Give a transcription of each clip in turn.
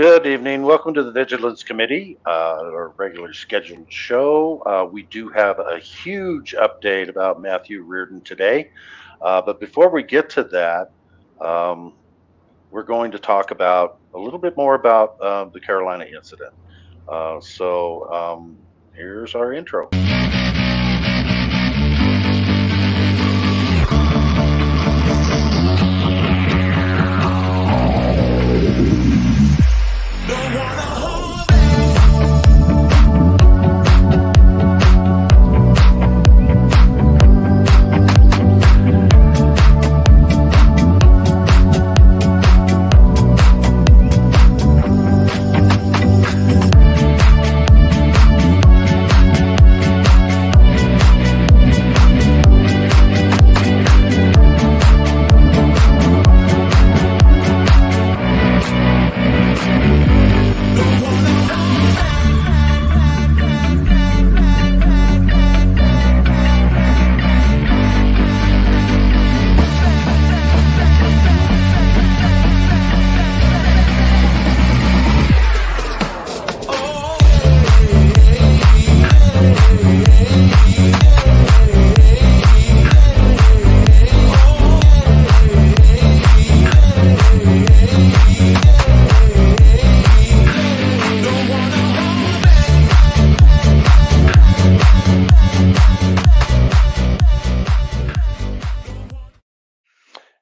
Good evening. Welcome to the Vigilance Committee, our regular scheduled show. We do have a huge update about Matthew Reardon today. But before we get to that, um, we're going to talk about a little bit more about the Carolina incident. Here's our intro.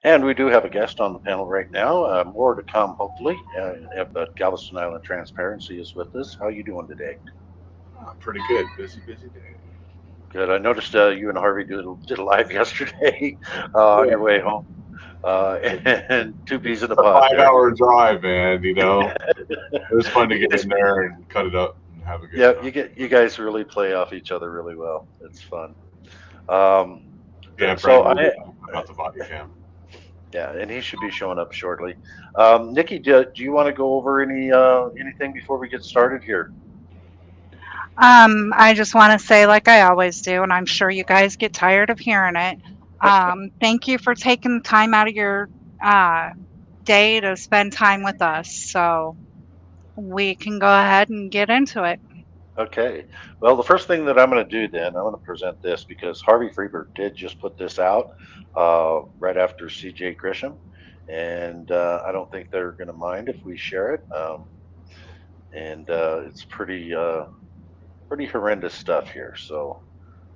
And we do have a guest on the panel right now. More to come, hopefully. But Galveston Island Transparency is with us. How are you doing today? Pretty good. Busy day. Good. I noticed you and Harvey did a live yesterday on your way home. And two peas in a It's a pod. 5-hour drive, man. It was fun to get in there and cut it up and have a good time. You guys really play off each other really well. It's fun. Yeah, so about the body cam. Yeah, and he should be showing up shortly. Nikki, do you want to go over anything before we get started here? I just want to say, like I always do, and I'm sure you guys get tired of hearing it. Thank you for taking the time out of your day to spend time with us. So we can go ahead and get into it. Okay. Well, the first thing that I'm going to do then, I'm going to present this because Harvey Freeberg did just put this out right after CJ Grisham, and I don't think they're going to mind if we share it. It's pretty horrendous stuff here. So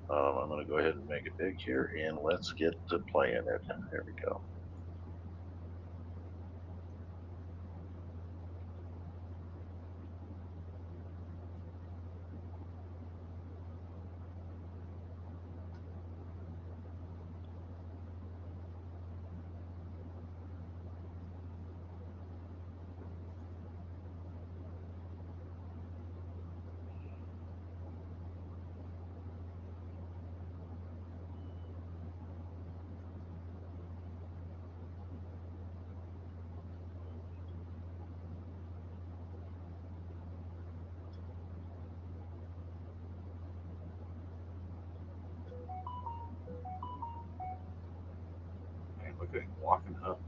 I'm going to go ahead and make it big here, and let's get to playing it. There we go. Man, look at him walking up.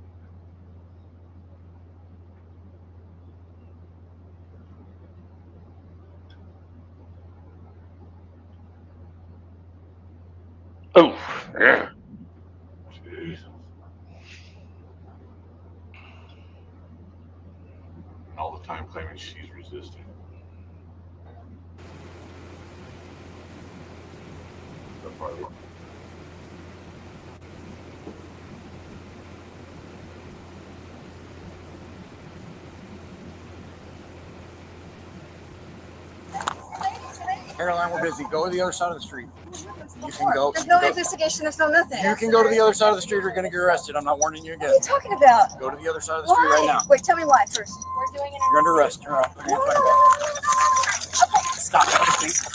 Oh, yeah. Jeez. And all the time claiming she's resisting. So far, Caroline, we're busy. Go to the other side of the street. You can go. There's no investigation. There's no nothing. You can go to the other side of the street. You're going to get arrested. I'm not warning you again. What are you talking about? Go to the other side of the street right now. Wait, tell me why first. We're doing it. You're under arrest. You're up. Stop resisting.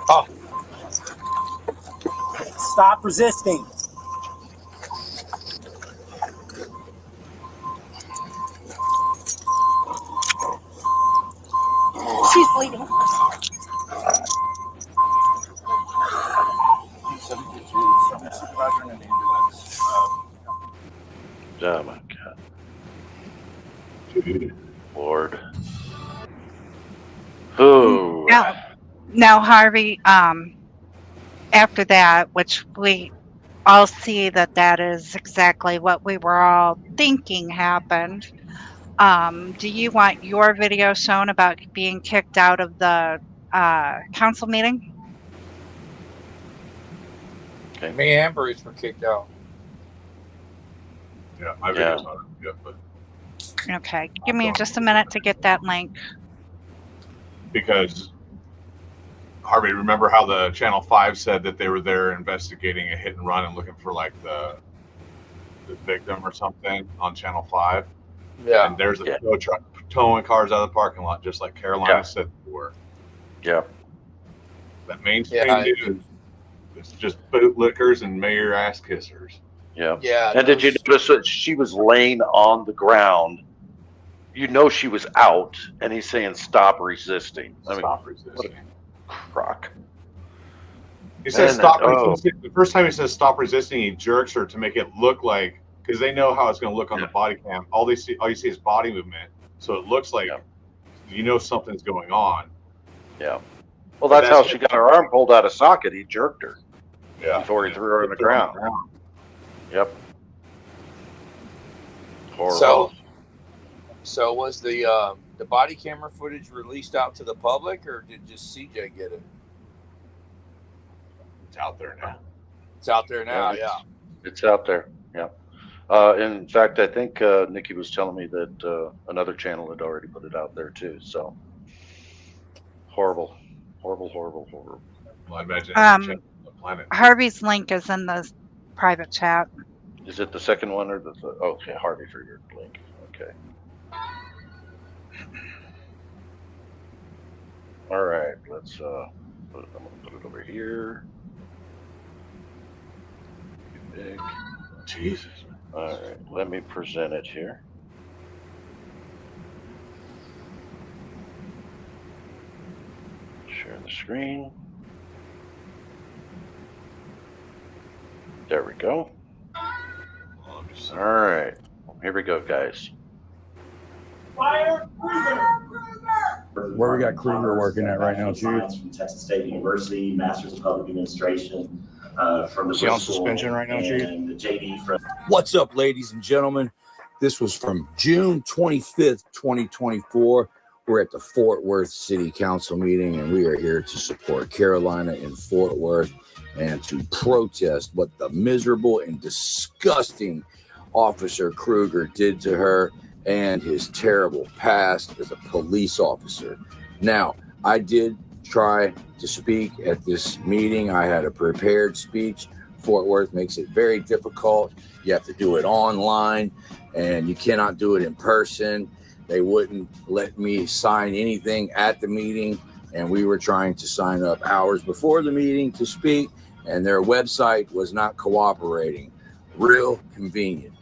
Oh. Stop resisting. She's bleeding. Oh my God. dude. Now, Harvey, after that, which we all see that is exactly what we were all thinking happened. Do you want your video shown about being kicked out of the council meeting? Okay. Me and Bruce were kicked out. Yeah, my video's not up yet, but Okay, give me just a minute to get that link. because Harvey, remember how the Channel 5 said that they were there investigating a hit and run and looking for like the victim or something on Channel 5? Yeah. And there's a tow truck towing cars out of the parking lot, just like Carolina said they were. Yeah. That mainstream news, it's just bootlickers and mayor ass kissers. Yeah. Yeah. And did you notice that she was laying on the ground? You know she was out, and he's saying, "Stop resisting." Stop resisting. What a crock. He says stop resisting. The first time he says stop resisting, he jerks her to make it look like, because they know how it's going to look on the body cam. All you see is body movement, so it looks like you know something's going on. Yeah. Well, that's how she got her arm pulled out of socket. He jerked her. Yeah. Before he threw her on the ground. Yep. Horrible. So was the body camera footage released out to the public, or did just CJ get it? It's out there now. It's out there now. Yeah. It's out there. Yeah. In fact, I think Nikki was telling me that another channel had already put it out there too. So horrible. Well, I imagine the planet. Harvey's link is in the private chat. Is it the second one or the okay, Harvey for your link. Okay. All right, let's I'm gonna put it over here. Big. Jesus. All right, let me present it here. Share the screen. There we go. All right, here we go, guys. Where we got Kruger working at right now, Chief? From Texas State University, Masters of Public Administration from the Is he on suspension right now, Chief? And the JD from. What's up, ladies and gentlemen? This was from June 25th, 2024. We're at the Fort Worth City Council meeting, and we are here to support Carolina in Fort Worth and to protest what the miserable and disgusting Officer Kruger did to her and his terrible past as a police officer. Now, I did try to speak at this meeting. I had a prepared speech. Fort Worth makes it very difficult. You have to do it online, and you cannot do it in person. They wouldn't let me sign anything at the meeting, and we were trying to sign up hours before the meeting to speak, and their website was not cooperating. Real convenient.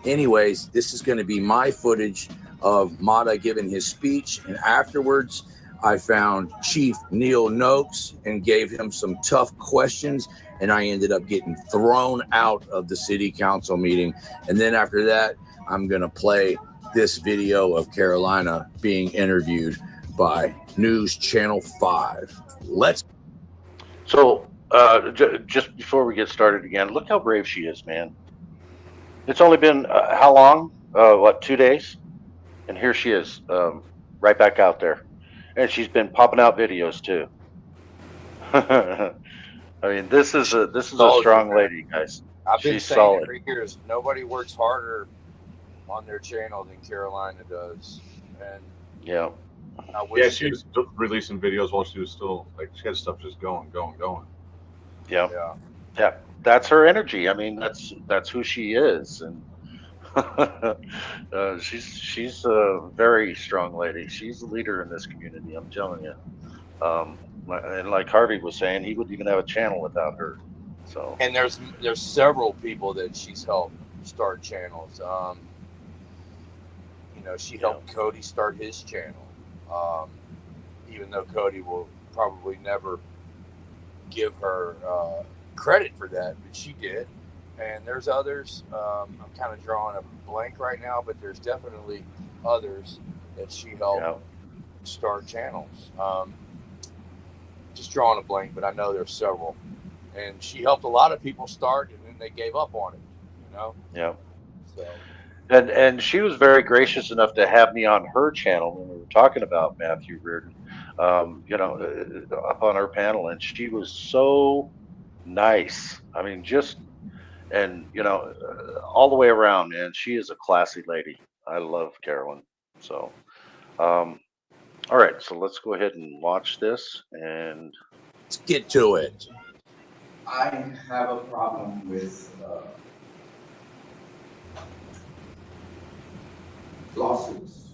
Anyways, this is going to be my footage of Mata giving his speech, and afterwards I found Chief Neil Noakes and gave him some tough questions, and I ended up getting thrown out of the city council meeting. And then after that, I'm going to play this video of Carolina being interviewed by News Channel 5. Let's. So just before we get started again, look how brave she is, man. It's only been how long? 2 days? And here she is, right back out there. And she's been popping out videos too. I mean, this is a strong lady, guys. I've been She's saying solid. it for years. Nobody works harder on their channel than Carolina does. And Yeah. I wish Yeah, she was releasing videos while she was still like she had stuff just going. Yeah. Yeah. Yeah. That's her energy. I mean, that's who she is, and she's a very strong lady. She's a leader in this community. I'm telling you. And like Harvey was saying, he wouldn't even have a channel without her. So. And there's several people that she's helped start channels. She helped Cody start his channel. Even though Cody will probably never give her credit for that, but she did. And there's others. I'm kind of drawing a blank right now, but there's definitely others that she helped start channels. just drawing a blank, but I know there's several. And she helped a lot of people start, and then they gave up on it, you know? Yeah. So. And she was very gracious enough to have me on her channel when we were talking about Matthew Reardon, up on her panel, and she was so nice. I mean, all the way around, man. She is a classy lady. I love Carolyn. So, all right, so let's go ahead and watch this, and let's get to it. I have a problem with lawsuits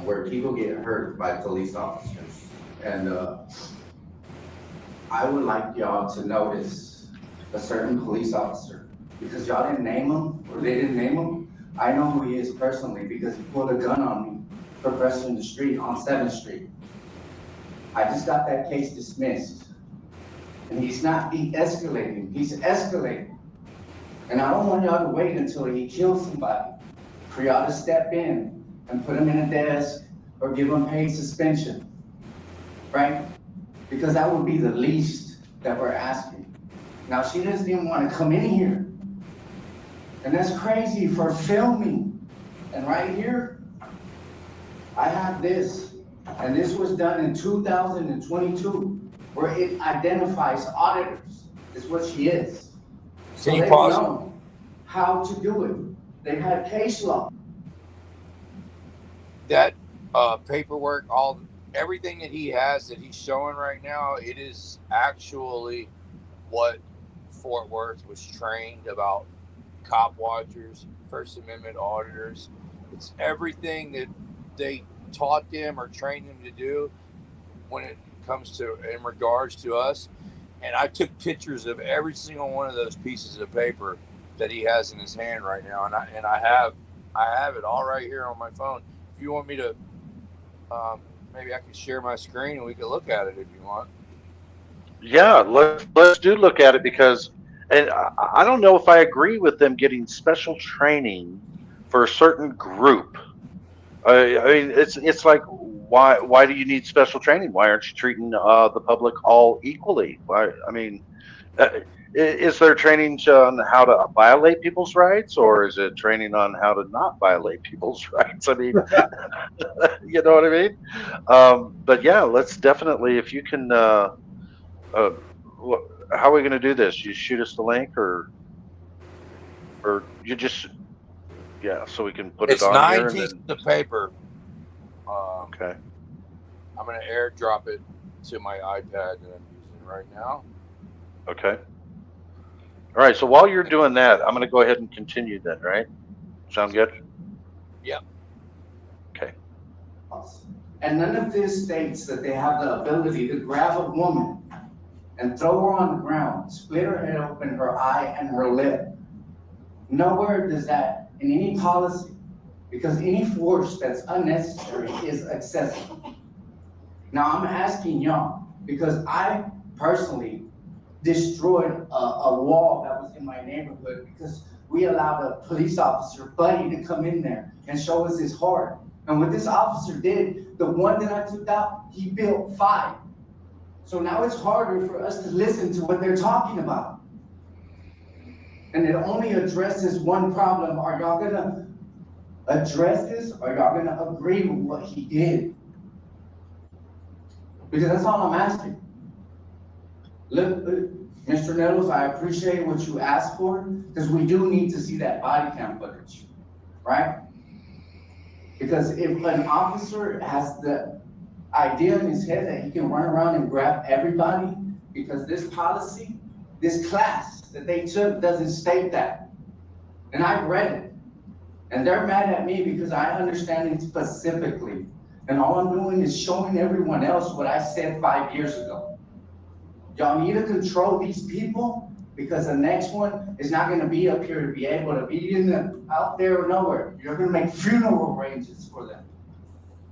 where people get hurt by police officers. And I would like y'all to notice a certain police officer, because y'all didn't name him, or they didn't name him. I know who he is personally because he pulled a gun on me for pressing the street on 7th Street. I just got that case dismissed. And he's not de-escalating, he's escalating. And I don't want y'all to wait until he kills somebody for y'all to step in and put him in a desk or give him paid suspension, right? Because that would be the least that we're asking. Now, she doesn't even want to come in here. And that's crazy for filming. And right here, I have this, and this was done in 2022, where it identifies auditors. Is what she is. So they know how to do it. They had case law. That paperwork, everything that he has that he's showing right now, it is actually what Fort Worth was trained about. Cop watchers, First Amendment auditors. It's everything that they taught them or trained them to do when it comes to in regards to us. And I took pictures of every single one of those pieces of paper that he has in his hand right now, and I have it all right here on my phone. If you want me to, maybe I can share my screen and we can look at it if you want. Yeah, let's do look at it, because, and I don't know if I agree with them getting special training for a certain group. I mean, it's like, why do you need special training? Why aren't you treating the public all equally? Why? I mean, is there training on how to violate people's rights, or is it training on how to not violate people's rights? I mean, you know what I mean? But yeah, let's definitely, if you can, how are we going to do this? You shoot us the link, or you just, yeah, so we can put it's it on 9 here. And pieces then, of paper. okay. I'm going to airdrop it to my iPad that I'm using right now. Okay. All right. So while you're doing that, I'm going to go ahead and continue then, right? Sound good? Yep. Okay. And none of this states that they have the ability to grab a woman and throw her on the ground, split her head open, her eye and her lip. Nowhere does that in any policy, because any force that's unnecessary is excessive. Now I'm asking y'all, because I personally destroyed a wall that was in my neighborhood because we allowed a police officer, Buddy, to come in there and show us his heart. And what this officer did, the one that I took out, he built 5. So now it's harder for us to listen to what they're talking about. And it only addresses one problem. Are y'all gonna address this, or y'all gonna agree with what he did? Because that's all I'm asking. Look, Mr. Nettles, I appreciate what you asked for, because we do need to see that body cam footage, right? Because if an officer has the idea in his head that he can run around and grab everybody, because this policy, this class that they took doesn't state that. And I read it. And they're mad at me because I understand it specifically. And all I'm doing is showing everyone else what I said 5 years ago. Y'all need to control these people, because the next one is not going to be up here to be able to be out there or nowhere. You're going to make funeral arrangements for them.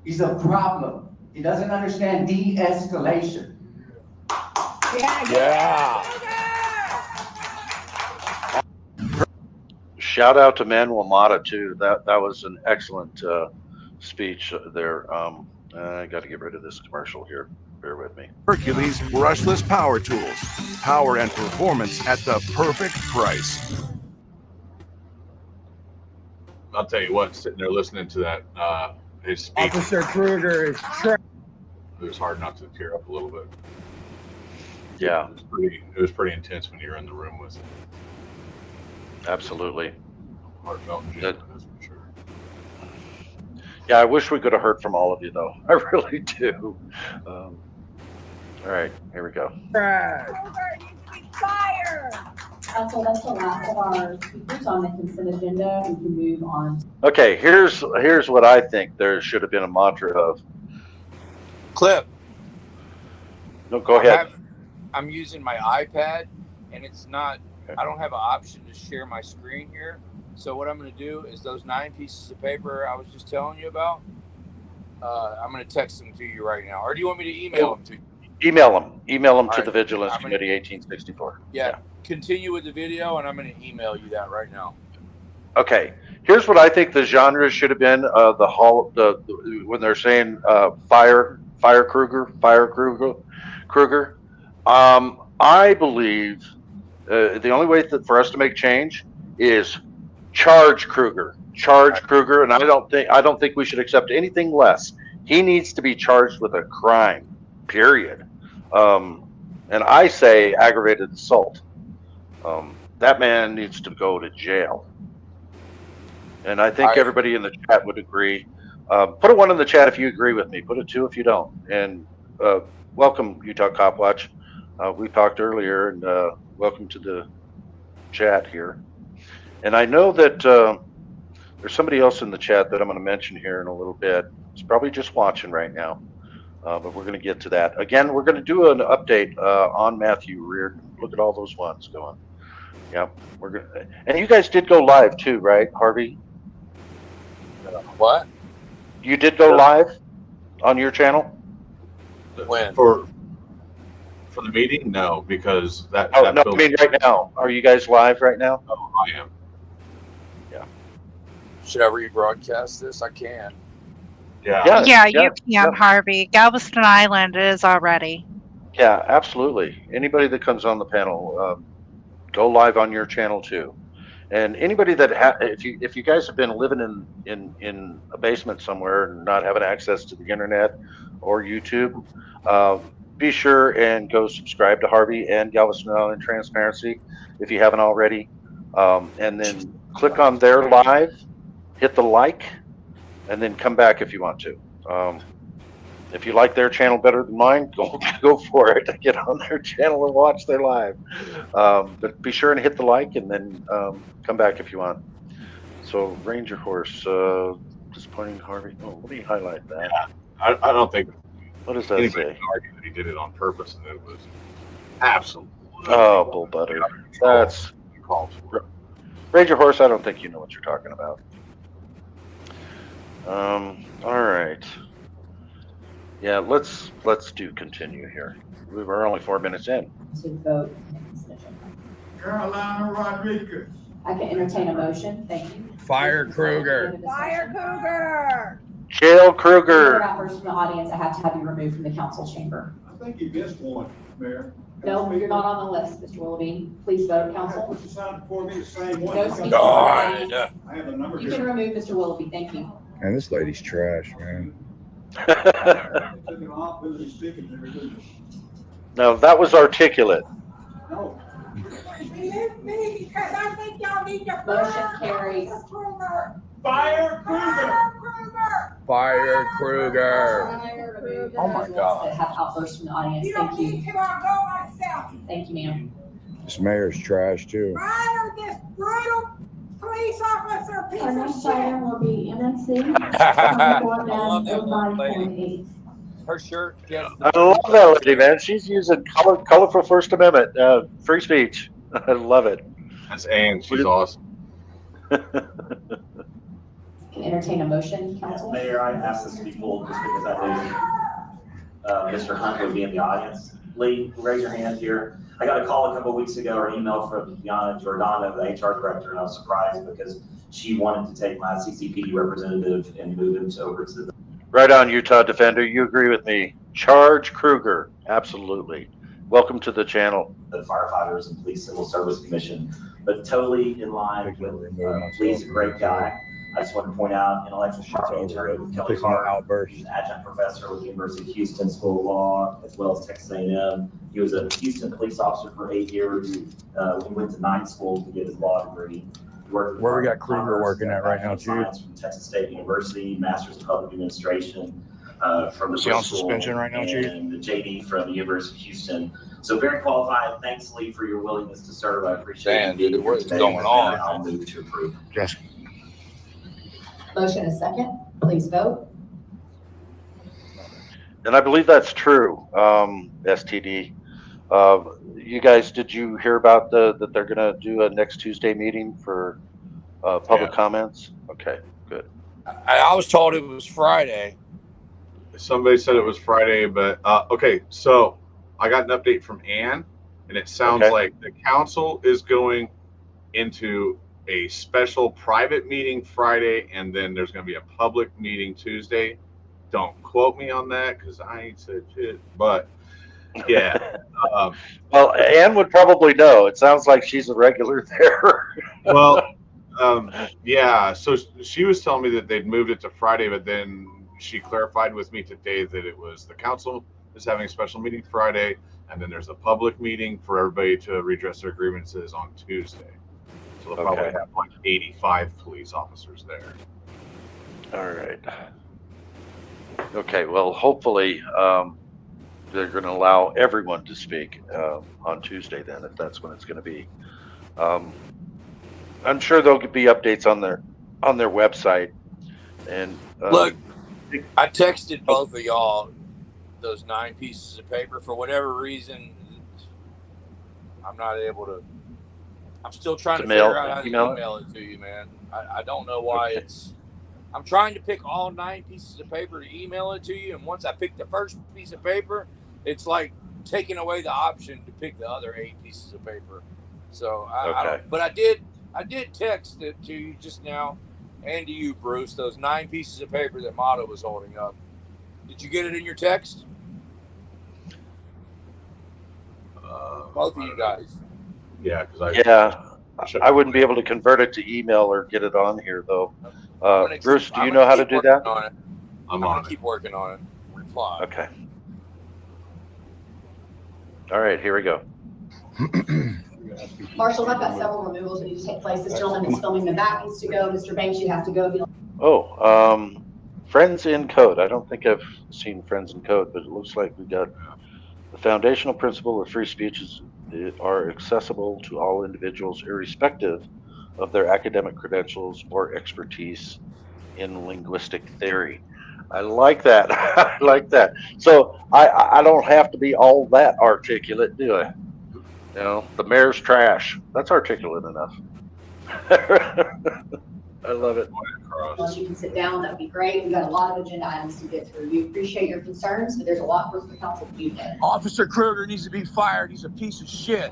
He's a problem. He doesn't understand de-escalation. Yeah. Shout out to Manuel Mata too. That was an excellent speech there. I got to get rid of this commercial here. bear with me. Hercules brushless power tools. Power and performance at the perfect price. I'll tell you what, sitting there listening to that, his speech, Officer Kruger is trash. it was hard not to tear up a little bit. Yeah, It was pretty intense when you were in the room with him. absolutely. Heartfelt and genuine, that's for sure. Yeah, I wish we could have heard from all of you, though. I really do. All right, here we go. Trash. Fire! Council, that's the last of our speakers on the consent agenda. We can move on. Okay, here's what I think there should have been a mantra of. Clip. No, go ahead. I'm using my iPad, and it's not. I don't have an option to share my screen here. So what I'm going to do is those 9 pieces of paper I was just telling you about. I'm going to text them to you right now, or do you want me to email them to you? Email them to right. the Vigilance I'm gonna- Committee 1864. Yeah. Continue with the video, and I'm going to email you that right now. Okay, here's what I think the genre should have been. When they're saying fire Kruger. I believe the only way for us to make change is charge Kruger, and I don't think we should accept anything less. He needs to be charged with a crime, period. And I say aggravated assault. That man needs to go to jail. And I think everybody in the chat would agree. Put a 1 in the chat if you agree with me. Put a 2 if you don't. And welcome, Utah Cop Watch. We talked earlier, and welcome to the chat here. And I know that there's somebody else in the chat that I'm going to mention here in a little bit. It's probably just watching right now, but we're going to get to that. Again, we're going to do an update on Matthew Reardon. Look at all those ones going. Yeah, we're going to. And you guys did go live too, right, Harvey? What? You did go live on your channel? When? For the meeting? No, because that. Oh, no, I mean right now. Are you guys live right now? Oh, I am. Yeah. Should I rebroadcast this? I can. Yeah, you can, Harvey. Galveston Island is already. Yeah, absolutely. Anybody that comes on the panel, go live on your channel too. And anybody that if you guys have been living in a basement somewhere and not having access to the internet or YouTube, be sure and go subscribe to Harvey and Galveston Island Transparency if you haven't already, and then click on their live, hit the like, and then come back if you want to. If you like their channel better than mine, go for it. Get on their channel and watch their live. But be sure and hit the like, and then come back if you want. So Ranger Horse, disappointing Harvey. Oh, let me highlight that. Yeah, I don't think. What does that say? Argue that he did it on purpose and that it was absolutely. Oh, bull butter. That's Ranger Horse. I don't think you know what you're talking about. All right. Yeah, let's do continue here. We were only 4 minutes in. To vote. Carolina Rodriguez. I can entertain a motion. Thank you. Fire Kruger. Fire Kruger! Jail For Kruger. outbursts from the audience, I have to have you removed from the council chamber. I think you missed one, Mayor. No, you're not on the list, Mr. Willoughby. Please vote, council. Put this out before me the same one. No speaking. God. I have a number You here. can remove Mr. Willoughby. Thank you. Man, this lady's trash, man. No, that was articulate. No. Remove me because I think y'all need to Motion carries. Fire Kruger. Fire Kruger. Oh my God. That have outbursts from the audience. You don't Thank need you. to, I'll go myself. Thank you, ma'am. This mayor's trash too. Fire this brutal police officer piece Our of next shit. item will be MNC. I love that little lady. 5.8. Her shirt gets I love that lady, man. She's using colorful First Amendment, free speech. I love it. That's Ann. She's awesome. Can entertain a motion, council? Mayor, I asked this to be pulled just because I knew Mr. Hunt would be in the audience. Lee, raise your hand here. I got a call a couple of weeks ago or an email from Yana Giordano, the HR director, and I was surprised because she wanted to take my CCPD representative and move him over to the Right on, Utah Defender. You agree with me. Charge Kruger. Absolutely. Welcome to the channel. The Firefighters and Police Civil Service Commission, but totally in line with Lee's a great guy. I just want to point out intellectual property attorney with Kelly Clark. He's an adjunct professor with the University of Houston School of Law, as well as Texas A&M. He was a Houston police officer for 8 years. He went to night school to get his law degree. Where we got Kruger working at right now, Chief? From Texas State University, Master's in Public Administration from the Is he on suspension right now, Chief? And the JD from the University of Houston. So very qualified. Thanks, Lee, for your willingness to serve. I appreciate it. What is going on? I'll move to approve. Yes. Motion is second. Please vote. And I believe that's true, STD. You guys, did you hear about that they're going to do a next Tuesday meeting for public comments? Okay, good. I was told it was Friday. Somebody said it was Friday, but okay. So I got an update from Ann, and it sounds like the council is going into a special private meeting Friday, and then there's going to be a public meeting Tuesday. Don't quote me on that because I ain't said shit. But yeah. Well, Ann would probably know. It sounds like she's a regular there. Well, yeah. So she was telling me that they'd moved it to Friday, but then she clarified with me today that it was the council is having a special meeting Friday, and then there's a public meeting for everybody to redress their grievances on Tuesday. So they'll probably have like 85 police officers there. All right. Okay. Well, hopefully they're going to allow everyone to speak on Tuesday then, if that's when it's going to be. I'm sure there'll be updates on their website. And look, I texted both of y'all those 9 pieces of paper. For whatever reason, I'm not able to. I'm still trying to figure out how to email it to you, man. I don't know why it's. I'm trying to pick all 9 pieces of paper to email it to you, and once I pick the first piece of paper, it's like taking away the option to pick the other 8 pieces of paper. So I don't. But I did text it to you just now, and to you, Bruce. Those 9 pieces of paper that Motto was holding up. Did you get it in your text? Both of you guys. Yeah, I wouldn't be able to convert it to email or get it on here though. Bruce, do you know how to do that? I'm gonna keep working on it. Reply. Okay. All right, here we go. Marshall, I've got several removals that need to take place. This gentleman that's filming the back needs to go. Mr. Banks, you have to go. If you don't. Friends in Code. I don't think I've seen Friends in Code, but it looks like we got the foundational principle of free speech is are accessible to all individuals, irrespective of their academic credentials or expertise in linguistic theory. I like that. I like that. So I don't have to be all that articulate, do I? You know, the mayor's trash. That's articulate enough. I love it. Unless you can sit down, that would be great. We've got a lot of agenda items to get through. We appreciate your concerns, but there's a lot for the council to do today. Officer Kruger needs to be fired. He's a piece of shit.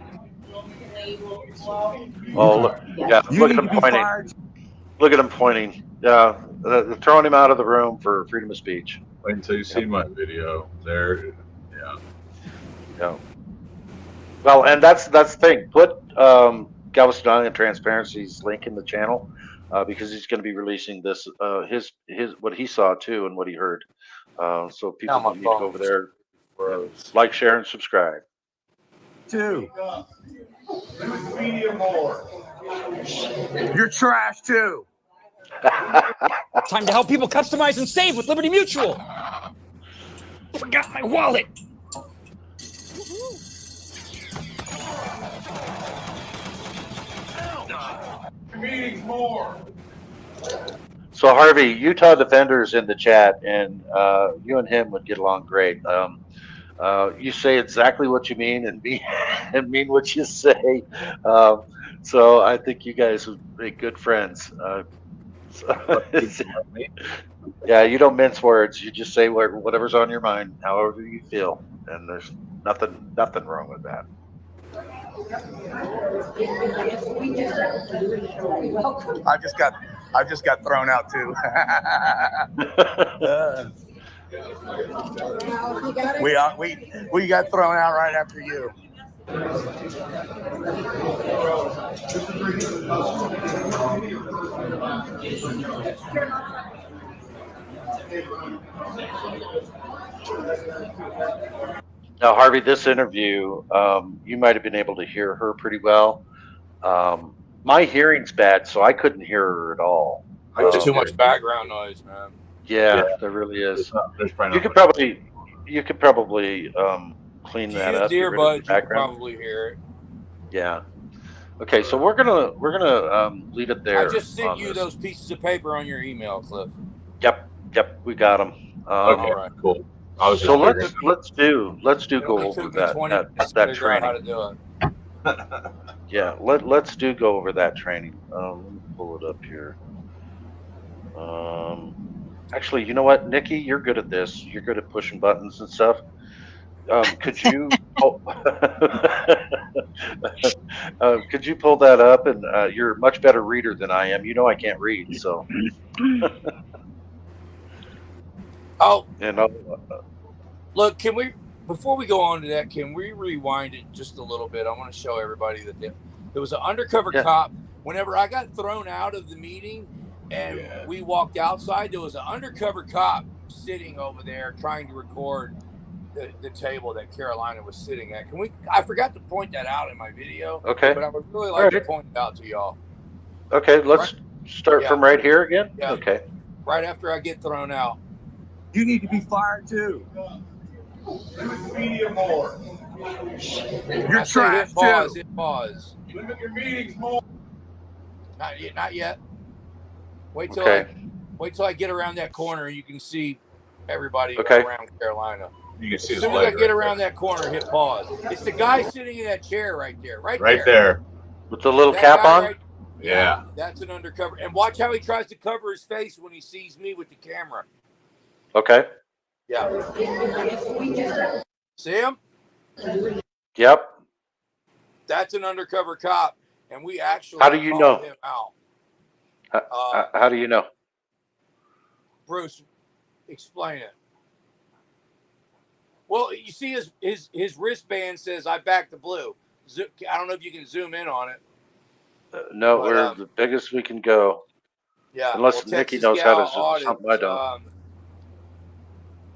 Oh, look. Yeah, look at him pointing. Look at him pointing. Yeah, they're throwing him out of the room for freedom of speech. Wait until you see my video. There, yeah. Well, and that's the thing. Put Galveston and Transparency's link in the channel because he's going to be releasing this his what he saw too and what he heard. So people need to go over there, like, share, and subscribe. 2. Medium more. You're trash too. Time to help people customize and save with Liberty Mutual. Forgot my wallet. Meetings more. So Harvey, Utah Defender's in the chat, and you and him would get along great. You say exactly what you mean and mean what you say. So I think you guys would make good friends. Yeah, you don't mince words. You just say whatever's on your mind, however you feel, and there's nothing wrong with that. I just got thrown out too. We got thrown out right after you. Now, Harvey, this interview, you might have been able to hear her pretty well. My hearing's bad, so I couldn't hear her at all. There's too much background noise, man. Yeah, there really is. There's probably You could probably clean If you that use up. Get rid of the earbuds, you can background. probably hear it. Yeah. Okay, so we're gonna leave it there. I just sent you this. those pieces of paper on your email, Cliff. Yep, we got them. Okay, all right. cool. So let's go over that training. How to do it. Yeah, let's go over that training. Let me pull it up here. Actually, you know what, Nikki, you're good at this. You're good at pushing buttons and stuff. Could you could you pull that up? And you're a much better reader than I am. You know I can't read, so. Oh, and look, can we, before we go on to that, can we rewind it just a little bit? I want to show everybody that there was an undercover cop. Whenever I got thrown out of the meeting and we walked outside, there was an undercover cop sitting over there trying to record the table that Carolina was sitting at. Can we? I forgot to point that out in my video. Okay. But I would really like to point it out to y'all. Okay, let's start from right here again. Yeah. Okay. Right after I get thrown out. You need to be fired too. Media more. You're trash too. Hit pause. Limit your meetings more. Not yet. Wait till I get around that corner. You can see everybody around Carolina. You can see as soon as I get around that corner, hit pause. It's the guy sitting in that chair right there. Right there. With the little cap on? Yeah. That's an undercover. And watch how he tries to cover his face when he sees me with the camera. Okay. Yeah. See him? Yep. That's an undercover cop. And we actually How do you know? him out. How do you know? Bruce, explain it. Well, you see his wristband says, "I back the blue." I don't know if you can zoom in on it. No, we're the biggest we can go. Yeah. Unless Nikki knows how to zoom something I don't.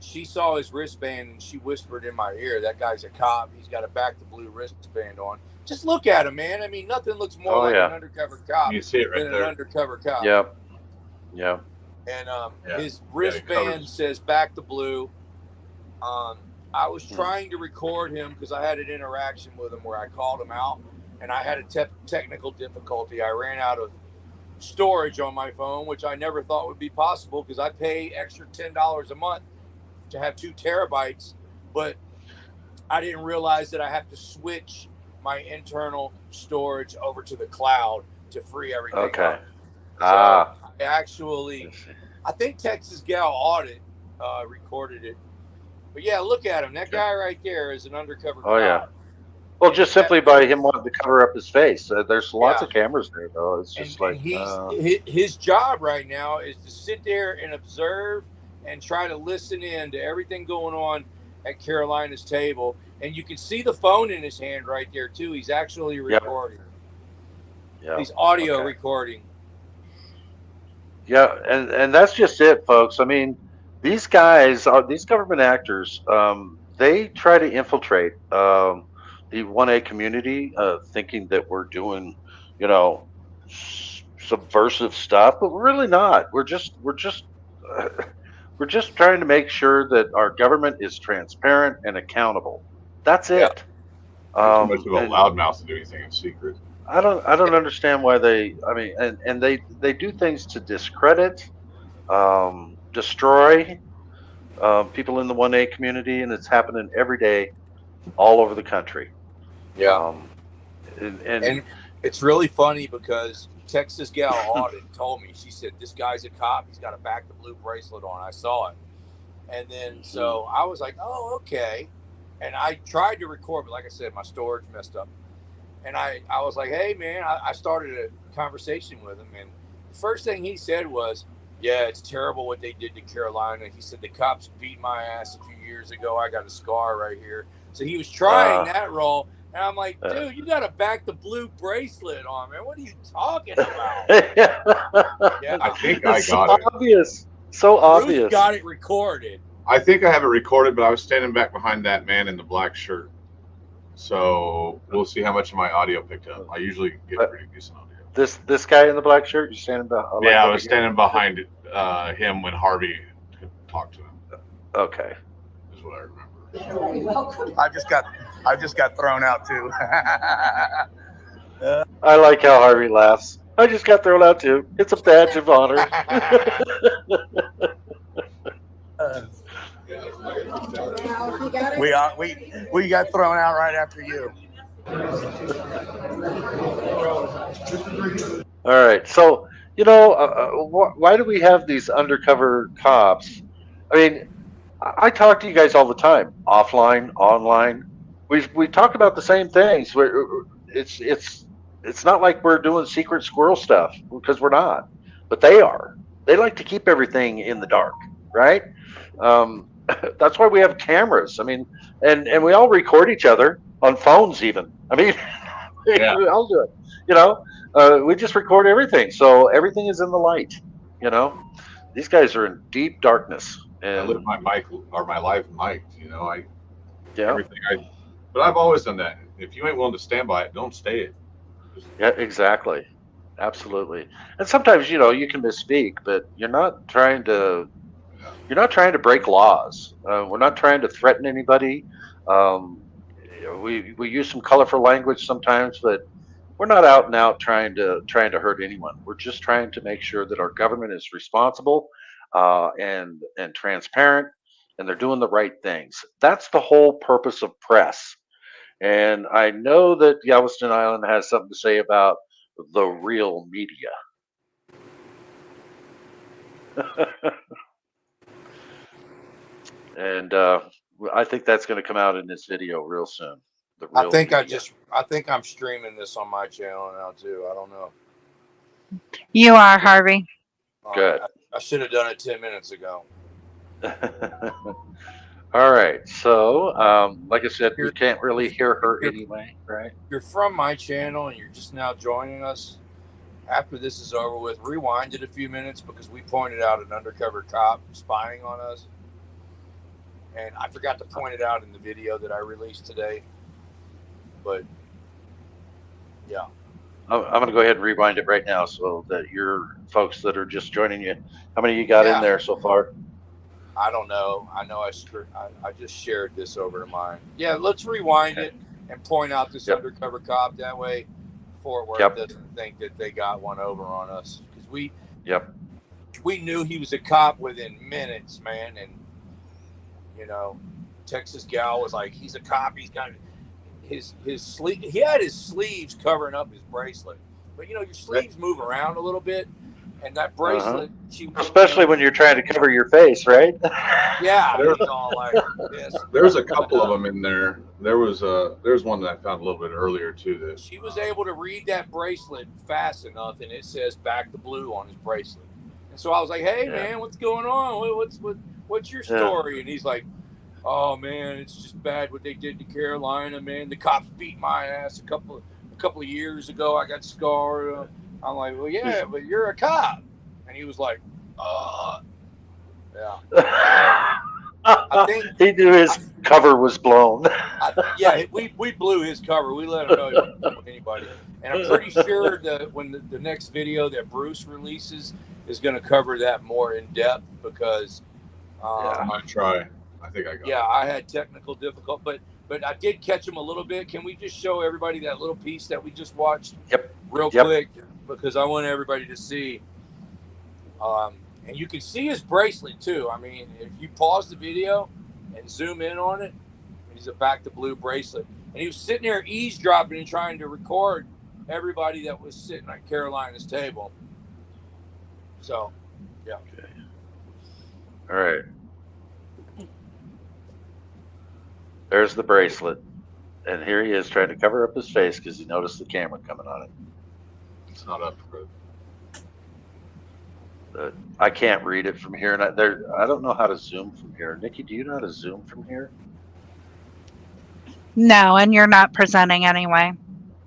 She saw his wristband and she whispered in my ear, "That guy's a cop. He's got a back the blue wristband on." Just look at him, man. I mean, nothing looks more like an undercover cop you see it right than there. an undercover cop. Yep. Yeah. And his wristband says "back the blue." I was trying to record him because I had an interaction with him where I called him out, and I had a technical difficulty. I ran out of storage on my phone, which I never thought would be possible because I pay extra $10 a month to have 2 terabytes, but I didn't realize that I have to switch my internal storage over to the cloud to free everything up. So I think Texas Gal Audit recorded it. But yeah, look at him. That guy right there is an undercover cop. Yeah. Well, just simply by him wanting to cover up his face. There's lots of cameras there, though. It's just his job right now is to sit there and observe and try to listen in to everything going on at Carolina's table. And you can see the phone in his hand right there, too. He's actually recording. Yeah. He's audio recording. Yeah, and that's just it, folks. I mean, these guys, these government actors, they try to infiltrate the 1A community, thinking that we're doing, subversive stuff, but we're really not. We're just trying to make sure that our government is transparent and accountable. That's it. Too much of a loudmouth to do anything in secret. I don't understand why they. I mean, and they do things to discredit, destroy people in the 1A community, and it's happening every day, all over the country. Yeah. And it's really funny because Texas Gal Audit told me, she said, "This guy's a cop. He's got a back the blue bracelet on." I saw it, and then so I was like, "Oh, okay." And I tried to record, but like I said, my storage messed up. And I was like, "Hey, man," I started a conversation with him. And the first thing he said was, Yeah, it's terrible what they did to Carolina. He said the cops beat my ass a few years ago. I got a scar right here. So he was trying that role. And I'm like, dude, you got a back the blue bracelet on, man. What are you talking about? Yeah, I think I got it. Obvious. So obvious. Bruce got it recorded. I think I have it recorded, but I was standing back behind that man in the black shirt. So we'll see how much of my audio picked up. I usually get pretty decent audio. This guy in the black shirt, you standing behind? Yeah, I was standing behind him when Harvey talked to him. Okay. Is what I remember. You're welcome. I just got thrown out too. I like how Harvey laughs. I just got thrown out too. It's a badge of honor. We got thrown out right after you. All right. So, you know, why do we have these undercover cops? I mean, I talk to you guys all the time, offline, online. We talk about the same things. It's not like we're doing secret squirrel stuff, because we're not, but they are. They like to keep everything in the dark, right? That's why we have cameras. I mean, and we all record each other on phones even. I mean, we all do it. You know, we just record everything, so everything is in the light. You know, these guys are in deep darkness. And I live my life mic'd. You know, yeah. But I've always done that. If you ain't willing to stand by it, don't stay it. Yeah, exactly. Absolutely. And sometimes, you know, you can misspeak, but you're not trying to break laws. We're not trying to threaten anybody. We use some colorful language sometimes, but we're not out and out trying to hurt anyone. We're just trying to make sure that our government is responsible and transparent, and they're doing the right things. That's the whole purpose of press. And I know that Galveston Island has something to say about the real media. And I think that's going to come out in this video real soon. I think I'm streaming this on my channel now too. I don't know. You are, Harvey. Good. I should have done it 10 minutes ago. All right. So, like I said, we can't really hear her anyway, right? You're from my channel and you're just now joining us. After this is over with, rewind it a few minutes because we pointed out an undercover cop spying on us. And I forgot to point it out in the video that I released today. But, yeah. I'm going to go ahead and rewind it right now so that your folks that are just joining you, how many you got in there so far? I don't know. I know I just shared this over to mine. Yeah, let's rewind it and point out this undercover cop. That way Fort Worth doesn't think that they got one over on us. Because we knew he was a cop within minutes, man. And, you know, Texas gal was like, he's a cop. He's got his sleeve. He had his sleeves covering up his bracelet. But, you know, your sleeves move around a little bit. And that bracelet, especially when you're trying to cover your face, right? Yeah, it's all like this. There's a couple of them in there. There's one that I found a little bit earlier too. That she was able to read that bracelet fast enough, and it says "back the blue" on his bracelet. And so I was like, "Hey, man, what's going on? What's your story?" And he's like, "Oh man, it's just bad what they did to Carolina, man. The cops beat my ass a couple of years ago. I got scarred." I'm like, well, yeah, but you're a cop. And he was like, yeah. I think he knew his cover was blown. We blew his cover. We let him know he wasn't with anybody. And I'm pretty sure that when the next video that Bruce releases is going to cover that more in depth because I'm going to try. I think I got it. Yeah, I had technical difficulty, but I did catch him a little bit. Can we just show everybody that little piece that we just watched real quick? Because I want everybody to see. And you can see his bracelet too. I mean, if you pause the video and zoom in on it, he's a back to blue bracelet. And he was sitting there eavesdropping and trying to record everybody that was sitting at Carolina's table. So, yeah. Okay. All right. There's the bracelet. And here he is trying to cover up his face because he noticed the camera coming on it. It's not up for it. I can't read it from here, and I don't know how to zoom from here. Nikki, do you know how to zoom from here? No, and you're not presenting anyway.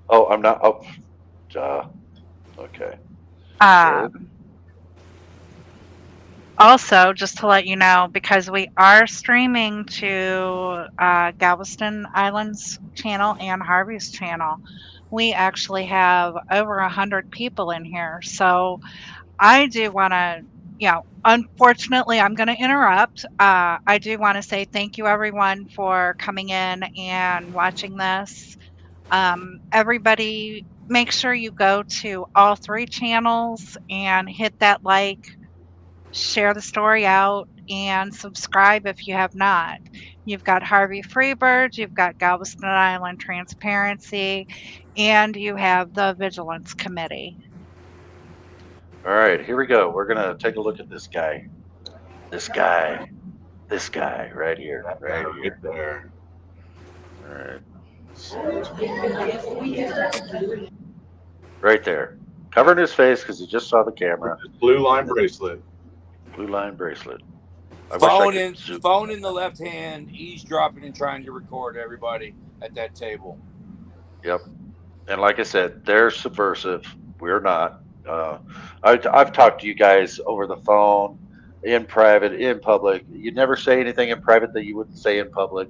Oh, I'm not. Oh, okay. Also, just to let you know, because we are streaming to Galveston Island's channel and Harvey's channel, we actually have over 100 people in here. So I do want to, unfortunately, I'm going to interrupt. I do want to say thank you, everyone, for coming in and watching this. Everybody, make sure you go to all 3 channels and hit that like, share the story out, and subscribe if you have not. You've got Harvey Freebird, you've got Galveston Island Transparency, and you have the Vigilance Committee. All right, here we go. We're going to take a look at this guy. This guy right here. Right here. There. All right. Right there. Covering his face because he just saw the camera. Blue line bracelet. Blue line bracelet. Phone in the left hand, eavesdropping and trying to record everybody at that table. Yep. And like I said, they're subversive. We're not. I've talked to you guys over the phone, in private, in public. You never say anything in private that you wouldn't say in public.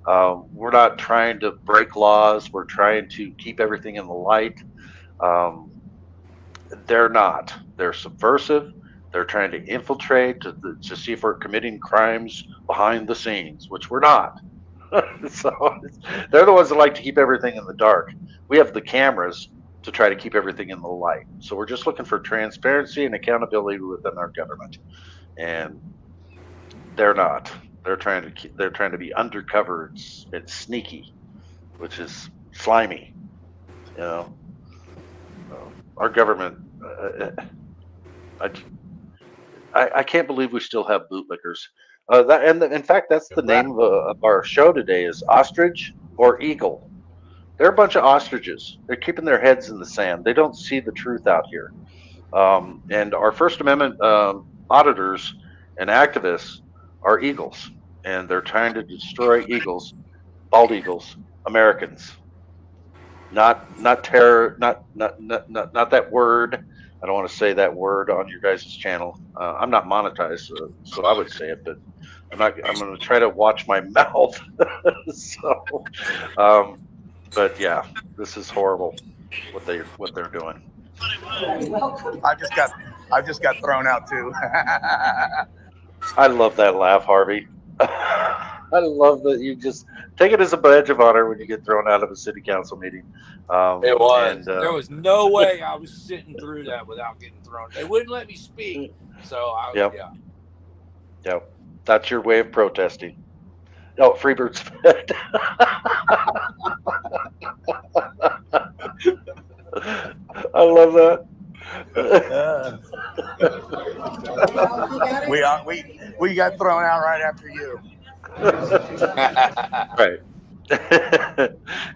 We're not trying to break laws. We're trying to keep everything in the light. They're not. They're subversive. They're trying to infiltrate to see if we're committing crimes behind the scenes, which we're not. So they're the ones that like to keep everything in the dark. We have the cameras to try to keep everything in the light. So we're just looking for transparency and accountability within our government, and they're not. They're trying to be undercover and sneaky, which is slimy. Our government. I can't believe we still have bootlickers. In fact, that's the name of our show today is Ostrich or Eagle. They're a bunch of ostriches. They're keeping their heads in the sand. They don't see the truth out here. And our First Amendment auditors and activists are eagles, and they're trying to destroy eagles, bald eagles, Americans. Not terror. Not that word. I don't want to say that word on your guys' channel. I'm not monetized, so I would say it, but I'm not. I'm going to try to watch my mouth. But yeah, this is horrible what they're doing. I just got thrown out too. I love that laugh, Harvey. I love that you just take it as a badge of honor when you get thrown out of a city council meeting. It was. And, there was no way I was sitting through that without getting thrown. They wouldn't let me speak. So yeah. Yep. That's your way of protesting. Oh, Freebird's fed. I love that. We got thrown out right after you. Right.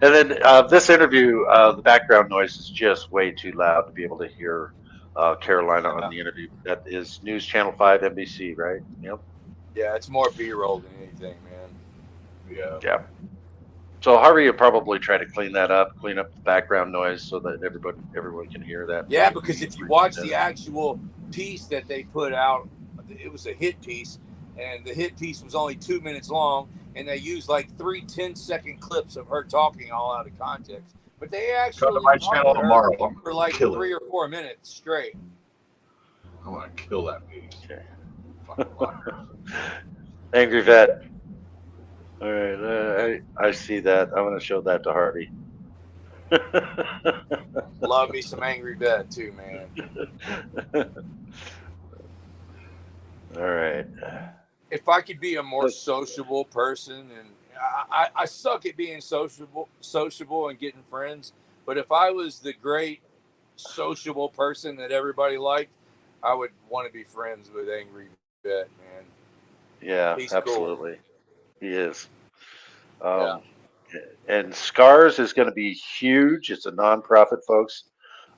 And then this interview, the background noise is just way too loud to be able to hear Carolina on the interview. That is News Channel 5 NBC, right? Yep. Yeah, it's more B-roll than anything, man. Yeah. So Harvey will probably try to clean up the background noise so that everyone can hear that. Yeah, because if you watch the actual piece that they put out, it was a hit piece, and the hit piece was only 2 minutes long, and they used like 3 10-second clips of her talking all out of context. But they actually come to my channel tomorrow for like 3 or 4 minutes straight. I want to kill that piece. Okay. Angry Vet. All right, I see that. I'm going to show that to Harvey. Love me some Angry Vet too, man. All right. If I could be a more sociable person, and I suck at being sociable and getting friends, but if I was the great sociable person that everybody liked, I would want to be friends with Angry Vet, man. Yeah, He's absolutely. Cool. He is. And SCARS is going to be huge. It's a nonprofit, folks,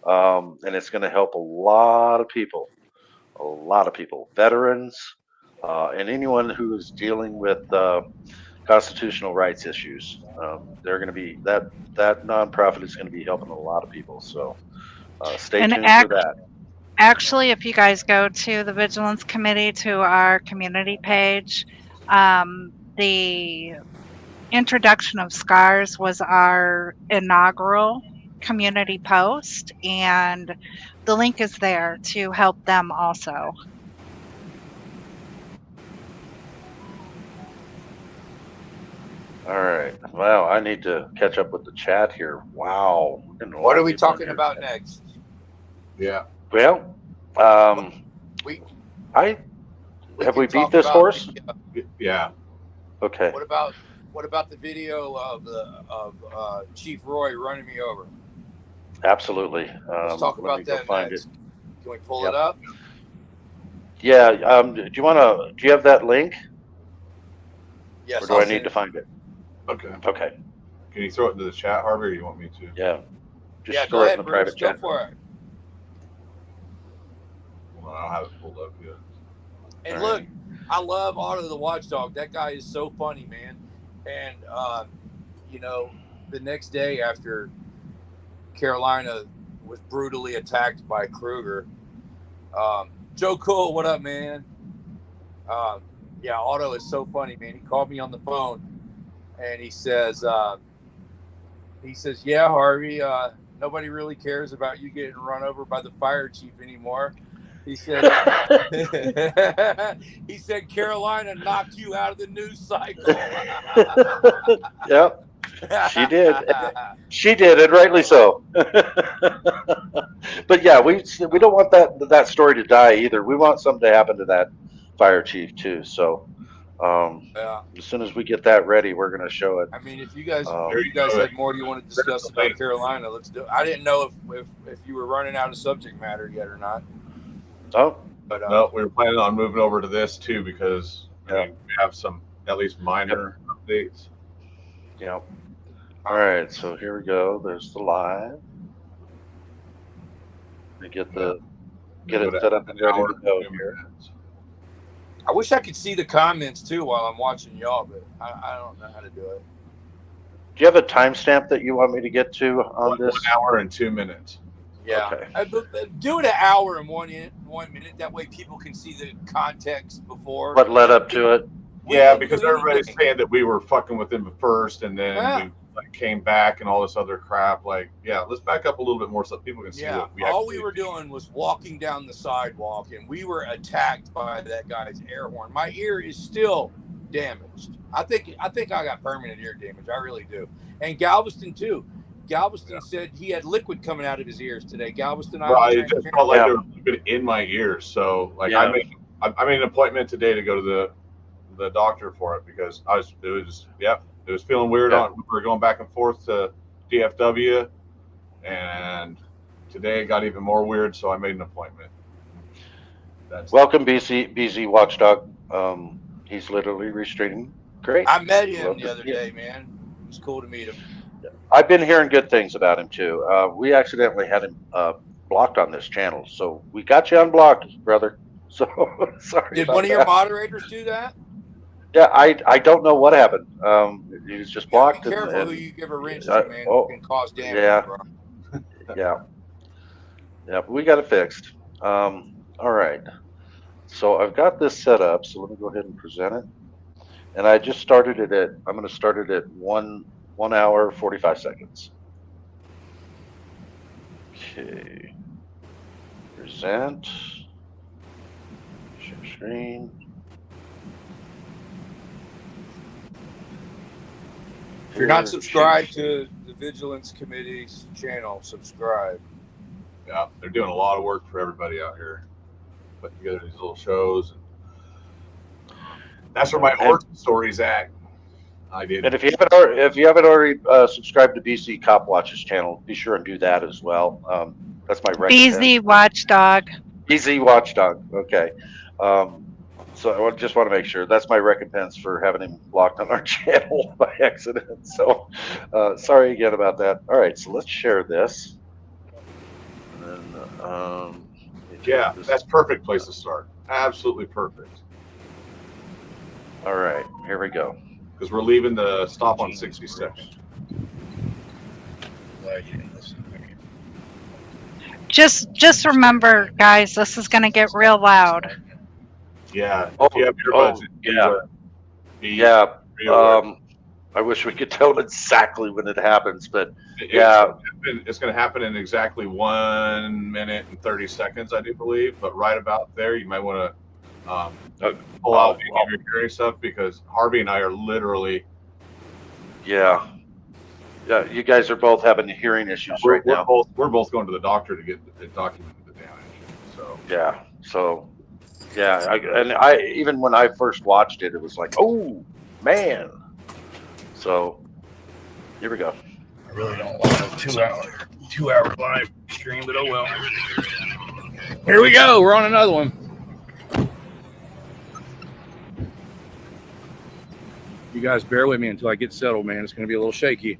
and it's going to help a lot of people. a lot of people, veterans, and anyone who is dealing with constitutional rights issues. They're going to be that nonprofit is going to be helping a lot of people. So stay And tuned for that. actually, if you guys go to the Vigilance Committee to our community page, the introduction of scars was our inaugural community post, and the link is there to help them also. All right. Wow, I need to catch up with the chat here. Wow. What are we talking about next? Yeah. Well, we beat this horse? Yeah. Okay. What about the video of Chief Roy running me over? Absolutely. Let's talk about that next. Can we pull it up? Yeah. Do you have that link? Yes. Or do I need to find it? Okay. Okay. Can you throw it into the chat, Harvey, or you want me to? Yeah. Just go ahead, in the private chat. Go for it. Well, I don't have it pulled up yet. And look, I love Otto the Watchdog. That guy is so funny, man. And the next day after Carolina was brutally attacked by Kruger, Joe Cool, what up, man? Yeah, Otto is so funny, man. He called me on the phone, and he says, "Yeah, Harvey, nobody really cares about you getting run over by the fire chief anymore." He said, "He said Carolina knocked you out of the news cycle." Yep, she did. She did, and rightly so. But yeah, we don't want that story to die either. We want something to happen to that fire chief too. So as soon as we get that ready, we're going to show it. I mean, if you guys had more you want to discuss about Carolina, let's do it. I didn't know if you were running out of subject matter yet or not. Oh, but no, we were planning on moving over to this too because I mean, we have some at least minor updates. Yeah. All right, so here we go. There's the live. We get it set up and ready to go here. I wish I could see the comments too while I'm watching y'all, but I don't know how to do it. Do you have a timestamp that you want me to get to on this? 1 hour and 2 minutes. Yeah. Okay. Do it an hour and 1 minute. That way people can see the context before. What led up to it? Yeah, because everybody's saying that we were fucking with them first, and then we came back and all this other crap. Like, yeah, let's back up a little bit more so people can see what we all we were doing was walking down the sidewalk, and we were attacked by that guy's air horn. My ear is still damaged. I think I got permanent ear damage. I really do. And Galveston too. Galveston said he had liquid coming out of his ears today. Galveston, I just felt like there was liquid in my ears. So, like, I made an appointment today to go to the doctor for it because it was feeling weird. We were going back and forth to DFW, and today it got even more weird. So I made an appointment. Welcome, BZ Watchdog. He's literally restraining. Great. I met him the other day, man. It was cool to meet him. I've been hearing good things about him too. We accidentally had him blocked on this channel, so we got you unblocked, brother. So sorry. Did one of your moderators do that? Yeah, I don't know what happened. He was just blocked. Be careful who you give a wrench to, man. It can cause damage. Yeah. Bro. Yeah. But we got it fixed. All right. So I've got this set up. So let me go ahead and present it. And I just started it I'm going to start it at 1 hour, 45 seconds. Okay. Present. Share screen. If you're not subscribed to the Vigilance Committee's channel, subscribe. Yeah, they're doing a lot of work for everybody out here, putting together these little shows. That's where my origin story's at. I did. And if you haven't already subscribed to BC Cop Watch's channel, be sure and do that as well. That's my recommendations. BZ Watchdog. BZ Watchdog. Okay. So I just want to make sure that's my recompense for having him blocked on our channel by accident. So sorry again about that. All right, so let's share this. And then Yeah, that's perfect place to start. Absolutely perfect. All right, here we go. Because we're leaving the stop on 66. Just remember, guys, this is going to get real loud. Yeah. If you have earbuds, yeah. I wish we could tell exactly when it happens, but it's going to happen in exactly 1 minute and 30 seconds, I do believe. But right about there, you might want to pull out any of your hearing stuff, because Harvey and I are literally. Yeah, you guys are both having hearing issues right now. We're both going to the doctor to get documented the damage. So. I even when I first watched it, it was like, oh man. So here we go. I really don't want a 2-hour live stream, but oh well. Here we go. We're on another one. You guys bear with me until I get settled, man. It's going to be a little shaky.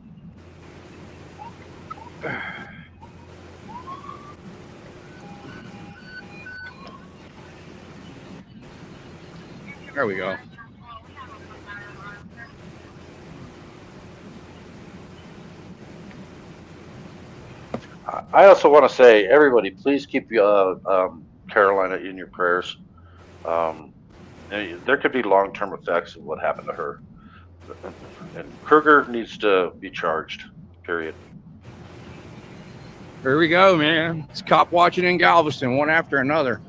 There we go. I also want to say, everybody, please keep Carolina in your prayers. There could be long-term effects of what happened to her. And Kruger needs to be charged, period. Here we go, man. It's cop watching in Galveston, one after another.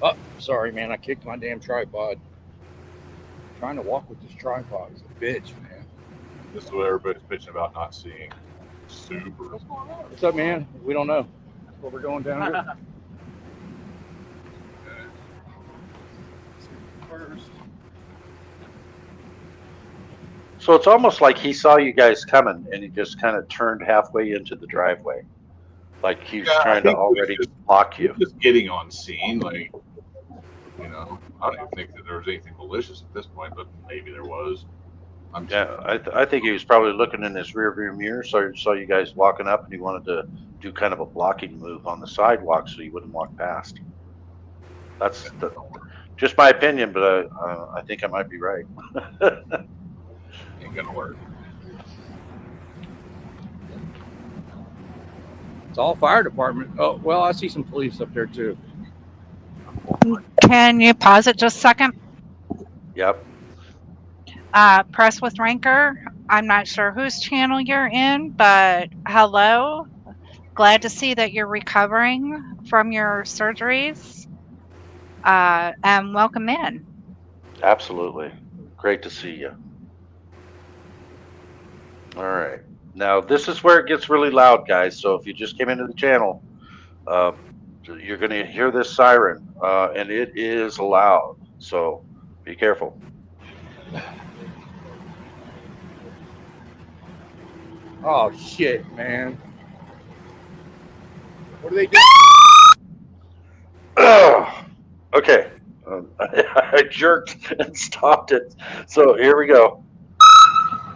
Oh, sorry, man. I kicked my damn tripod. Trying to walk with this tripod is a bitch, man. This is what everybody's bitching about not seeing. Super. What's up, man? We don't know. That's what we're going down to. So it's almost like he saw you guys coming and he just kind of turned halfway into the driveway. Like he was trying to already block you. Just getting on scene, like, I don't even think that there was anything malicious at this point, but maybe there was. I think he was probably looking in his rearview mirror, saw you guys walking up, and he wanted to do kind of a blocking move on the sidewalk so you wouldn't walk past. That's just my opinion, but I think I might be right. Ain't gonna work. It's all fire department. Oh, well, I see some police up there too. Can you pause it just a second? Yep. Press with Ranker. I'm not sure whose channel you're in, but hello. Glad to see that you're recovering from your surgeries. And welcome in. Absolutely. Great to see you. All right. Now, this is where it gets really loud, guys. So if you just came into the channel, you're going to hear this siren, and it is loud. So be careful. Oh, shit, man. What are they doing? Okay. I jerked and stopped it. So here we go.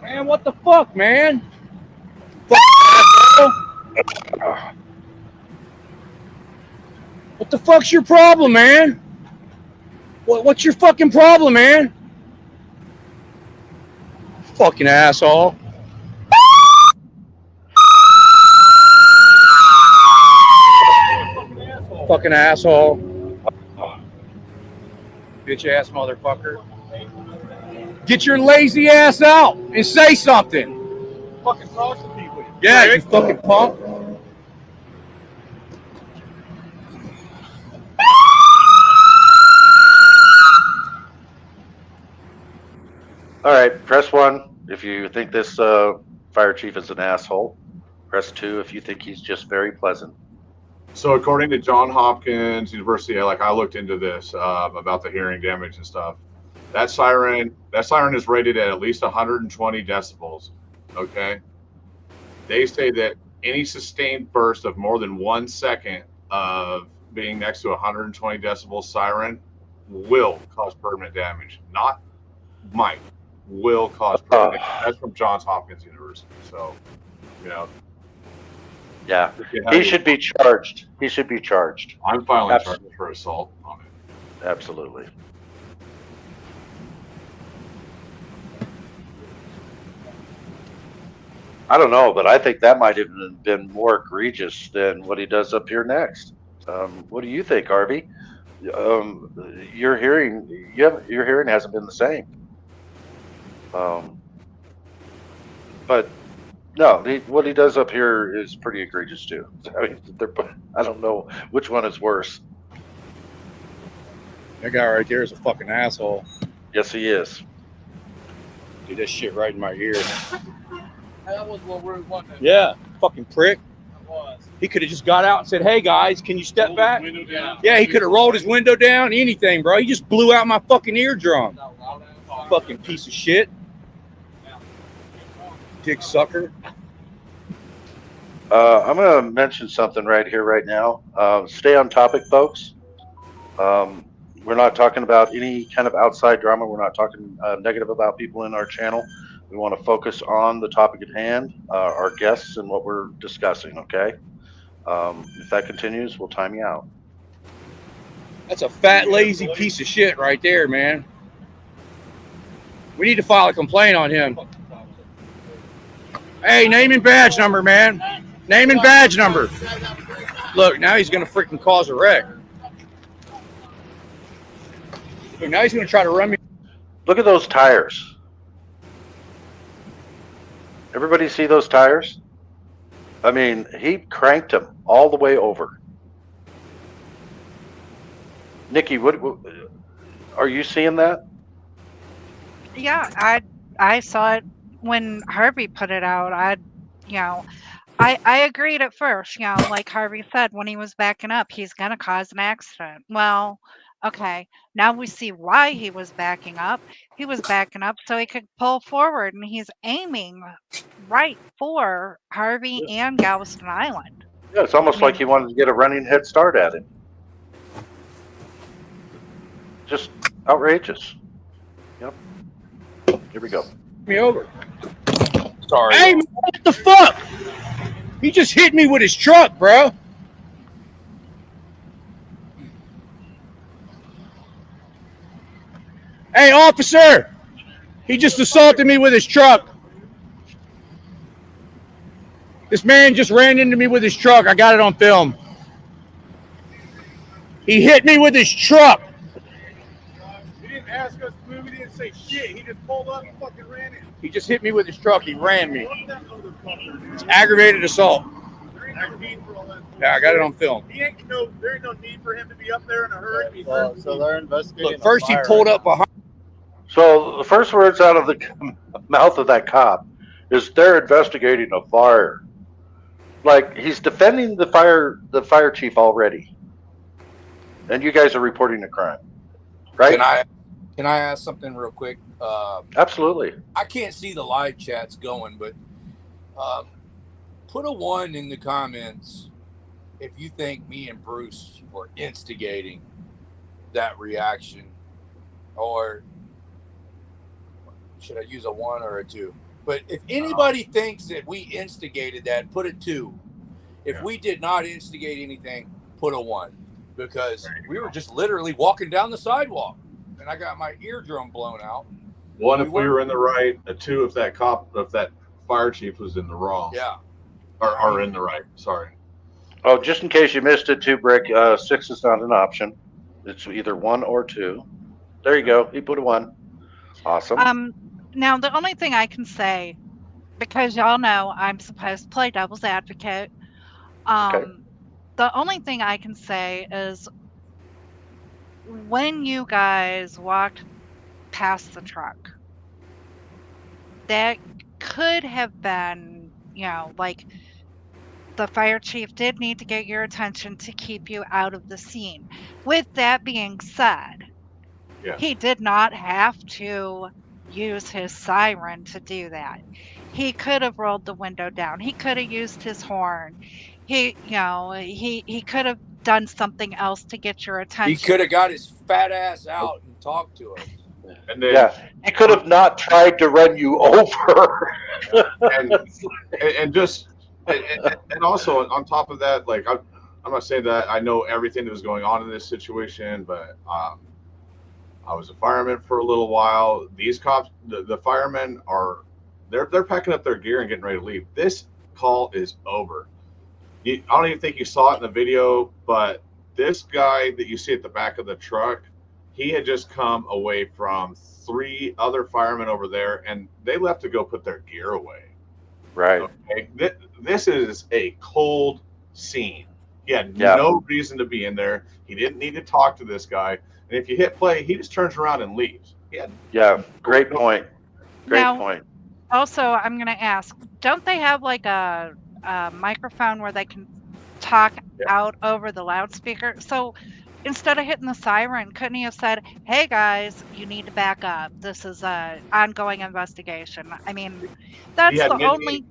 Man, what the fuck, man? What the fuck's your problem, man? What's your fucking problem, man? Fucking asshole. Fucking asshole. Bitch ass motherfucker. Get your lazy ass out and say something. Fucking talk to people. Yeah, you fucking punk. All right, press 1 if you think this fire chief is an asshole. Press 2 if you think he's just very pleasant. So according to Johns Hopkins University, I looked into this about the hearing damage and stuff. That siren is rated at least 120 decibels. Okay. They say that any sustained burst of more than 1 second of being next to 120 decibel siren will cause permanent damage. Not might. will cause permanent. That's from Johns Hopkins University. So, you know. Yeah, he should be charged. He should be charged. I'm filing charges for assault on it. Absolutely. I don't know, but I think that might have been more egregious than what he does up here next. What do you think, Harvey? Your hearing hasn't been the same. But no, what he does up here is pretty egregious too. I mean, I don't know which one is worse. That guy right there is a fucking asshole. Yes, he is. Dude, that shit right in my ear. That was what Rude wanted. Yeah, fucking prick. It was. He could have just got out and said, "Hey guys, can you step back?" Yeah, he could have rolled his window down, anything, bro. He just blew out my fucking eardrum. Fucking piece of shit. Dick sucker. I'm going to mention something right here, right now. Stay on topic, folks. We're not talking about any kind of outside drama. We're not talking negative about people in our channel. We want to focus on the topic at hand, our guests, and what we're discussing, okay? If that continues, we'll time you out. That's a fat, lazy piece of shit right there, man. We need to file a complaint on him. Hey, name and badge number, man. Name and badge number. Look, now he's going to freaking cause a wreck. Look, now he's going to try to run me. Look at those tires. Everybody see those tires? I mean, he cranked them all the way over. Nikki, what are you seeing that? Yeah, I saw it when Harvey put it out. I agreed at first, like Harvey said, when he was backing up, he's gonna cause an accident. Well, okay, now we see why he was backing up. He was backing up so he could pull forward, and he's aiming right for Harvey and Galveston Island. Yeah, it's almost like he wanted to get a running head start at him. Just outrageous. Yep. Here we go. Me over. Sorry. Hey, man, what the fuck? He just hit me with his truck, bro. Hey, officer. He just assaulted me with his truck. This man just ran into me with his truck. I got it on film. He hit me with his truck. He didn't ask us to move. He didn't say shit. He just pulled up and fucking ran in. He just hit me with his truck. He ran me. It's aggravated assault. There ain't no need for all that. Yeah, I got it on film. There ain't no need for him to be up there in a hurry. So they're investigating. Look, first he pulled up behind. So the first words out of the mouth of that cop is they're investigating a fire. Like, he's defending the fire chief already. And you guys are reporting a crime. Right? Can I ask something real quick? Absolutely. I can't see the live chats going, but put a 1 in the comments if you think me and Bruce were instigating that reaction, or should I use a 1 or a 2? But if anybody thinks that we instigated that, put a 2. If we did not instigate anything, put a 1, because we were just literally walking down the sidewalk and I got my eardrum blown out. 1 if we were in the right, a 2 if that fire chief was in the wrong. Yeah. Or in the right. Sorry. Oh, just in case you missed it too, Brick, 6 is not an option. It's either 1 or 2. There you go. He put a 1. Awesome. Now, the only thing I can say, because y'all know I'm supposed to play devil's advocate, the only thing I can say is when you guys walked past the truck, that could have been, like, the fire chief did need to get your attention to keep you out of the scene. With that being said, he did not have to use his siren to do that. He could have rolled the window down. He could have used his horn. He could have done something else to get your attention. He could have got his fat ass out and talked to us. And then, yeah, he could have not tried to run you over. and also on top of that, like I'm not saying that I know everything that was going on in this situation, but I was a fireman for a little while. These cops, the firemen they're packing up their gear and getting ready to leave. This call is over. I don't even think you saw it in the video, but this guy that you see at the back of the truck, he had just come away from 3 other firemen over there, and they left to go put their gear away. Right. Okay? This is a cold scene. He had no reason to be in there. He didn't need to talk to this guy. And if you hit play, he just turns around and leaves. Great point. Great point. Also, I'm going to ask, don't they have like a microphone where they can talk out over the loudspeaker? So instead of hitting the siren, couldn't he have said, hey guys, you need to back up. This is an ongoing investigation. I mean, that's the only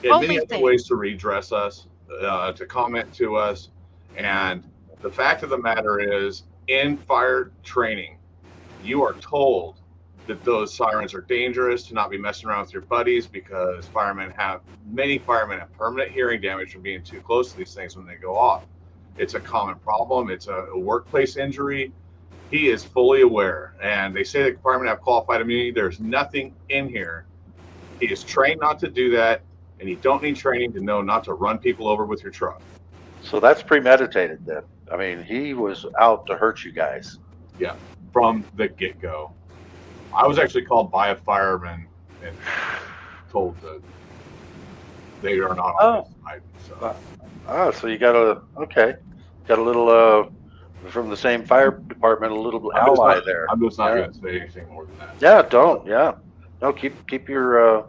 many other ways to redress us, to comment to us. And the fact of the matter is, in fire training, you are told that those sirens are dangerous, to not be messing around with your buddies, because many firemen have permanent hearing damage from being too close to these things when they go off. It's a common problem. It's a workplace injury. He is fully aware. And they say the firemen have qualified immunity. There's nothing in here. He is trained not to do that, and you don't need training to know not to run people over with your truck. So that's premeditated then. I mean, he was out to hurt you guys. Yeah, from the get-go. I was actually called by a fireman and told that they are not on his side. So you got a little from the same fire department, a little ally there. I'm just not going to say anything more than that. Yeah, don't. Yeah, no. Keep your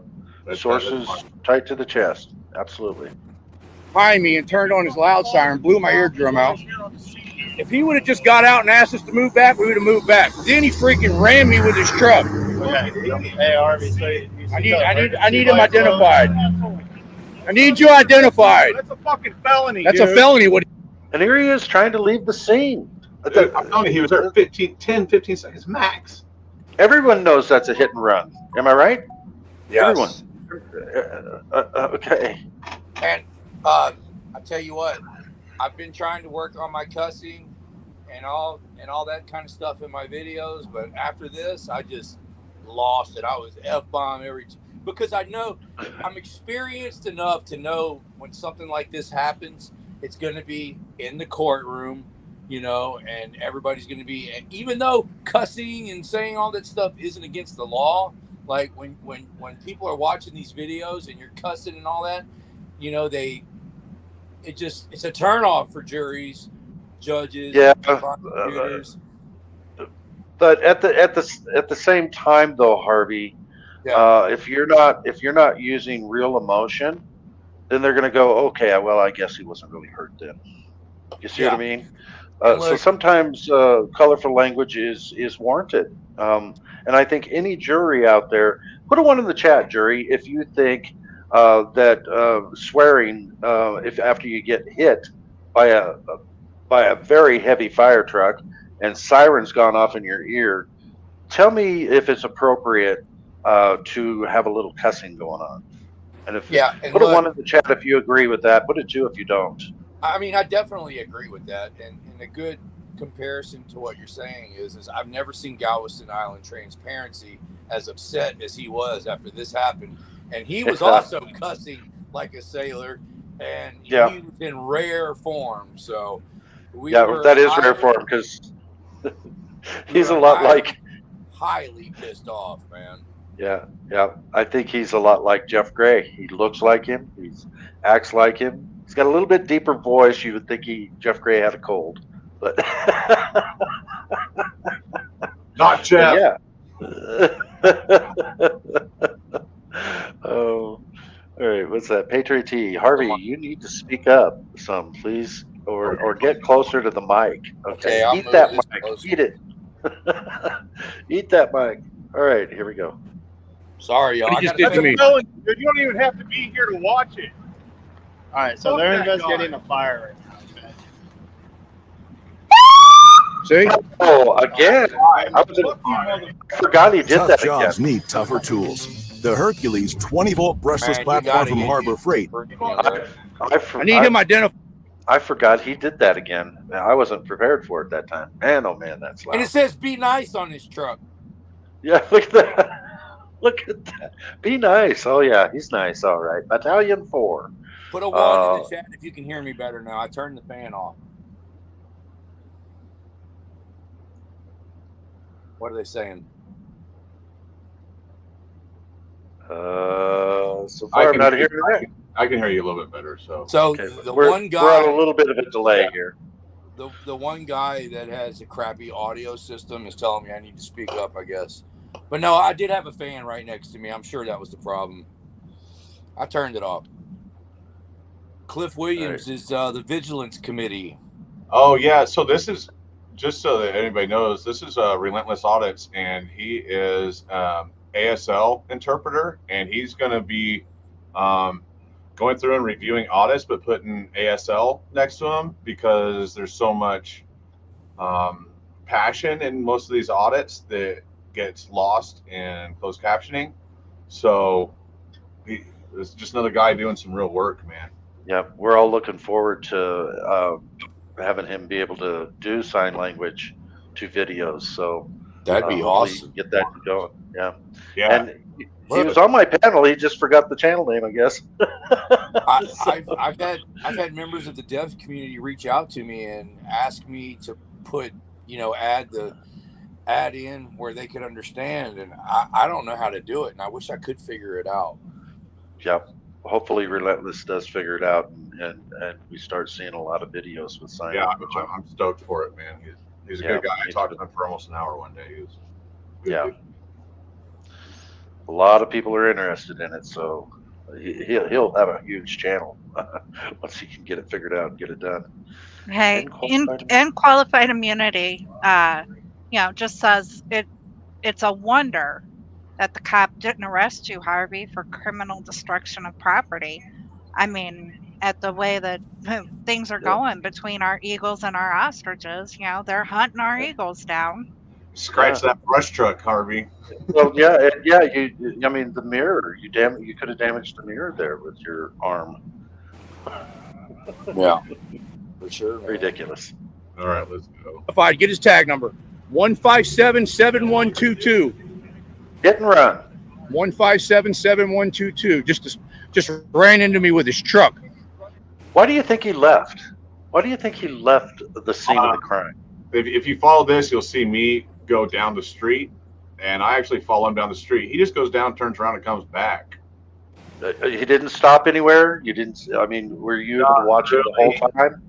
sources tight to the chest. Absolutely. Behind me and turned on his loud siren, blew my eardrum out. If he would have just got out and asked us to move back, we would have moved back. Then he freaking rammed me with his truck. Hey, Harvey, so I need him identified. I need you identified. That's a fucking felony. That's a felony. And here he is trying to leave the scene. I'm telling you, he was there 10, 15 seconds max. Everyone knows that's a hit and run. Am I right? Yes. Everyone. Okay. And I tell you what, I've been trying to work on my cussing and all that kind of stuff in my videos, but after this, I just lost it. I was F-bomb because I know I'm experienced enough to know when something like this happens, it's going to be in the courtroom, and everybody's going to be, even though cussing and saying all that stuff isn't against the law, like when people are watching these videos and you're cussing and all that, it's a turnoff for juries, judges, prosecutors. But at the same time, though, Harvey, if you're not using real emotion, then they're going to go, okay, well, I guess he wasn't really hurt then. You see what I mean? So sometimes colorful language is warranted, and I think any jury out there, put a 1 in the chat, jury, if you think that swearing, if after you get hit by a very heavy fire truck and sirens gone off in your ear, tell me if it's appropriate to have a little cussing going on. And put a 1 in the chat if you agree with that. Put a 2 if you don't. I mean, I definitely agree with that. And a good comparison to what you're saying is I've never seen Galveston Island Transparency as upset as he was after this happened. And he was also cussing like a sailor, and he was in rare form. So that is rare form because he's a lot highly pissed off, man. Yeah. I think he's a lot like Jeff Gray. He looks like him. He acts like him. He's got a little bit deeper voice. You would think Jeff Gray had a cold, but not Jeff. Oh, all right. What's that? Patriot T. Harvey, you need to speak up some, please, or get closer to the mic. Okay. Eat that mic. Closer. Eat it. Eat that mic. All right. Here we go. Sorry, y'all. That's a felony. You don't even have to be here to watch it. All right. So they're investigating a fire right now. See? Oh, again. I forgot he did Tough that jobs again. need tougher tools. The Hercules 20-volt brushless Man, you platform gotta from get Harbor Freight. I need him identified. I forgot he did that again. I wasn't prepared for it that time. Man, oh man, that's loud. And it says "Be nice" on his truck. Yeah, look at that. Look at that. Be nice. Oh yeah, he's nice. All right. Battalion 4. Put a 1 in the chat if you can hear me better now. I turned the fan off. What are they saying? So far I'm not hearing that. I can hear you a little bit better. So Okay, the one guy, we're on a little bit of a delay here. The one guy that has a crappy audio system is telling me I need to speak up, I guess. But no, I did have a fan right next to me. I'm sure that was the problem. I turned it off. Cliff Williams is the Vigilance Committee. Oh yeah, so this is just so that anybody knows, this is Relentless Audits, and he is ASL interpreter, and he's going to be going through and reviewing audits, but putting ASL next to him because there's so much passion in most of these audits that gets lost in closed captioning. So it's just another guy doing some real work, man. Yeah, we're all looking forward to having him be able to do sign language to videos. So that'd be awesome. Get that going. Yeah. Yeah. And he was on my panel. He just forgot the channel name, I guess. I've had members of the deaf community reach out to me and ask me to put, add in where they could understand, and I don't know how to do it, and I wish I could figure it out. Yep. Hopefully Relentless does figure it out, and we start seeing a lot of videos with sign language. I'm stoked for it, man. He's a good guy. I talked to him for almost an hour one day. He was good. A lot of people are interested in it, so he'll have a huge channel once he can get it figured out and get it done. Hey, in qualified immunity, just says it's a wonder that the cop didn't arrest you, Harvey, for criminal destruction of property. I mean, at the way that things are going between our eagles and our ostriches, they're hunting our eagles down. Scratch that brush truck, Harvey. Well, yeah. I mean, the mirror. You could have damaged the mirror there with your arm. Yeah, for sure. Man. Ridiculous. All right, let's go. If I get his tag number, 1577122. Hit and run. 1577122. Just ran into me with his truck. Why do you think he left? Why do you think he left the scene of the crime? If you follow this, you'll see me go down the street, and I actually follow him down the street. He just goes down, turns around, and comes back. He didn't stop anywhere? You didn't? I mean, were you able to watch it the whole time?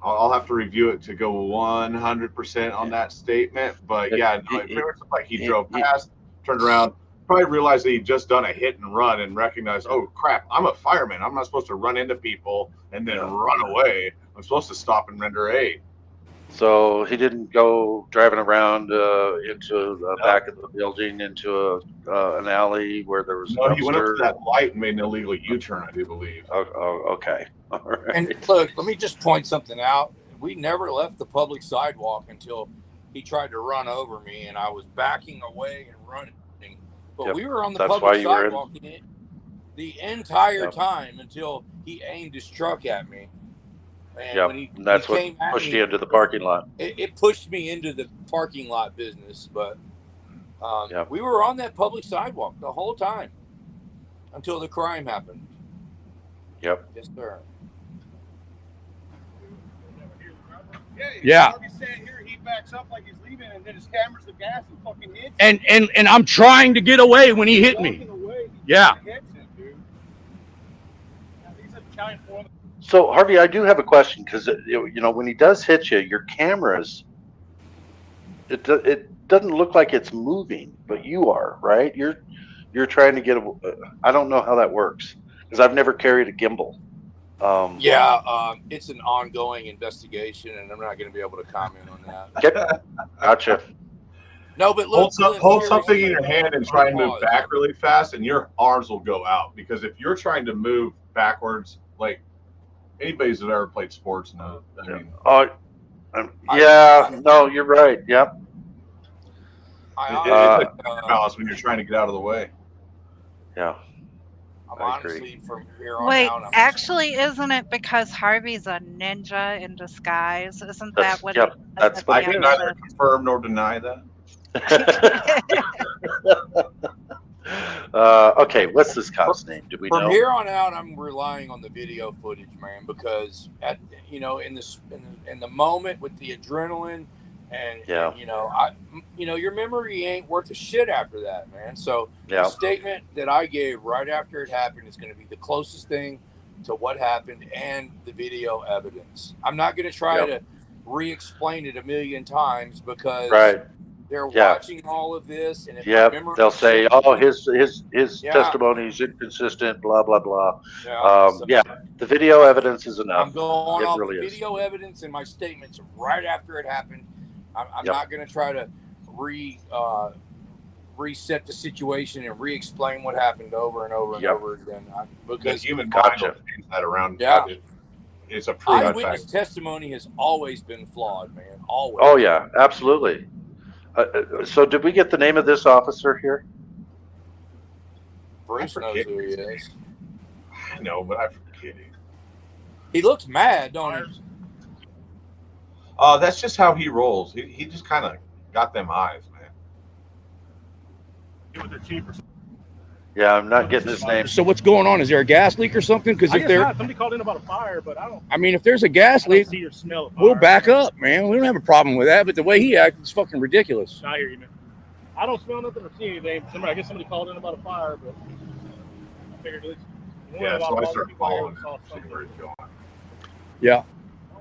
I'll have to review it to go 100% on that statement. But yeah, no, it pretty much looked like he drove past, turned around, probably realized that he'd just done a hit and run and recognized, oh crap, I'm a fireman. I'm not supposed to run into people and then run away. I'm supposed to stop and render aid. So he didn't go driving around into the back of the building into an alley where there was. No, he went up to that light and made an illegal U-turn, I do believe. Oh, okay. All right. And look, let me just point something out. We never left the public sidewalk until he tried to run over me, and I was backing away and running. But we were on the public sidewalk the entire time until he aimed his truck at me. And when that's what pushed you into the parking lot. It pushed me into the parking lot business, but we were on that public sidewalk the whole time until the crime happened. Yep. Yes, sir. Yeah. He backs up like he's leaving, and then his hammers the gas and fucking hits. And I'm trying to get away when he hit me. Yeah. So Harvey, I do have a question because when he does hit you, your cameras, it doesn't look like it's moving, but you are, right? You're trying to get I don't know how that works because I've never carried a gimbal. It's an ongoing investigation, and I'm not going to be able to comment on that. Gotcha. No, but look, hold something in your hand and try and move back really fast, and your arms will go out. Because if you're trying to move backwards, like anybody's that ever played sports knows. I No, you're right. Yep. It's a balance when you're trying to get out of the way. Yeah. I'm honestly from here on Wait, out. actually, isn't it because Harvey's a ninja in disguise? Isn't that what? Yep, that's what I it can is. neither confirm nor deny that. Okay, what's this cop's name? Do we From know? here on out, I'm relying on the video footage, man, because in the moment with the adrenaline and your memory ain't worth a shit after that, man. So the statement that I gave right after it happened is going to be the closest thing to what happened and the video evidence. I'm not going to try to re-explain it a million times because they're watching all of this, and if my memory they'll say, "Oh, his testimony is inconsistent." Blah blah blah. The video evidence is enough. I'm going it off really the is. video evidence and my statements right after it happened. I'm not going to try to reset the situation and re-explain what happened over and over and over again. Because the human mind will change that around. Yeah. It's a proven eyewitness fact. testimony has always been flawed, man. Always. Oh yeah, absolutely. So did we get the name of this officer here? Bruce knows who he is. I know, but I forget it. He looks mad, don't he? That's just how he rolls. He just kind of got them eyes, man. He was the chief or something. Yeah, I'm not getting his name. So what's going on? Is there a gas leak or something? Because I if guess there, not. Somebody called in about a fire, but I don't. I mean, if there's a gas leak, see or smell a fire. we'll back up, man. We don't have a problem with that. But the way he acted is fucking ridiculous. I hear you, man. I don't smell nothing or see anything. I guess somebody called in about a fire, but I figured at least. Yeah, so I started following. See where he's going. Yeah.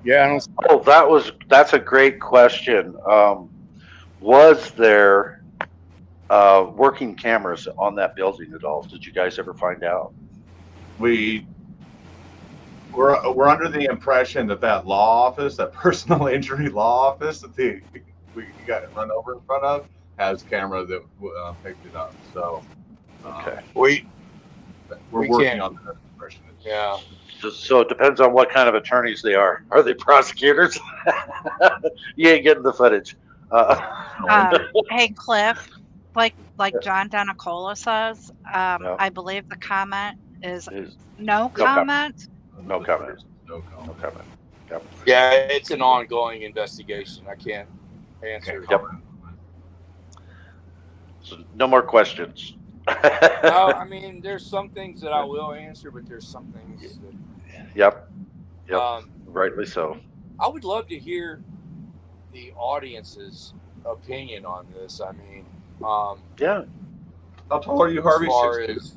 Yeah, I don't. Oh, that's a great question. Was there working cameras on that building at all? Did you guys ever find out? We're under the impression that law office, that personal injury law office that we got run over in front of, has camera that picked it up. So okay, we're working can't. on that impression. Yeah. So it depends on what kind of attorneys they are. Are they prosecutors? You ain't getting the footage. Hey, Cliff, like John Denicola says, I believe the comment is no comment. No comment. No comment. Yep. Yeah, it's an ongoing investigation. I can't answer. Yep. So no more questions. No, I mean, there's some things that I will answer, but there's some things that... Yep. Rightly so. I would love to hear the audience's opinion on this. I mean, yeah. How tall are you, Harvey? As far as,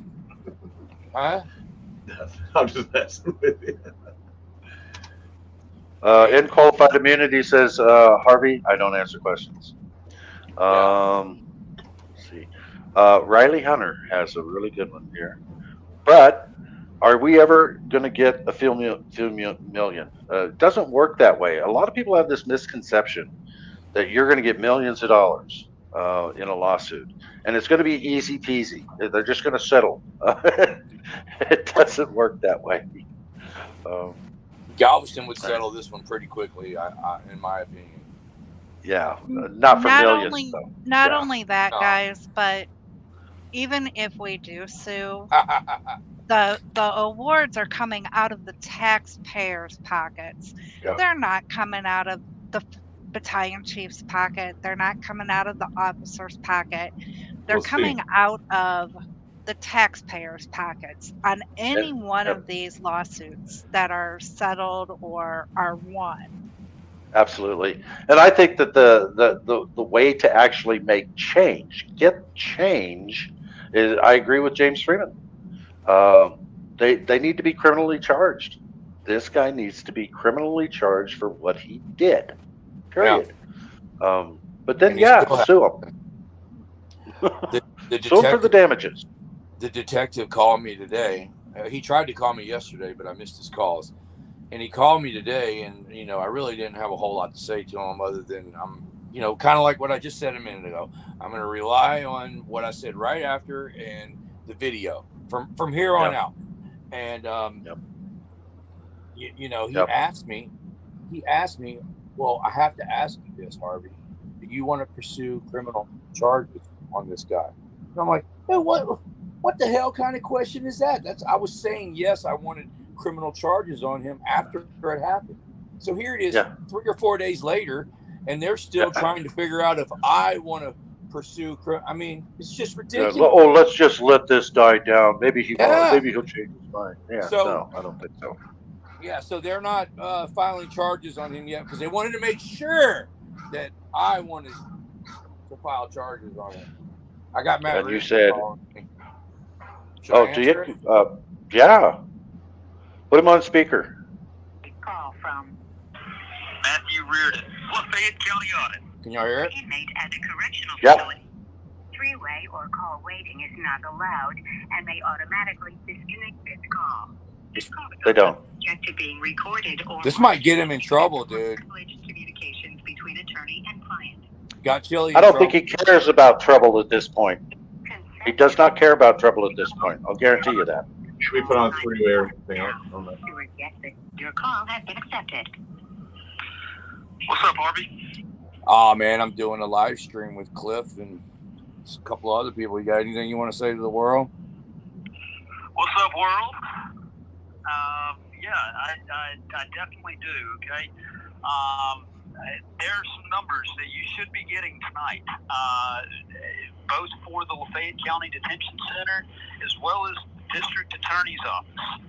huh? I'm just messing with you. In qualified immunity says Harvey, I don't answer questions. Let's see. Riley Hunter has a really good one here. But are we ever going to get a few million? It doesn't work that way. A lot of people have this misconception that you're going to get millions of dollars in a lawsuit, and it's going to be easy peasy. They're just going to settle. It doesn't work that way. Galveston would settle this one pretty quickly, in my opinion. Yeah, not for millions. Not only that, guys, but even if we do sue, the awards are coming out of the taxpayers' pockets. Yep. They're not coming out of the battalion chief's pocket. They're not coming out of the officer's pocket. They're coming out of the taxpayers' pockets on any one of these lawsuits that are settled or are won. Absolutely. And I think that the way to actually make change, get change, is, I agree with James Freeman. They need to be criminally charged. This guy needs to be criminally charged for what he did. Period. Yeah. But then, sue him. Sue him for the damages. The detective called me today. He tried to call me yesterday, but I missed his calls. And he called me today, and, I really didn't have a whole lot to say to him other than kind of like what I just said a minute ago. I'm going to rely on what I said right after and the video from here on out. And, he asked me, Well, I have to ask you this, Harvey. Do you want to pursue criminal charges on this guy? And I'm like, hey, what the hell kind of question is that? I was saying yes, I wanted criminal charges on him after it happened. So here it is, 3 or 4 days later, and they're still trying to figure out if I want to pursue. I mean, it's just ridiculous. Oh, let's just let this die down. Maybe he'll change his mind. Yeah, So, no, I don't think so. Yeah, so they're not filing charges on him yet because they wanted to make sure that I wanted to file charges on him. I got Matt. And you said, do you? Yeah. Put him on speaker. Call from Matthew Reardon, Lafayette County Audit. Can y'all hear it? Inmate at the correctional Yep. facility. Three-way or call waiting is not allowed and may automatically disconnect this call. This call They don't. subject to being recorded or This might get him in trouble, dude. privileged communications between attorney and client. Got Chili. I don't think he cares about trouble at this point. He does not care about trouble at this point. I'll guarantee you that. We put on three-way everything else. Your call has been accepted. What's up, Harvey? Oh man, I'm doing a live stream with Cliff and a couple of other people. You got anything you want to say to the world? What's up, world? Yeah, I definitely do, okay? There are some numbers that you should be getting tonight, both for the Lafayette County Detention Center as well as District Attorney's Office.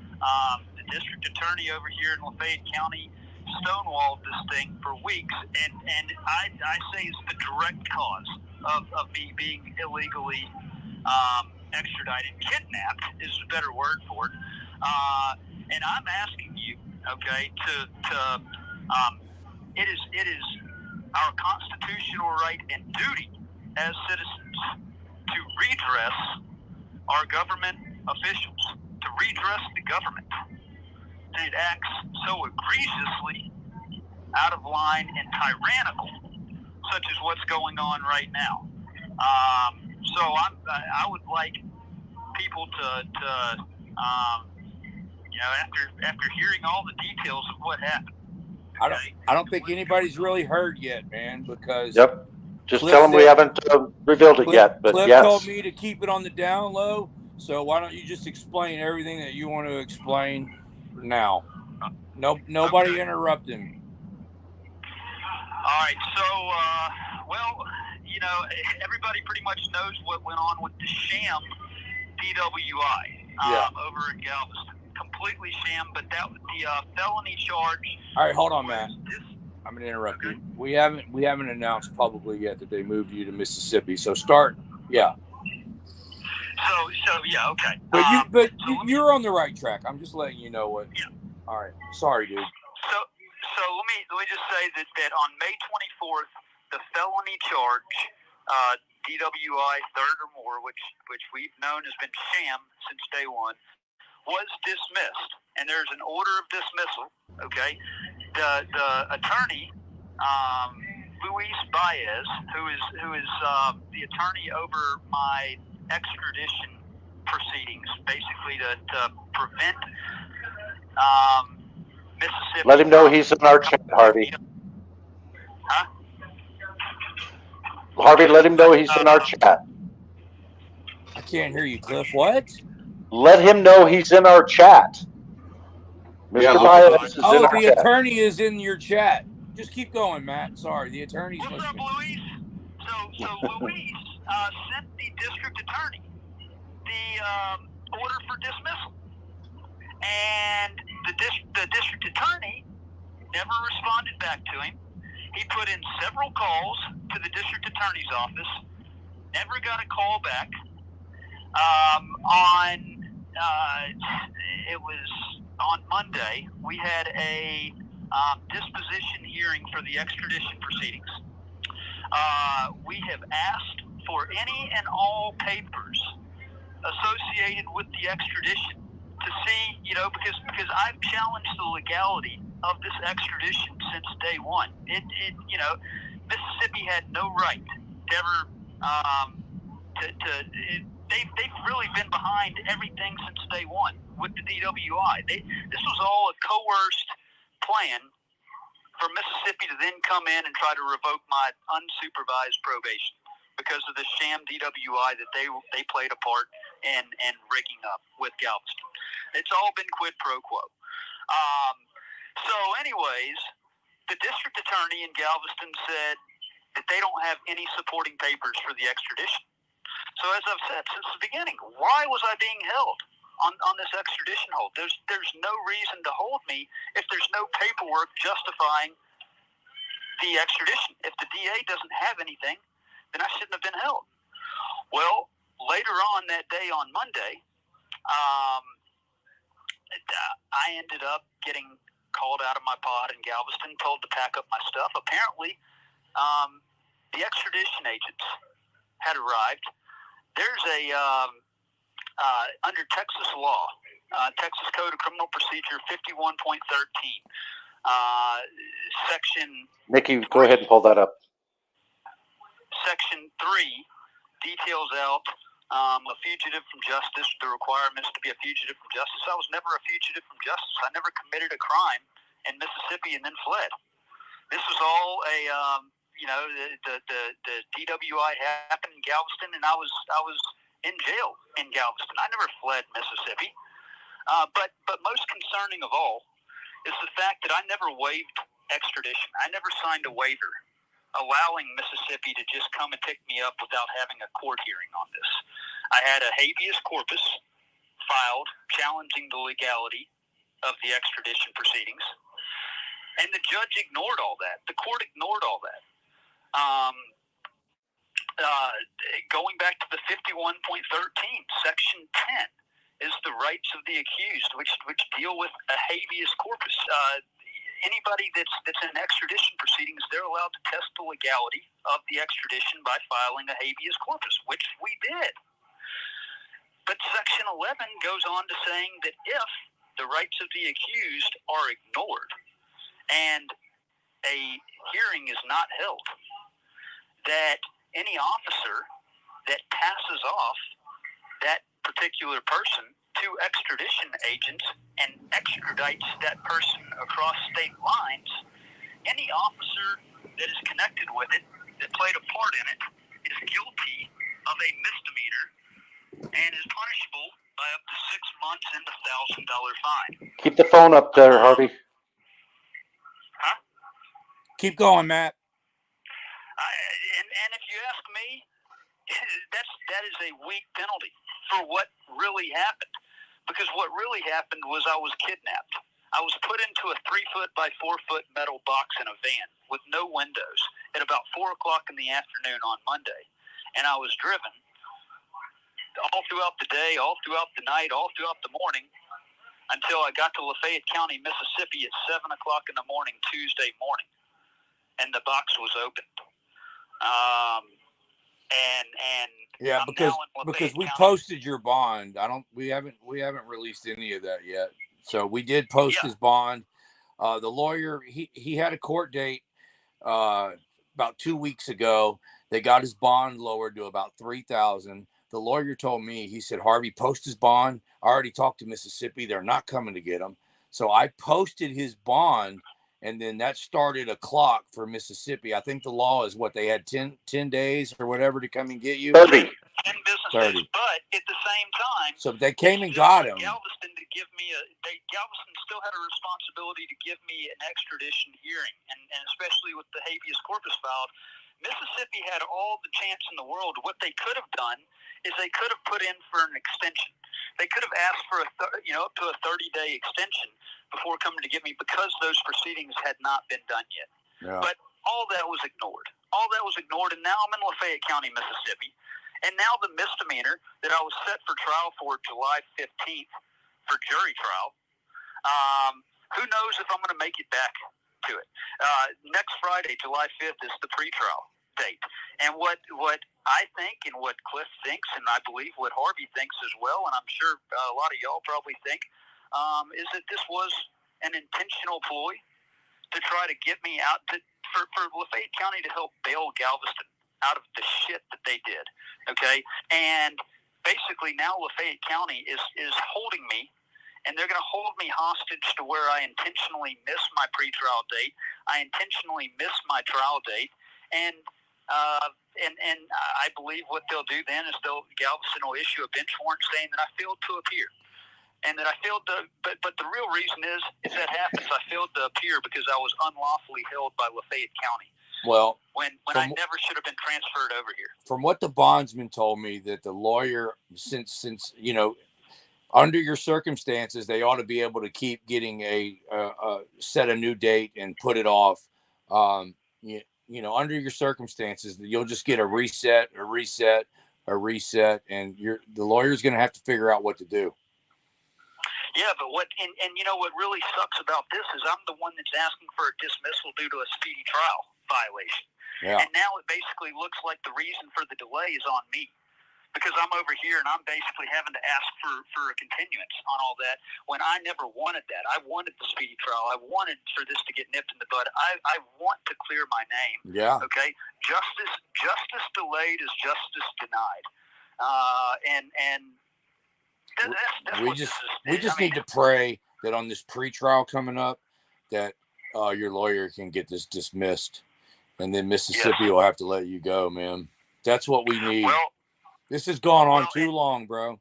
The District Attorney over here in Lafayette County stonewalled this thing for weeks, and I say it's the direct cause of me being illegally extradited. Kidnapped is a better word for it. And I'm asking you, okay, it is our constitutional right and duty as citizens to redress our government officials, to redress the government. And it acts so egregiously out of line and tyrannical, such as what's going on right now. So I would like people to after hearing all the details of what happened. I don't think anybody's really heard yet, man, because just Cliff tell them we haven't revealed it yet. But Cliff told me to keep it on the down low, so why don't you just explain everything that you want to explain now? Nobody interrupt him. All right, so everybody pretty much knows what went on with the sham DWI over in Galveston. Completely sham, but that was the felony charge. All right, hold on, Matt. I'm gonna interrupt you. We haven't announced publicly yet that they moved you to Mississippi. So start, yeah. So yeah, okay. But you're on the right track. I'm just letting you know what. Yeah. All right. Sorry, dude. So let me just say that on May 24th, the felony charge, DWI third or more, which we've known has been sham since day one, was dismissed, and there's an order of dismissal. Okay, the attorney, Luis Baez, who is the attorney over my extradition proceedings, basically to prevent Mississippi. Let him know he's in our chat, Harvey. Huh? Harvey, let him know he's in our chat. I can't hear you, Cliff. What? Let him know he's in our chat. Mr. Baez is in our the chat. attorney is in your chat. Just keep going, Matt. Sorry, the attorney's What's listening. up, Luis? So Luis sent the district attorney the order for dismissal, and the district attorney never responded back to him. He put in several calls to the district attorney's office, never got a call back. It was on Monday, we had a disposition hearing for the extradition proceedings. We have asked for any and all papers associated with the extradition to see, because I've challenged the legality of this extradition since day one. Mississippi had no right to ever they've really been behind everything since day one with the DWI. This was all a coerced plan for Mississippi to then come in and try to revoke my unsupervised probation because of the sham DWI that they played a part in rigging up with Galveston. It's all been quid pro quo. So anyways, the district attorney in Galveston said that they don't have any supporting papers for the extradition. So as I've said since the beginning, why was I being held on this extradition hold? There's no reason to hold me if there's no paperwork justifying the extradition. If the DA doesn't have anything, then I shouldn't have been held. Well, later on that day on Monday, I ended up getting called out of my pod in Galveston, told to pack up my stuff. Apparently, the extradition agents had arrived. There's a under Texas law, Texas Code of Criminal Procedure 51.13, section. Nikki, go ahead and pull that up. Section 3 details out a fugitive from justice, the requirements to be a fugitive from justice. I was never a fugitive from justice. I never committed a crime in Mississippi and then fled. This was all a, the DWI happened in Galveston, and I was in jail in Galveston. I never fled Mississippi. But most concerning of all is the fact that I never waived extradition. I never signed a waiver allowing Mississippi to just come and pick me up without having a court hearing on this. I had a habeas corpus filed challenging the legality of the extradition proceedings, and the judge ignored all that. The court ignored all that. Going back to the 51.13, Section 10 is the rights of the accused, which deal with a habeas corpus. Anybody that's in extradition proceedings, they're allowed to test the legality of the extradition by filing a habeas corpus, which we did. But Section 11 goes on to saying that if the rights of the accused are ignored and a hearing is not held, that any officer that passes off that particular person to extradition agents and extradites that person across state lines, any officer that is connected with it, that played a part in it, is guilty of a misdemeanor and is punishable by up to 6 months and a $1,000 fine. Keep the phone up there, Harvey. Huh? Keep going, Matt. And if you ask me, that is a weak penalty for what really happened. Because what really happened was I was kidnapped. I was put into a 3-foot by 4-foot metal box in a van with no windows at about 4 o'clock in the afternoon on Monday. And I was driven all throughout the day, all throughout the night, all throughout the morning until I got to Lafayette County, Mississippi at 7 o'clock in the morning, Tuesday morning. And the box was opened. Yeah, because we posted your bond. We haven't released any of that yet. So we did post his bond. The lawyer, he had a court date about 2 weeks ago. They got his bond lowered to about $3,000. The lawyer told me, he said, Harvey, post his bond. I already talked to Mississippi. They're not coming to get him. So I posted his bond. And then that started a clock for Mississippi. I think the law is what they had 10 days or whatever to come and get you. 10 business days, but at the same time, so they came and got him. Galveston to give me Galveston still had a responsibility to give me an extradition hearing, and especially with the habeas corpus filed, Mississippi had all the chance in the world. What they could have done is they could have put in for an extension. They could have asked for up to a 30-day extension before coming to get me because those proceedings had not been done yet. Yeah. But all that was ignored. And now I'm in Lafayette County, Mississippi. And now the misdemeanor that I was set for trial for July 15th for jury trial, who knows if I'm going to make it back to it. Next Friday, July 5th, is the pretrial date. And what I think and what Cliff thinks, and I believe what Harvey thinks as well, and I'm sure a lot of y'all probably think, is that this was an intentional ploy to try to get me out for Lafayette County to help bail Galveston out of the shit that they did. Okay? And basically now Lafayette County is holding me and they're going to hold me hostage to where I intentionally miss my pretrial date. I intentionally miss my trial date, and I believe what they'll do then is Galveston will issue a bench warrant saying that I failed to appear, and that I failed to. But the real reason is, if that happens, I failed to appear because I was unlawfully held by Lafayette County. Well, when I never should have been transferred over here. From what the bondsman told me, that the lawyer, since you know, under your circumstances, they ought to be able to keep getting set a new date and put it off. You know, under your circumstances, you'll just get a reset, and the lawyer's going to have to figure out what to do. Yeah, but and you know what really sucks about this is I'm the one that's asking for a dismissal due to a speedy trial violation. Yeah. And now it basically looks like the reason for the delay is on me, because I'm over here and I'm basically having to ask for a continuance on all that when I never wanted that. I wanted the speedy trial. I wanted for this to get nipped in the bud. I want to clear my name. Yeah. Okay. Justice delayed is justice denied. We just need to pray that on this pretrial coming up, that your lawyer can get this dismissed, and then Mississippi will have to let you go, man. That's what we need. Well, this has gone on too long, bro.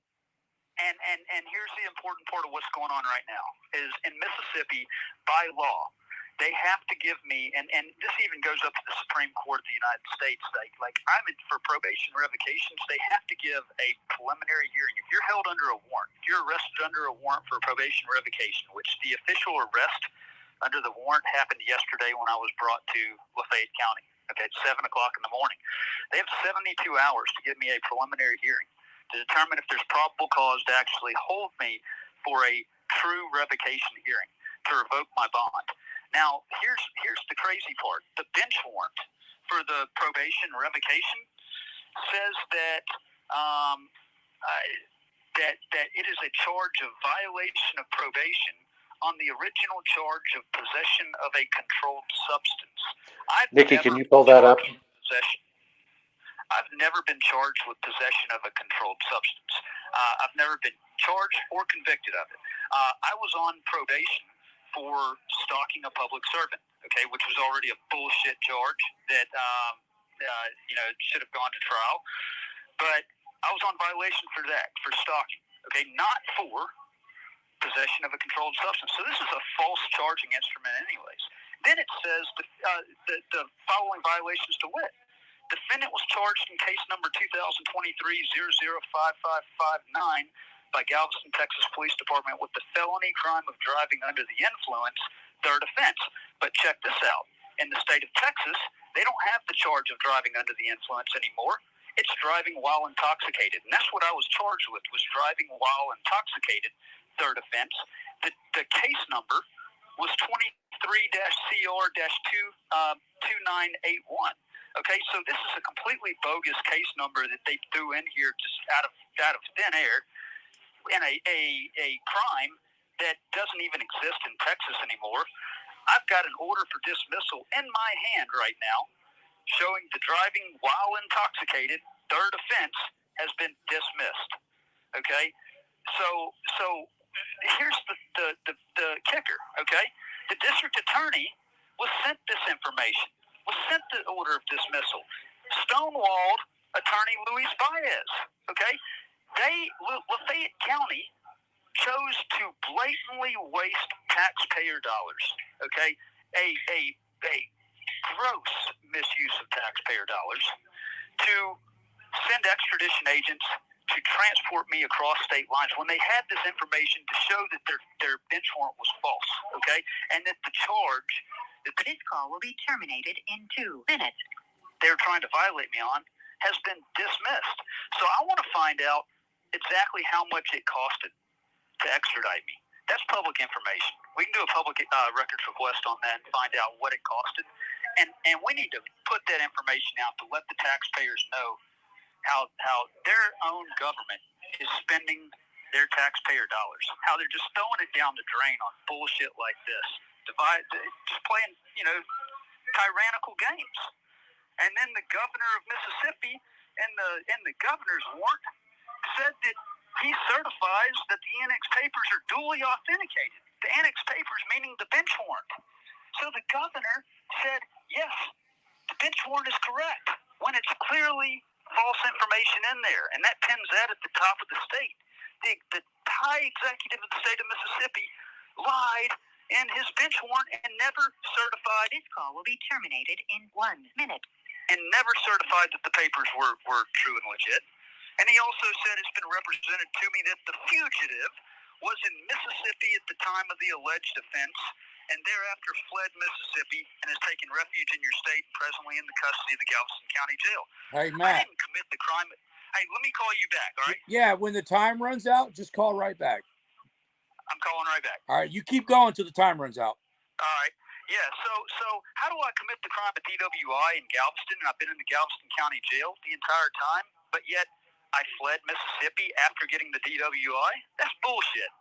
And here's the important part of what's going on right now is in Mississippi, by law, they have to give me, and this even goes up to the Supreme Court of the United States. Like I'm in for probation revocations, they have to give a preliminary hearing. If you're held under a warrant, if you're arrested under a warrant for probation revocation, which the official arrest under the warrant happened yesterday when I was brought to Lafayette County. Okay, at 7 o'clock in the morning. They have 72 hours to give me a preliminary hearing to determine if there's probable cause to actually hold me for a true revocation hearing to revoke my bond. Now, here's the crazy part. The bench warrant for the probation revocation says that that it is a charge of violation of probation on the original charge of possession of a controlled substance. Nikki, can you pull that up? I've never been charged with possession of a controlled substance. I've never been charged or convicted of it. I was on probation for stalking a public servant, okay, which was already a bullshit charge that should have gone to trial. But I was on violation for that, for stalking, okay, not for possession of a controlled substance. So this is a false charging instrument anyways. Then it says the following violations to wit. Defendant was charged in case number 2023-005559 by Galveston, Texas Police Department with the felony crime of driving under the influence, third offense. But check this out. In the state of Texas, they don't have the charge of driving under the influence anymore. It's driving while intoxicated. And that's what I was charged with, was driving while intoxicated, third offense. The case number was 23-CR-2981. Okay, so this is a completely bogus case number that they threw in here just out of thin air in a crime that doesn't even exist in Texas anymore. I've got an order for dismissal in my hand right now showing the driving while intoxicated, third offense, has been dismissed. Okay, so here's the kicker. Okay, the district attorney was sent this information, was sent the order of dismissal, stonewalled attorney Luis Baez. Okay, Lafayette County chose to blatantly waste taxpayer dollars. Okay, a gross misuse of taxpayer dollars to send extradition agents to transport me across state lines when they had this information to show that their bench warrant was false. Okay, and that the charge that this call will be terminated in 2 minutes they were trying to violate me on has been dismissed. So I want to find out exactly how much it costed to extradite me. That's public information. We can do a public records request on that and find out what it costed. And we need to put that information out to let the taxpayers know how their own government is spending their taxpayer dollars, how they're just throwing it down the drain on bullshit like this, just playing, tyrannical games. And then the governor of Mississippi and the governor's warrant said that he certifies that the annexed papers are duly authenticated. The annexed papers meaning the bench warrant. So the governor said, yes, the bench warrant is correct when it's clearly false information in there. And that pins that at the top of the state. The high executive of the state of Mississippi lied in his bench warrant and never certified. This call will be terminated in 1 minute. And never certified that the papers were true and legit. And he also said it's been represented to me that the fugitive was in Mississippi at the time of the alleged offense and thereafter fled Mississippi and has taken refuge in your state, presently in the custody of the Galveston County Jail. Hey, I Matt. didn't commit the crime. Hey, let me call you back, all right? Yeah, when the time runs out, just call right back. I'm calling right back. All right, you keep going till the time runs out. All right. Yeah, so how do I commit the crime of DWI in Galveston? And I've been in the Galveston County Jail the entire time, but yet I fled Mississippi after getting the DWI? That's bullshit.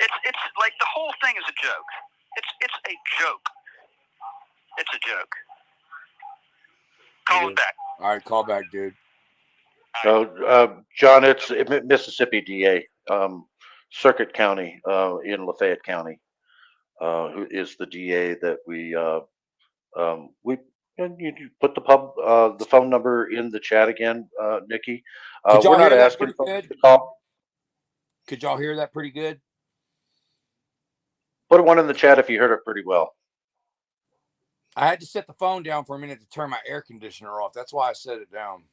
It's like the whole thing is a joke. It's a joke. It's a joke. Call him back. All right, call back, dude. So, John, it's Mississippi DA, Circuit County, in Lafayette County, who is the DA that we and you put the phone number in the chat again, Nikki. We're not asking folks to call. Could y'all hear that pretty good? Put one in the chat if you heard it pretty well. I had to set the phone down for a minute to turn my air conditioner off. That's why I set it down.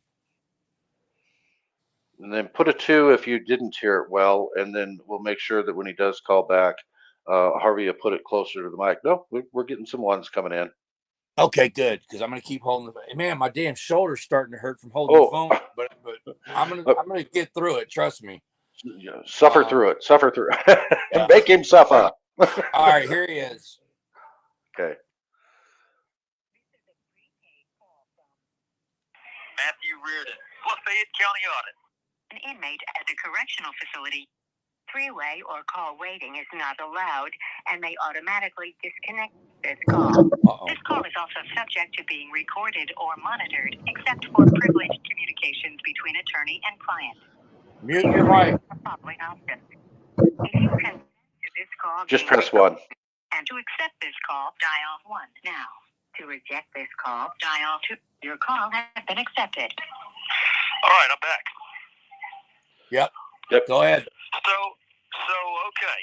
And then put a 2 if you didn't hear it well, and then we'll make sure that when he does call back, Harvey will put it closer to the mic. No, we're getting some ones coming in. Okay, good, because I'm gonna keep holding the. Man, my damn shoulder's starting to hurt from holding the phone, but I'm gonna get through it. Trust me. Suffer through it. Suffer through it. Yeah. Make him suffer. All right, here he is. Okay. Matthew Reardon, Lafayette County Audit. An inmate at the correctional facility. Three-way or call waiting is not allowed and may automatically disconnect this call. This call is also subject to being recorded or monitored, except for privileged communications between attorney and client. Mute your mic. Following options. If you consent to this call, just press 1. And to accept this call, dial 1 now. To reject this call, dial 2. Your call has been accepted. All right, I'm back. Yep. Go ahead. So okay.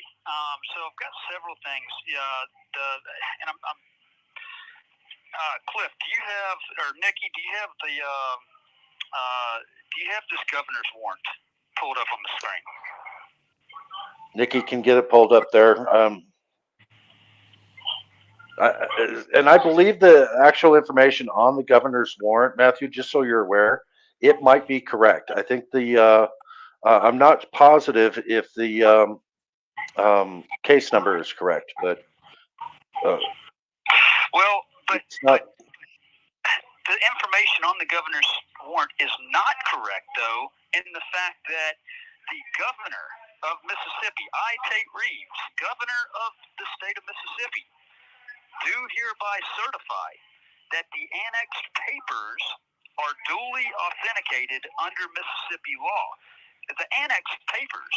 So I've got several things. And I'm Cliff, do you have, or Nikki, do you have this governor's warrant pulled up on the screen? Nikki can get it pulled up there. And I believe the actual information on the governor's warrant, Matthew, just so you're aware, it might be correct. I think I'm not positive if the case number is correct, but it's not. The information on the governor's warrant is not correct, though, in the fact that the governor of Mississippi, I. Tate Reeves, governor of the state of Mississippi, do hereby certify that the annexed papers are duly authenticated under Mississippi law. The annexed papers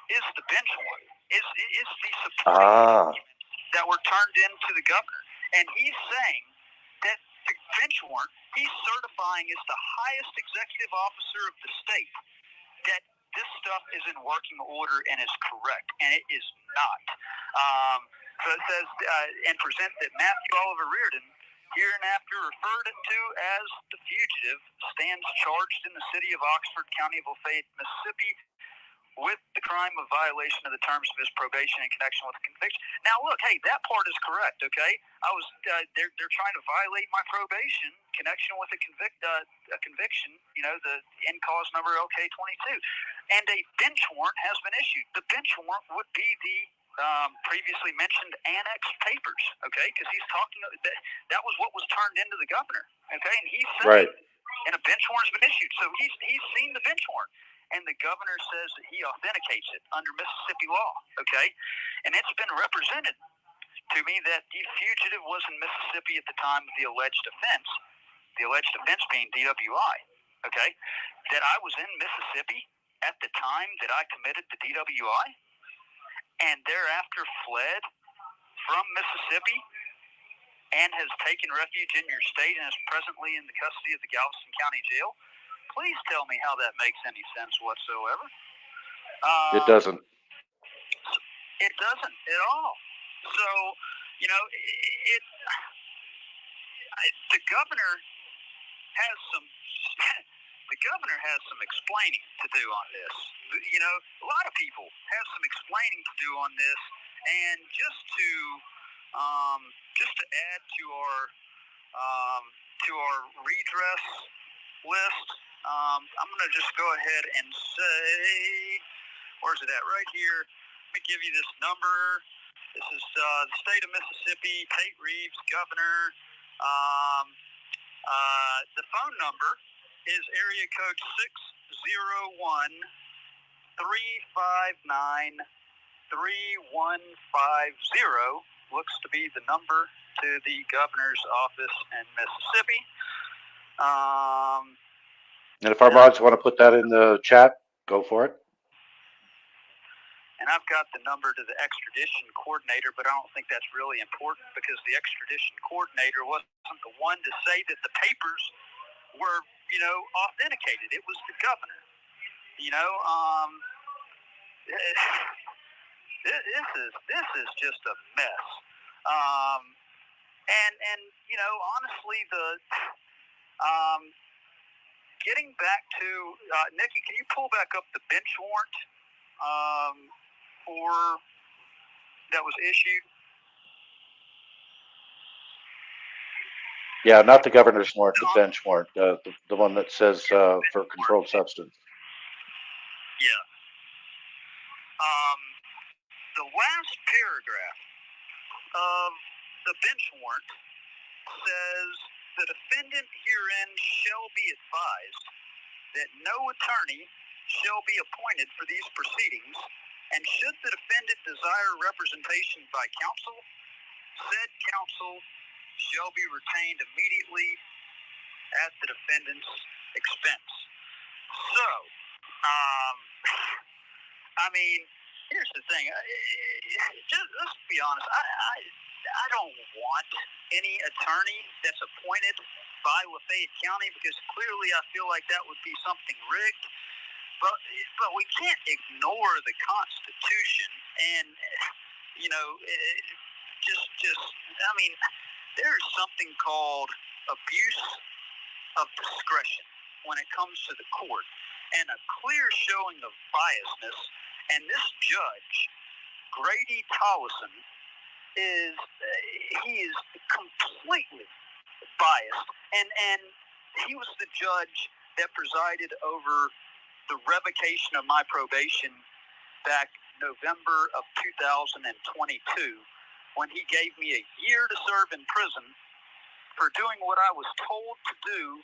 is the bench warrant, is the supporting documents that were turned in to the governor. And he's saying that the bench warrant, he's certifying as the highest executive officer of the state that this stuff is in working order and is correct, and it is not. So it says, and present that Matthew Oliver Reardon, hereinafter referred to as the fugitive, stands charged in the city of Oxford, County of Lafayette, Mississippi, with the crime of violation of the terms of his probation in connection with the conviction. Now, look, hey, that part is correct, okay? I was they're trying to violate my probation in connection with a conviction, you know, the in cause number LK22, and a bench warrant has been issued. The bench warrant would be the previously mentioned annexed papers, okay? Because he's talking that was what was turned into the governor, okay? And he's saying, right. And a bench warrant's been issued, so he's seen the bench warrant. And the governor says that he authenticates it under Mississippi law, okay? And it's been represented to me that the fugitive was in Mississippi at the time of the alleged offense being DWI, okay, that I was in Mississippi at the time that I committed the DWI and thereafter fled from Mississippi and has taken refuge in your state and is presently in the custody of the Galveston County Jail? Please tell me how that makes any sense whatsoever. It doesn't. It doesn't at all. So, you know, the governor has some explaining to do on this. You know, a lot of people have some explaining to do on this, and just to add to our redress list, I'm going to just go ahead and say, where's it at? Right here. Let me give you this number. This is the state of Mississippi, Tate Reeves, governor. The phone number is area code 601-359-3150. Looks to be the number to the governor's office in Mississippi. And if our mods want to put that in the chat, go for it. And I've got the number to the extradition coordinator, but I don't think that's really important because the extradition coordinator wasn't the one to say that the papers were, you know, authenticated. It was the governor. You know, this is just a mess. And you know, honestly, getting back to Nikki, can you pull back up the bench warrant that was issued? Yeah, not the governor's warrant, the bench warrant, the one that says for controlled substance. Yeah. The last paragraph of the bench warrant says the defendant herein shall be advised that no attorney shall be appointed for these proceedings, and should the defendant desire representation by counsel, said counsel shall be retained immediately at the defendant's expense. So, I mean, here's the thing. Let's be honest. I don't want any attorney that's appointed by Lafayette County because clearly I feel like that would be something rigged. But we can't ignore the Constitution and, you know, I mean, there's something called abuse of discretion when it comes to the court and a clear showing of biasness. And this judge, Grady Tollison, is completely biased. And he was the judge that presided over the revocation of my probation back November of 2022 when he gave me a year to serve in prison for doing what I was told to do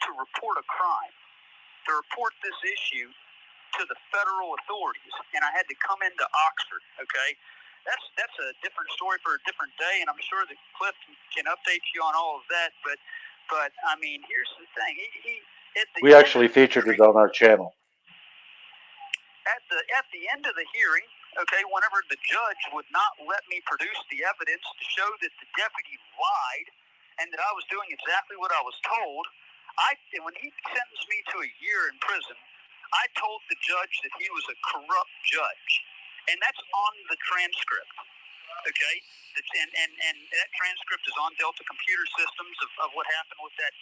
to report a crime, to report this issue to the federal authorities, and I had to come into Oxford, okay? That's a different story for a different day, and I'm sure that Cliff can update you on all of that, but I mean, here's the thing. We actually featured it on our channel. At the end of the hearing, okay, whenever the judge would not let me produce the evidence to show that the deputy lied and that I was doing exactly what I was told, when he sentenced me to a year in prison, I told the judge that he was a corrupt judge, and that's on the transcript, okay? And that transcript is on Delta Computer Systems of what happened with that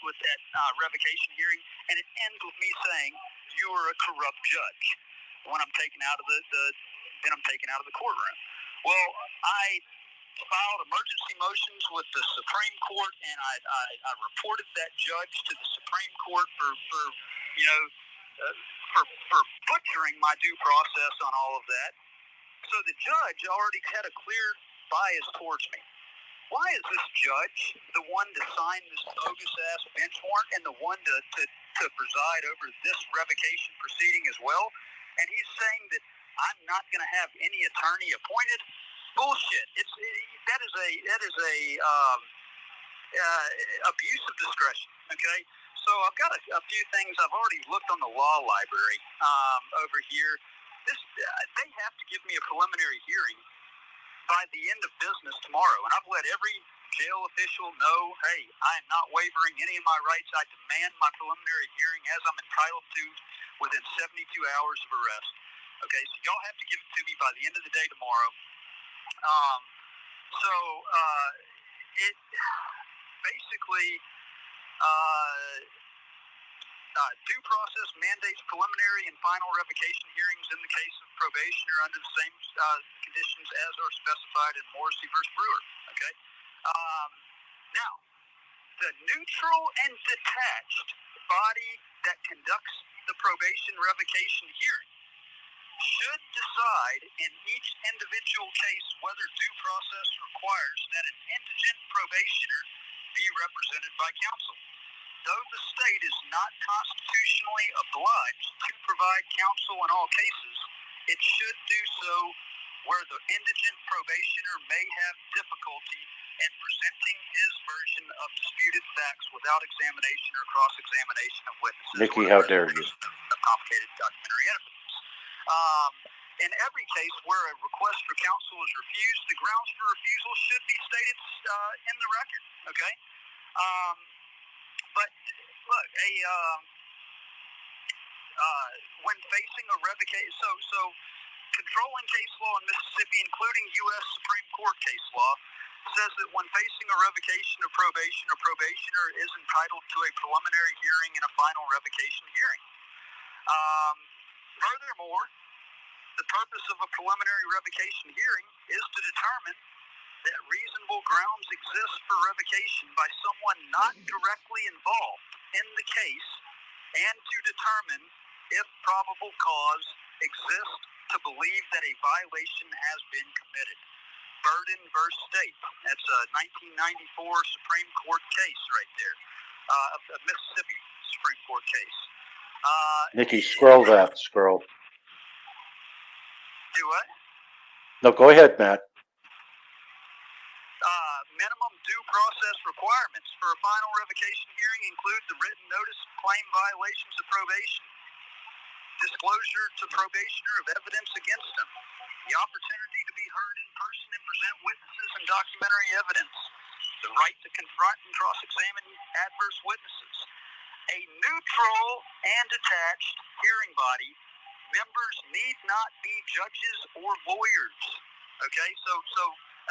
revocation hearing, and it ends with me saying, "You are a corrupt judge." When I'm taken out of the courtroom. Well, I filed emergency motions with the Supreme Court, and I reported that judge to the Supreme Court for butchering my due process on all of that. So the judge already had a clear bias towards me. Why is this judge the one to sign this bogus-ass bench warrant and the one to preside over this revocation proceeding as well? And he's saying that I'm not going to have any attorney appointed? Bullshit. That is a abuse of discretion. Okay. So I've got a few things. I've already looked on the law library over here. They have to give me a preliminary hearing by the end of business tomorrow, and I've let every jail official know, hey, I am not wavering any of my rights. I demand my preliminary hearing as I'm entitled to within 72 hours of arrest. Okay, so y'all have to give it to me by the end of the day tomorrow. It basically due process mandates preliminary and final revocation hearings in the case of probation or under the same conditions as are specified in Morrissey v. Brewer. Okay. Now, the neutral and detached body that conducts the probation revocation hearing should decide in each individual case whether due process requires that an indigent probationer be represented by counsel. Though the state is not constitutionally obliged to provide counsel in all cases, it should do so where the indigent probationer may have difficulty in presenting his version of disputed facts without examination or cross-examination of witnesses. Nikki, how dare you? Of complicated documentary evidence. In every case where a request for counsel is refused, the grounds for refusal should be stated in the record. Okay. But look, when facing a revocation, so controlling case law in Mississippi, including U.S. Supreme Court case law, says that when facing a revocation of probation, a probationer is entitled to a preliminary hearing and a final revocation hearing. Furthermore, the purpose of a preliminary revocation hearing is to determine that reasonable grounds exist for revocation by someone not directly involved in the case and to determine if probable cause exists to believe that a violation has been committed. Burden v. State. That's a 1994 Supreme Court case right there, a Mississippi Supreme Court case. Nikki, scroll that. Scroll. Do what? No, go ahead, Matt. Minimum due process requirements for a final revocation hearing include the written notice of claim violations of probation, disclosure to probationer of evidence against them, the opportunity to be heard in person and present witnesses and documentary evidence, the right to confront and cross-examine adverse witnesses. A neutral and detached hearing body, members need not be judges or lawyers. Okay, so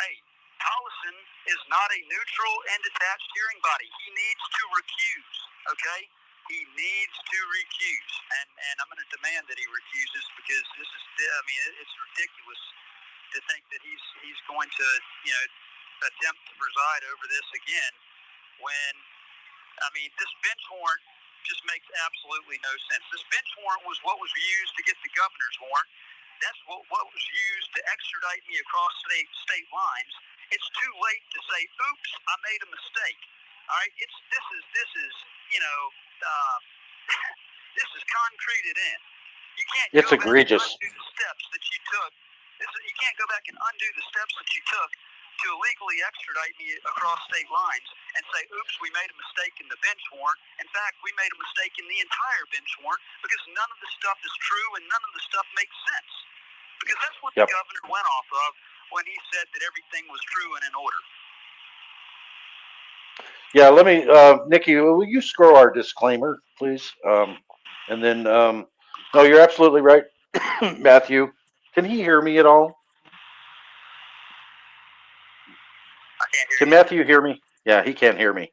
hey, Tollison is not a neutral and detached hearing body. He needs to recuse. Okay, he needs to recuse, and I'm going to demand that he recuses because this is, I mean, it's ridiculous to think that he's going to, you know, attempt to preside over this again when, I mean, this bench warrant just makes absolutely no sense. This bench warrant was what was used to get the governor's warrant. That's what was used to extradite me across state lines. It's too late to say, oops, I made a mistake. All right, this is you know, this is concreted in. You can't It's go back egregious. and undo the steps that you took. You can't go back and undo the steps that you took to illegally extradite me across state lines and say, oops, we made a mistake in the bench warrant. In fact, we made a mistake in the entire bench warrant because none of the stuff is true and none of the stuff makes sense. Because that's what the governor went off of when he said that everything was true and in order. Yeah, let me, Nikki, will you scroll our disclaimer, please? And then, no, you're absolutely right, Matthew. Can he hear me at all? Can Matthew hear me? Yeah, he can't hear me.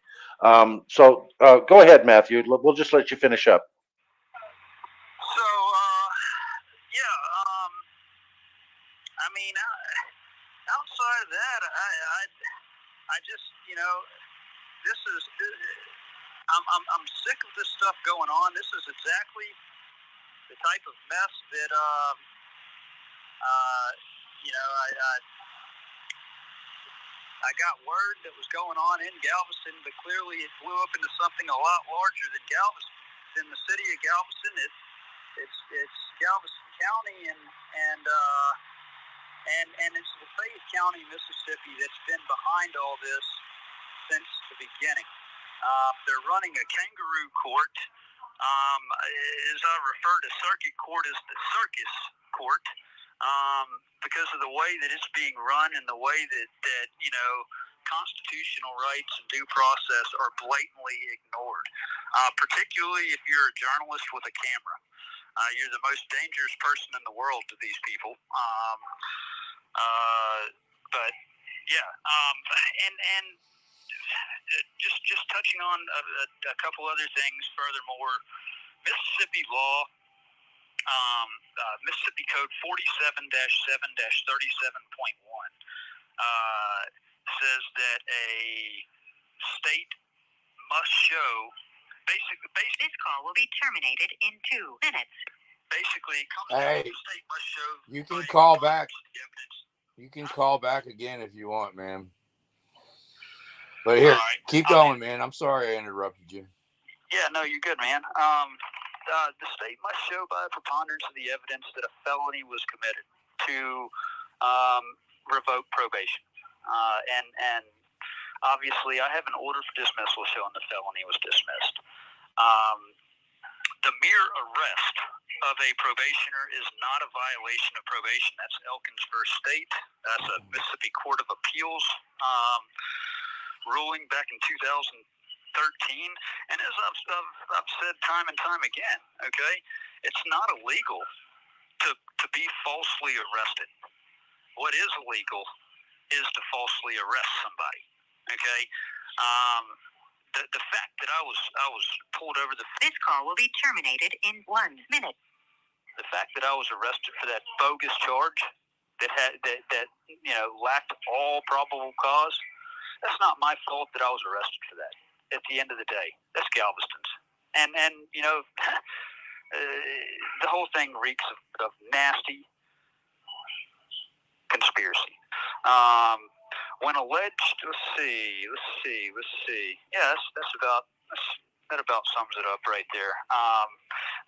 So go ahead, Matthew. We'll just let you finish up. So, I mean, outside of that, I just, you know, I'm sick of this stuff going on. This is exactly the type of mess that, you know, I got word that was going on in Galveston, but clearly it blew up into something a lot larger than Galveston, than the city of Galveston. It's Galveston County and it's LaFayette County, Mississippi, that's been behind all this since the beginning. They're running a kangaroo court. As I refer to circuit court as the circus court, because of the way that it's being run and the way that constitutional rights and due process are blatantly ignored, particularly if you're a journalist with a camera. You're the most dangerous person in the world to these people. But yeah, and just touching on a couple other things. Furthermore, Mississippi law, Mississippi Code 47-7-37.1 says that a state must show basically. This call will be terminated in 2 minutes. Basically, Hey, the state must show. you can call back. You can call back again if you want, man. But here, keep going, man. I'm sorry I interrupted you. Yeah, no, you're good, man. The state must show by a preponderance of the evidence that a felony was committed to revoke probation. And obviously, I have an order for dismissal showing the felony was dismissed. The mere arrest of a probationer is not a violation of probation. That's Elkins versus State. That's a Mississippi Court of Appeals ruling back in 2013. And as I've said time and time again, okay, it's not illegal to be falsely arrested. What is illegal is to falsely arrest somebody. Okay. The fact that I was pulled over This call will be terminated in 1 minute. The fact that I was arrested for that bogus charge that lacked all probable cause, that's not my fault that I was arrested for that. At the end of the day, that's Galveston's, and the whole thing reeks of nasty conspiracy. When alleged, let's see. Yeah, that about sums it up right there.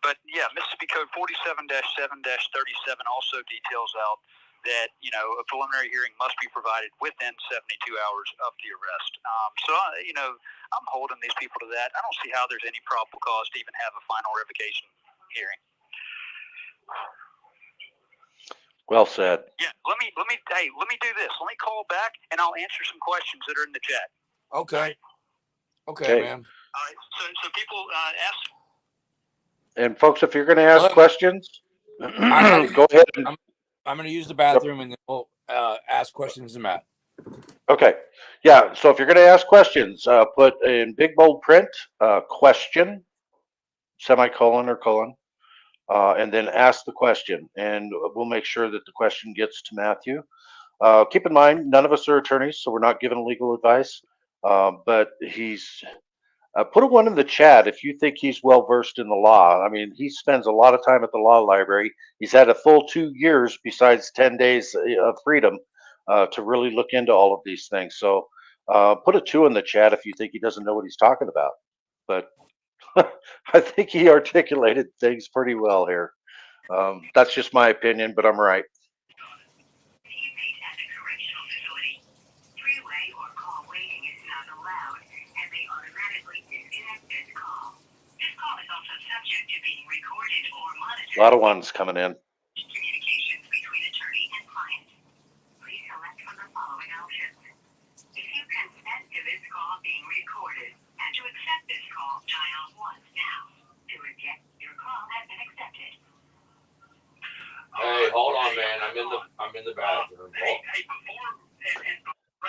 But yeah, Mississippi Code 47-7-37 also details out that a preliminary hearing must be provided within 72 hours of the arrest. So I'm holding these people to that. I don't see how there's any probable cause to even have a final revocation hearing. Well said. Yeah, let me do this. Let me call back and I'll answer some questions that are in the chat. Okay, man. All right. So people ask. And folks, if you're going to ask questions, go ahead. I'm going to use the bathroom and then we'll ask questions to Matt. Okay. Yeah. So if you're going to ask questions, put in big bold print question, semicolon or colon. And then ask the question, and we'll make sure that the question gets to Matthew. Keep in mind, none of us are attorneys, so we're not giving legal advice. But he's put a one in the chat if you think he's well versed in the law. I mean, he spends a lot of time at the law library. He's had a full 2 years besides 10 days of freedom to really look into all of these things. So put a 2 in the chat if you think he doesn't know what he's talking about. But I think he articulated things pretty well here. That's just my opinion, but I'm right. Teammate at a correctional facility. Three-way or call waiting is not allowed, and they automatically disconnect this call. This call is also subject to being recorded or monitored. A lot of ones coming in. Communications between attorney and client. Please select from the following options. If you consent to this call being recorded, and to accept this call, dial 1 now. To reject, your call has been accepted. Hey, hold on, man. I'm in the bathroom. Hey, right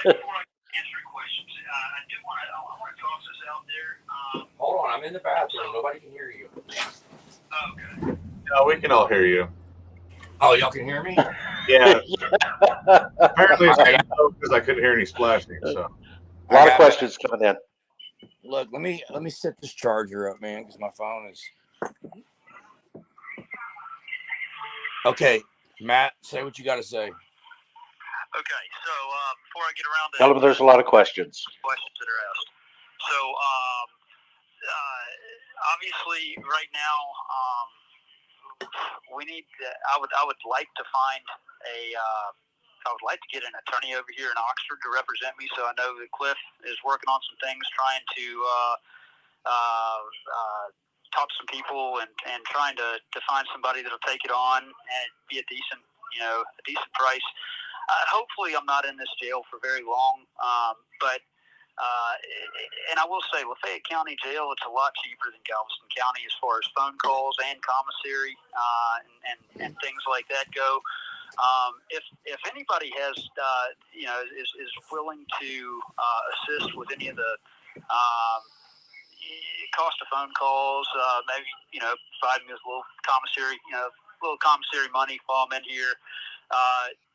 before I answer questions, I want to toss this out there. Hold on, I'm in the bathroom. Nobody can hear you. Okay. No, we can all hear you. Oh, y'all can hear me? Yeah. Apparently it's because I couldn't hear any splashing. So a lot of questions coming in. Look, let me set this charger up, man, because my phone is. Okay, Matt, say what you got to say. Okay, so before I get around to Tell them there's a lot of questions. Questions that are asked. So obviously, right now, we need. I would like to find a would like to get an attorney over here in Oxford to represent me. So I know that Cliff is working on some things, trying to talk to some people and trying to find somebody that'll take it on and be a decent price. Hopefully, I'm not in this jail for very long, but. And I will say, Lafayette County Jail, it's a lot cheaper than Galveston County as far as phone calls and commissary and things like that go. If anybody has, is willing to assist with any of the cost of phone calls, maybe, provide me with a little commissary, money while I'm in here.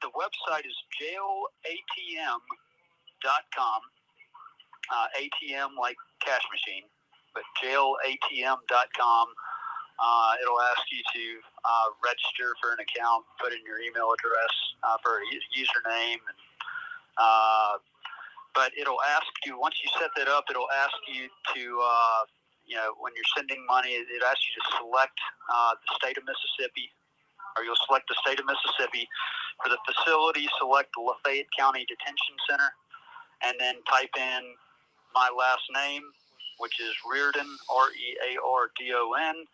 The website is jailatm.com. ATM like cash machine, but jailatm.com. It'll ask you to register for an account, put in your email address for a username, and but it'll ask you, once you set that up, it'll ask you to when you're sending money, it asks you to select the state of Mississippi, or you'll select the state of Mississippi. For the facility, select the Lafayette County Detention Center, and then type in my last name, which is Reardon, Reardon.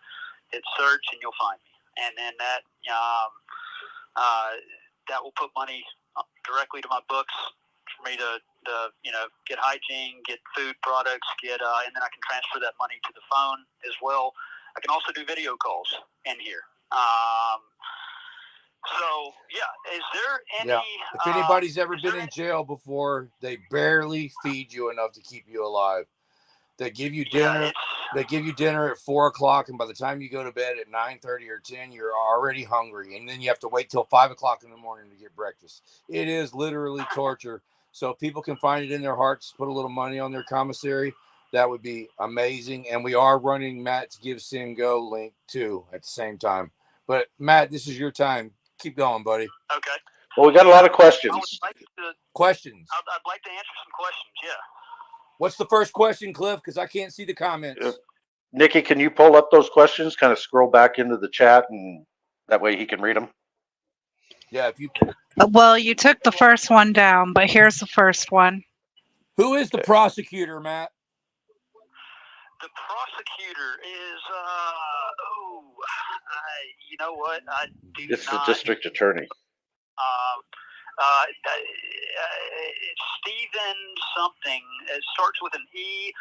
Hit search, and you'll find me. And then that will put money directly to my books for me to get hygiene, get food products, and then I can transfer that money to the phone as well. I can also do video calls in here. So, yeah, is there any... Yeah. If anybody's ever been in jail before, they barely feed you enough to keep you alive. They give you dinner. They give you dinner at 4 o'clock, and by the time you go to bed at 9:30 or 10, you're already hungry, and then you have to wait till 5 o'clock in the morning to get breakfast. It is literally torture. So if people can find it in their hearts, put a little money on their commissary, that would be amazing. And we are running Matt's Give, Send, Go link too at the same time. But Matt, this is your time. Keep going, buddy. Okay. Well, we got a lot of questions. I would like to, Questions. I'd like to answer some questions, yeah. What's the first question, Cliff? Because I can't see the comments. Nikki, can you pull up those questions? Kind of scroll back into the chat, and that way he can read them. Yeah, if you. Well, you took the first one down, but here's the first one. Who is the prosecutor, Matt? The prosecutor is, you know what? I do It's not. the district attorney. It's Stephen something. It starts with an E.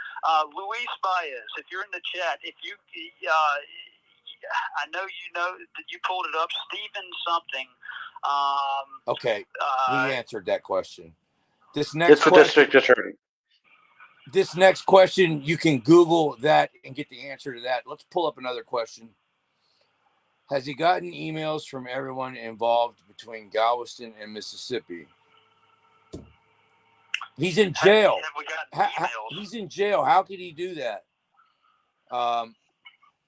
Luis Baez, if you're in the chat, if you, I know that you pulled it up. Stephen something. Okay, he answered that question. It's the district attorney. This next question, you can Google that and get the answer to that. Let's pull up another question. Has he gotten emails from everyone involved between Galveston and Mississippi? He's in jail. He's in jail. How could he do that?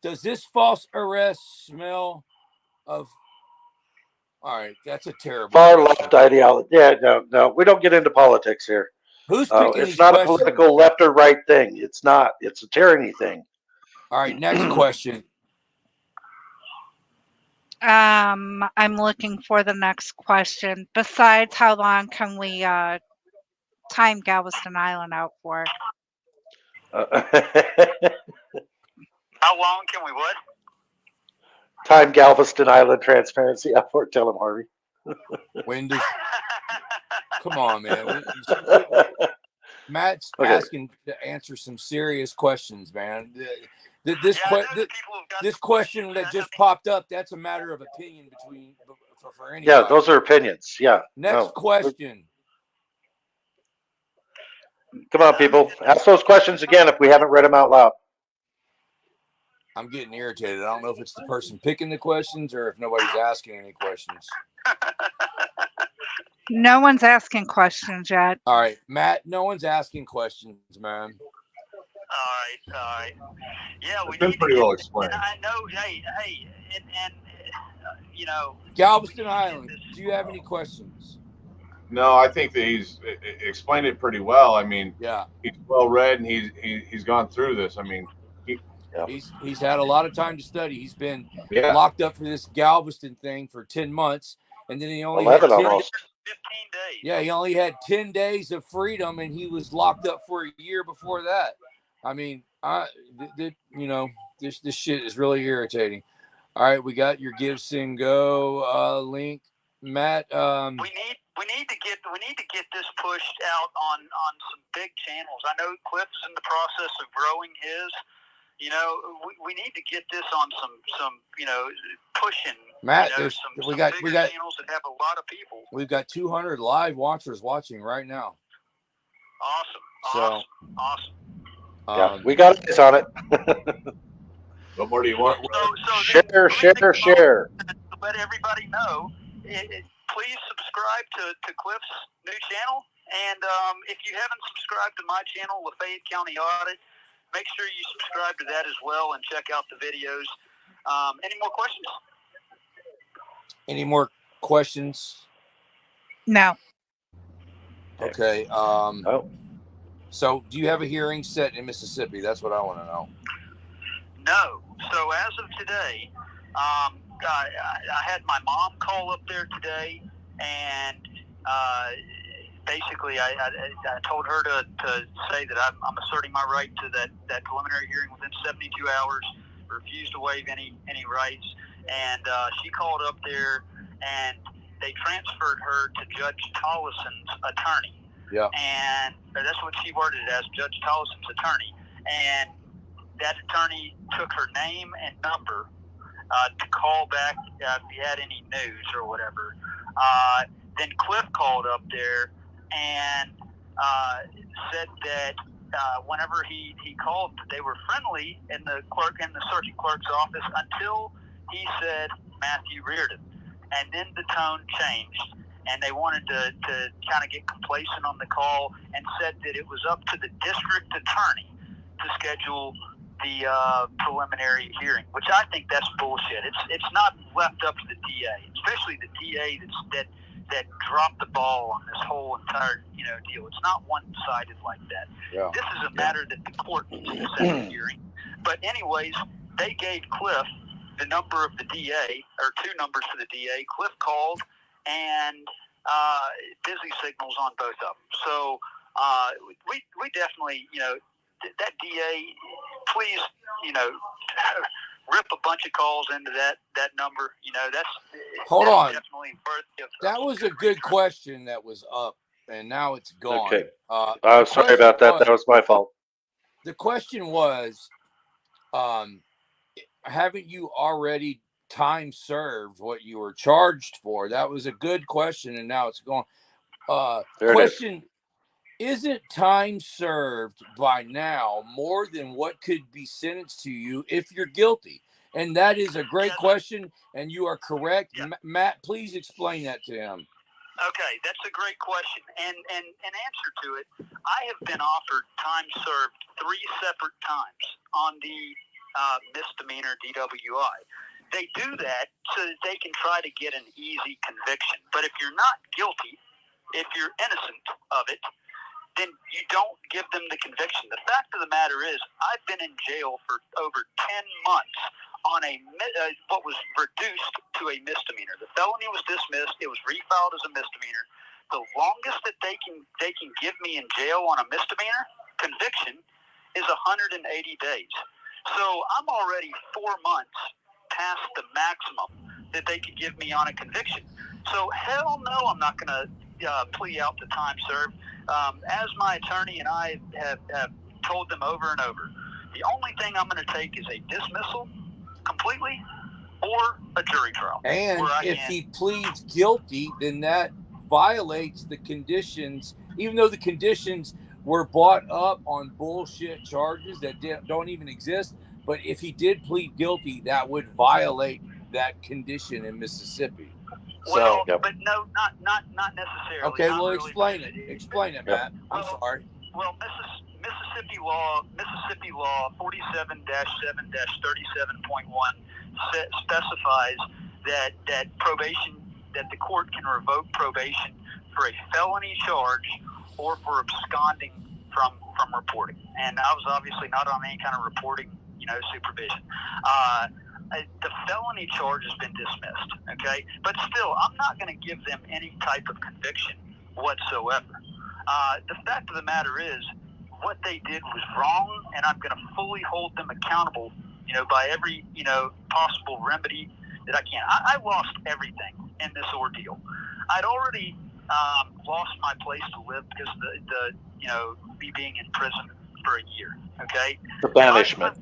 Does this false arrest smell of... All right, that's a terrible... Far left ideology. Yeah, no. We don't get into politics here. Who's picking it's these not questions? a political left or right thing. It's not. It's a tyranny thing. All right, next question. I'm looking for the next question. Besides, how long can we time Galveston Island out for? How long can we what? Time Galveston Island transparency effort. Tell him, Harvey. When does... Come on, man. Matt's asking to answer some serious questions, man. This question that just popped up, that's a matter of opinion for anybody. Yeah, those are opinions. Yeah. Next question. Come on, people. Ask those questions again if we haven't read them out loud. I'm getting irritated. I don't know if it's the person picking the questions or if nobody's asking any questions. No one's asking questions yet. All right, Matt, no one's asking questions, man. All right. Yeah, it's been pretty well explained. I know, hey, and you know. Galveston Island, do you have any questions? No, I think that he's explained it pretty well. I mean, yeah, he's well read and he's gone through this. I mean, he's had a lot of time to study. He's been locked up for this Galveston thing for 10 months, and then he only 11 almost. 15 days. Yeah, he only had 10 days of freedom, and he was locked up for a year before that. I mean, this shit is really irritating. All right, we got your Give, Sing, Go link, Matt. We need to get this pushed out on some big channels. I know Cliff's in the process of growing his. You know, we need to get this on some pushing. Matt, some we got channels that have a lot of people. We've got 200 live watchers watching right now. Awesome. Yeah, we got eyes on it. What more do you want? Share. To let everybody know, please subscribe to Cliff's new channel. And if you haven't subscribed to my channel, Lafayette County Audit, make sure you subscribe to that as well and check out the videos. Any more questions? Any more questions? No. Okay. So do you have a hearing set in Mississippi? That's what I want to know. No. So as of today, I had my mom call up there today, and basically I told her to say that I'm asserting my right to that preliminary hearing within 72 hours, refused to waive any rights, and she called up there, and they transferred her to Judge Tollison's attorney. Yeah. And that's what she worded it as, Judge Tollison's attorney. And that attorney took her name and number to call back if he had any news or whatever. Then Cliff called up there and said that whenever he called, they were friendly in the circuit clerk's office until he said Matthew Reardon. And then the tone changed, and they wanted to kind of get complacent on the call and said that it was up to the district attorney to schedule the preliminary hearing, which I think that's bullshit. It's not left up to the DA, especially the DA that dropped the ball on this whole entire deal. It's not one-sided like that. Yeah. This is a matter that the court needs to set the hearing. But anyways, they gave Cliff the number of the DA, or two numbers for the DA. Cliff called, and busy signals on both of them. So we definitely, that DA, please, rip a bunch of calls into that number. Hold on. Definitely worth that was a good question that was up, and now it's gone. Okay. Sorry about that. That was my fault. The question was, haven't you already time served what you were charged for? That was a good question, and now it's gone. Question: Isn't time served by now more than what could be sentenced to you if you're guilty? And that is a great question, and you are correct. Yeah. Matt, please explain that to him. Okay, that's a great question. And answer to it, I have been offered time served 3 separate times on the misdemeanor DWI. They do that so that they can try to get an easy conviction. But if you're not guilty, if you're innocent of it, then you don't give them the conviction. The fact of the matter is, I've been in jail for over 10 months on what was reduced to a misdemeanor. The felony was dismissed. It was refiled as a misdemeanor. The longest that they can give me in jail on a misdemeanor conviction is 180 days. So I'm already 4 months past the maximum that they could give me on a conviction. So hell no, I'm not going to plea out to time served. As my attorney and I have told them over and over, the only thing I'm going to take is a dismissal completely or a jury trial. And if he pleads guilty, then that violates the conditions, even though the conditions were bought up on bullshit charges that don't even exist. But if he did plead guilty, that would violate that condition in Mississippi. Well, but no, not necessarily. Okay, not well, really. explain it, Matt. I'm sorry. Well, Mississippi law 47-7-37.1 specifies that probation, that the court can revoke probation for a felony charge or for absconding from reporting. And I was obviously not on any kind of reporting, supervision. the felony charge has been dismissed, okay? But still, I'm not going to give them any type of conviction whatsoever. The fact of the matter is, what they did was wrong, and I'm going to fully hold them accountable, by every, possible remedy that I can. I lost everything in this ordeal. I'd already lost my place to live because of me being in prison for a year, okay? The banishment.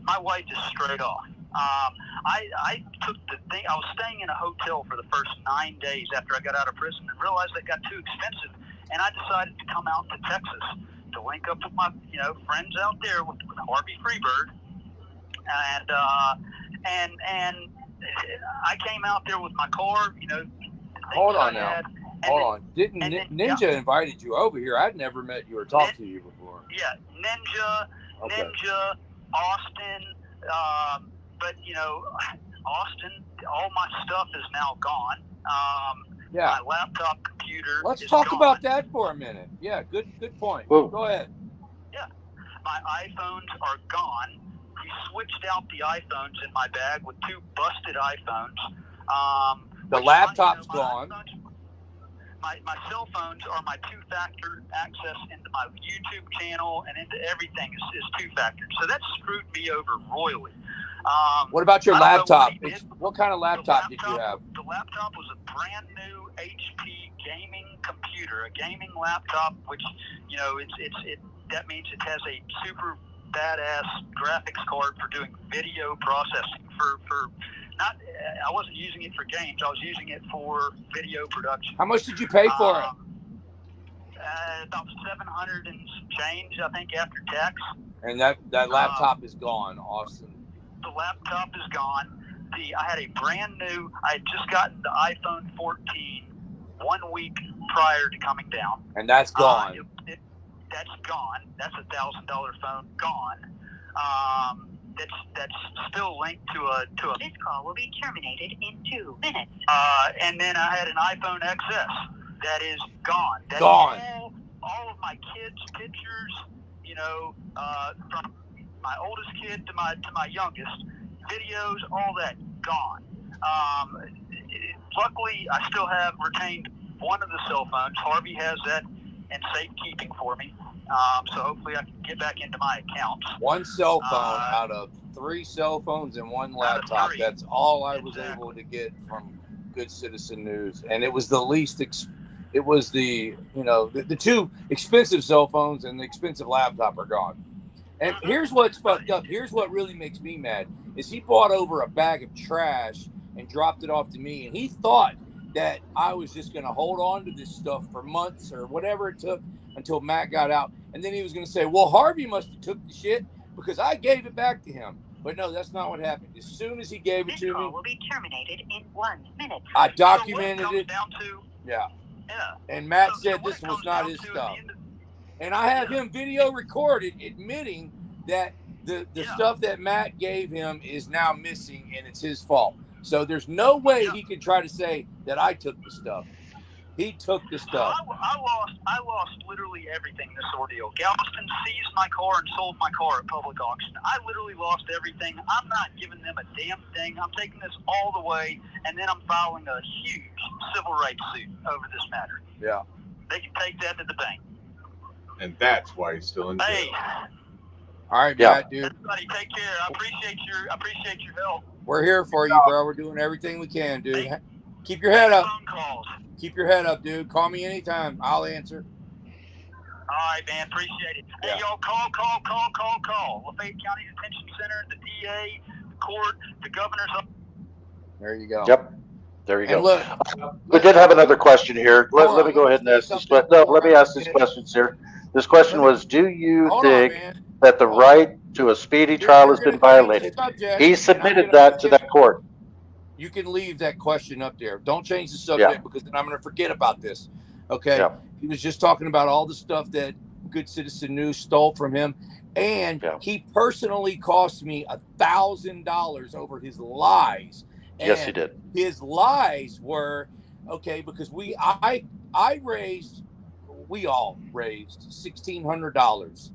My wife is straight off. I took the thing. I was staying in a hotel for the first 9 days after I got out of prison and realized it got too expensive, and I decided to come out to Texas to link up with my friends out there with Harvey Freebird, and I came out there with my car. Hold on now. Hold on. Didn't Ninja invited you over here? I'd never met you or talked to you before. Yeah, Ninja, Austin, but Austin, all my stuff is now gone. Yeah. My laptop computer. Let's is talk gone. about that for a minute. Yeah, good point. Well, go ahead. Yeah, my iPhones are gone. He switched out the iPhones in my bag with 2 busted iPhones. The laptop's gone. My cell phones are my 2-factor access into my YouTube channel and into everything is 2-factor. So that screwed me over royally. What about your laptop? What kind of laptop did you have? The laptop was a brand new HP gaming computer, a gaming laptop, which that means it has a super badass graphics card for doing video processing. I wasn't using it for games. I was using it for video production. How much did you pay for it? About $700 and change, I think, after tax. And that laptop is gone, Austin. The laptop is gone. I had a brand new. I had just gotten the iPhone 14 1 week prior to coming down. And that's gone. That's gone. That's $1,000 phone gone. That's still linked to a. This call will be terminated in 2 minutes. And then I had an iPhone XS that is gone. That's gone. All of my kids' pictures, from my oldest kid to my youngest, videos, all that gone. Luckily, I still have retained one of the cell phones. Harvey has that in safekeeping for me. So hopefully I can get back into my accounts. One cell phone out of 3 cell phones and 1 laptop. That's all I was able to get from Good Citizen News. And it was the least, it was the 2 expensive cell phones and the expensive laptop are gone. And here's what's fucked up. Here's what really makes me mad is he bought over a bag of trash and dropped it off to me. And he thought that I was just going to hold on to this stuff for months or whatever it took until Matt got out. And then he was going to say, well, Harvey must have took the shit because I gave it back to him. But no, that's not what happened. As soon as he gave it to me. This call will be terminated in 1 minute. I documented it. Yeah. And Matt said this was not his stuff. And I have him video recorded admitting that the stuff that Matt gave him is now missing and it's his fault. So there's no way he can try to say that I took the stuff. He took the stuff. I lost literally everything this ordeal. Galveston seized my car and sold my car at public auction. I literally lost everything. I'm not giving them a damn thing. I'm taking this all the way, and then I'm filing a huge civil rights suit over this matter. Yeah. They can take that to the bank. And that's why he's still in jail. Hey. All right, Matt, dude. Everybody, take care. I appreciate your help. We're here for you, bro. We're doing everything we can, dude. Hey. Keep your head up. Phone calls. Keep your head up, dude. Call me anytime. I'll answer. All right, man. Appreciate it. Hey, y'all, call. Lafayette County Detention Center, the DA, the court, the governor's. There you go. Yep. There you go. Look, we did have another question here. Let me go ahead and ask this question. No, let me ask these questions here. This question was, do you think that the right to a speedy trial has been violated? He submitted that to that court. You can leave that question up there. Don't change the subject because then I'm going to forget about this. Okay. Yeah. He was just talking about all the stuff that Good Citizen News stole from him. And he personally cost me $1,000 over his lies. And yes, he did. His lies were, because we all raised $1,600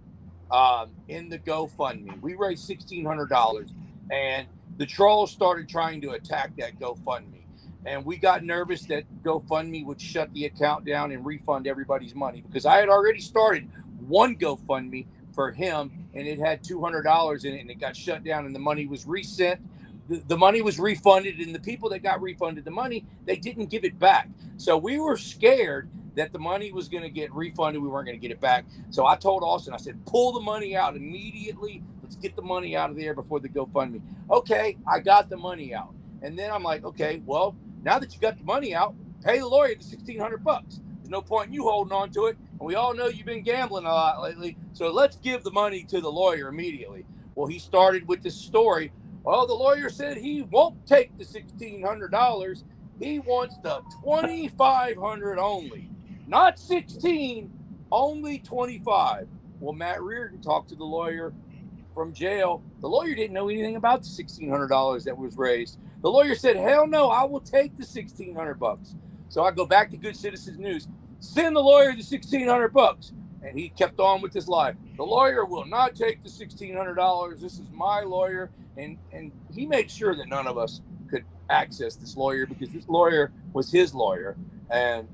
in the GoFundMe. We raised $1,600. And the trolls started trying to attack that GoFundMe. And we got nervous that GoFundMe would shut the account down and refund everybody's money, because I had already started one GoFundMe for him, and it had $200 in it, and it got shut down, and the money was resent. The money was refunded, and the people that got refunded the money, they didn't give it back. So we were scared that the money was going to get refunded. We weren't going to get it back. So I told Austin, I said, pull the money out immediately. Let's get the money out of there before the GoFundMe. Okay, I got the money out. And then I'm like, okay, well, now that you got the money out, pay the lawyer the $1,600. There's no point in you holding on to it. And we all know you've been gambling a lot lately. So let's give the money to the lawyer immediately. Well, he started with this story. Well, the lawyer said he won't take the $1,600. He wants the $2,500 only. Not 16, only 25. Well, Matt Reardon talked to the lawyer from jail. The lawyer didn't know anything about the $1,600 that was raised. The lawyer said, hell no, I will take the $1,600. So I go back to Good Citizens News. Send the lawyer the $1,600. And he kept on with this lie. The lawyer will not take the $1,600. This is my lawyer. And he made sure that none of us could access this lawyer, because this lawyer was his lawyer. And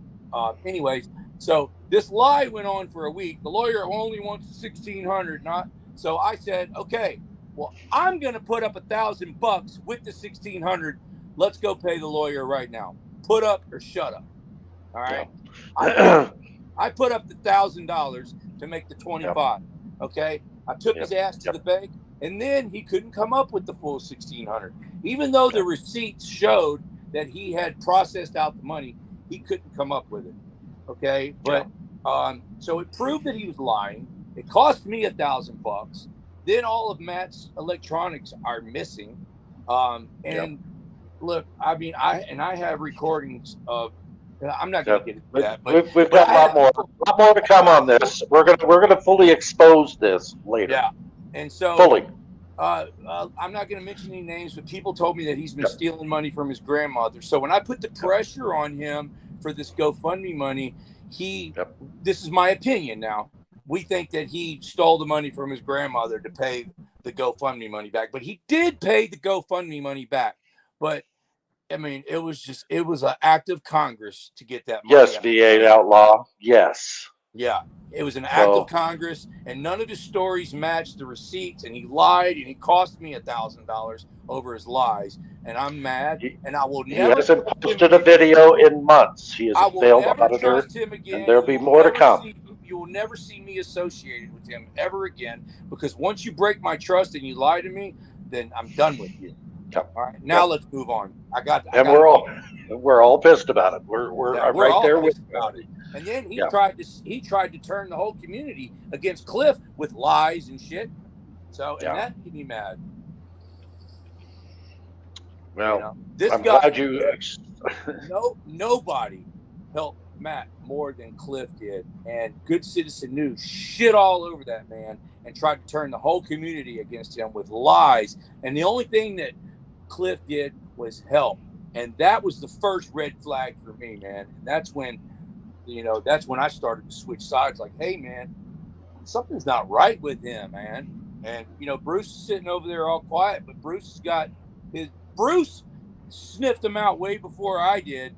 anyways, so this lie went on for a week. The lawyer only wants the $1,600, not. So I said, okay, well, I'm going to put up $1,000 with the $1,600. Let's go pay the lawyer right now. Put up or shut up. All right. Yeah. I put up the $1,000 to make the 25. Okay. I took his ass to the bank, and then he couldn't come up with the full $1,600, even though the receipts showed that he had processed out the money. He couldn't come up with it. Okay. But so it proved that he was lying. It cost me $1,000. Then all of Matt's electronics are missing. Look, I mean, I have recordings of. I'm not going to get into that, but we've got a lot more to come on this. We're gonna fully expose this later. Yeah, and so fully. I'm not going to mention any names, but people told me that he's been stealing money from his grandmother. So when I put the pressure on him for this GoFundMe money, this is my opinion now. We think that he stole the money from his grandmother to pay the GoFundMe money back, but he did pay the GoFundMe money back. But I mean, it was an act of Congress to get that money. Yes, V8 outlaw. Yes. Yeah, it was an act of Congress, and none of his stories matched the receipts, and he lied, and he cost me $1,000 over his lies, and I'm mad, and I will never. He hasn't posted a video in months. He is a failed auditor, and there'll be more to come. You will never see me associated with him ever again, because once you break my trust and you lie to me, then I'm done with you. All right, now let's move on. We're all pissed about it. We're right there with about it. And then he tried to turn the whole community against Cliff with lies and shit. So and that made me mad. Well, this I'm guy, glad you. Nobody helped Matt more than Cliff did, and Good Citizen News shit all over that man and tried to turn the whole community against him with lies. And the only thing that Cliff did was help, and that was the first red flag for me, man. And that's when I started to switch sides. Like, hey, man, something's not right with him, man. And Bruce is sitting over there all quiet, but Bruce sniffed him out way before I did.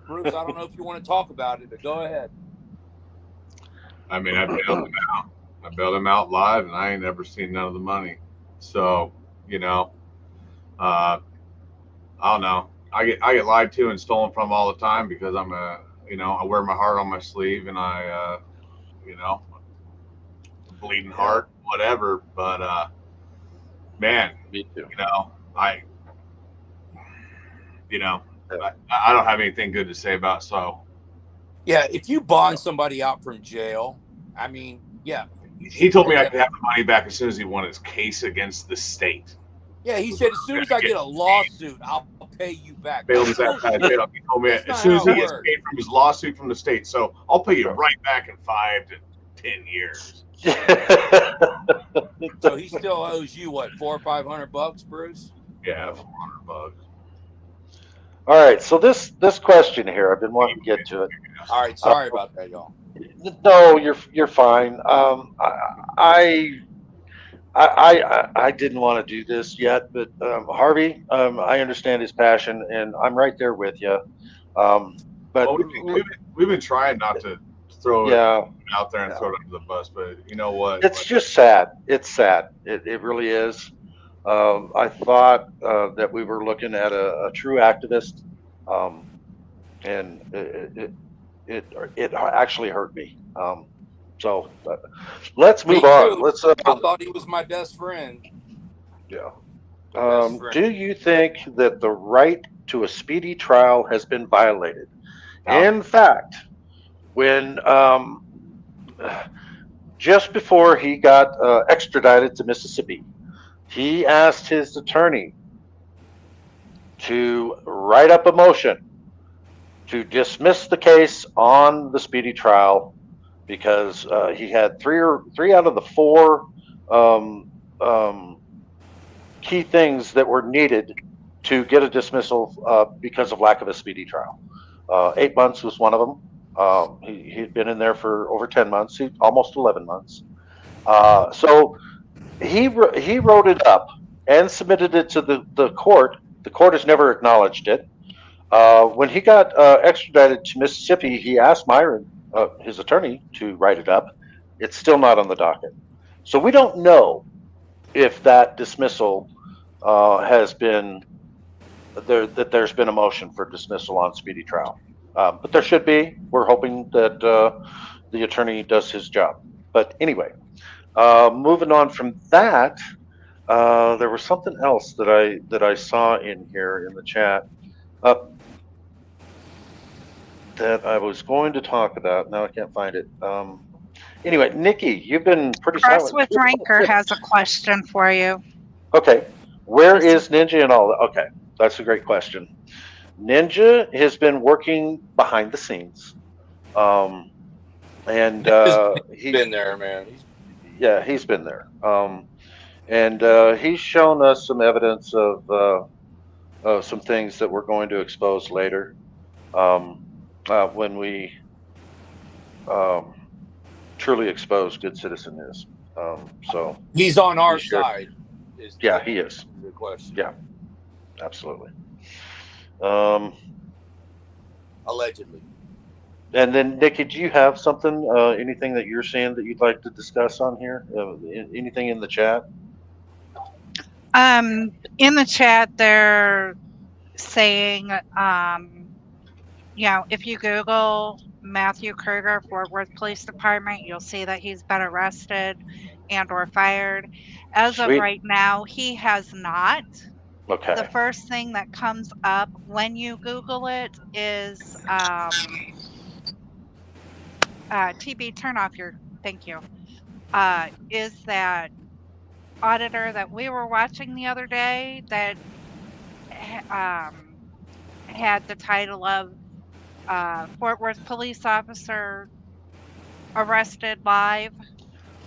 Bruce, I don't know if you want to talk about it, but go ahead. I mean, I bailed him out. I bailed him out live, and I ain't never seen none of the money. So, I don't know. I get lied to and stolen from all the time because I'm I wear my heart on my sleeve, and I bleeding heart, whatever. But man, me too. I don't have anything good to say about it. So yeah, if you bond somebody out from jail, I mean, yeah. He told me I could have the money back as soon as he won his case against the state. Yeah, he said as soon as I get a lawsuit, I'll pay you back. He told me as soon as he gets paid from his lawsuit from the state. So I'll pay you right back in 5 to 10 years. So he still owes you what, $400 or $500, Bruce? Yeah, $400. All right, so this question here, I've been wanting to get to it. All right, sorry about that, y'all. No, you're fine. I didn't want to do this yet, but Harvey, I understand his passion, and I'm right there with you. But Well, we've been trying not to throw it yeah, out there and throw it under the bus, but you know what? it's just sad. It's sad. It really is. I thought that we were looking at a true activist, um, and it actually hurt me. So let's Me move on. too. Let's. I thought he was my best friend. Yeah. Best friend. Do you think that the right to a speedy trial has been violated? No. In fact, when just before he got extradited to Mississippi, he asked his attorney to write up a motion to dismiss the case on the speedy trial because he had three out of the four um, um, key things that were needed to get a dismissal because of lack of a speedy trial. 8 months was one of them. He'd been in there for over 10 months, almost 11 months. So he wrote it up and submitted it to the court. The court has never acknowledged it. When he got extradited to Mississippi, he asked Myron, his attorney, to write it up. It's still not on the docket. So we don't know if that dismissal has been there, that there's been a motion for dismissal on speedy trial. But there should be. We're hoping that the attorney does his job. But anyway, moving on from that, there was something else that I saw in here in the chat that I was going to talk about. Now I can't find it. Anyway, Nikki, you've been pretty Chris silent. with Ranker has a question for you. Okay, where is Ninja and all that? Okay, that's a great question. Ninja has been working behind the scenes, and He's been there, man. He's been there, and he's shown us some evidence of some things that we're going to expose later when we truly expose Good Citizen is. So he's on our side. Yeah, he is. The question. Yeah, absolutely. Allegedly. And then, Nikki, do you have something, anything that you're seeing that you'd like to discuss on here? Anything in the chat? In the chat, they're saying, if you Google Matthew Kruger, Fort Worth Police Department, you'll see that he's been arrested and or fired. As of right now, he has not. Okay. The first thing that comes up when you Google it is TB, turn off your, thank you, is that auditor that we were watching the other day that had the title of Fort Worth police officer arrested live,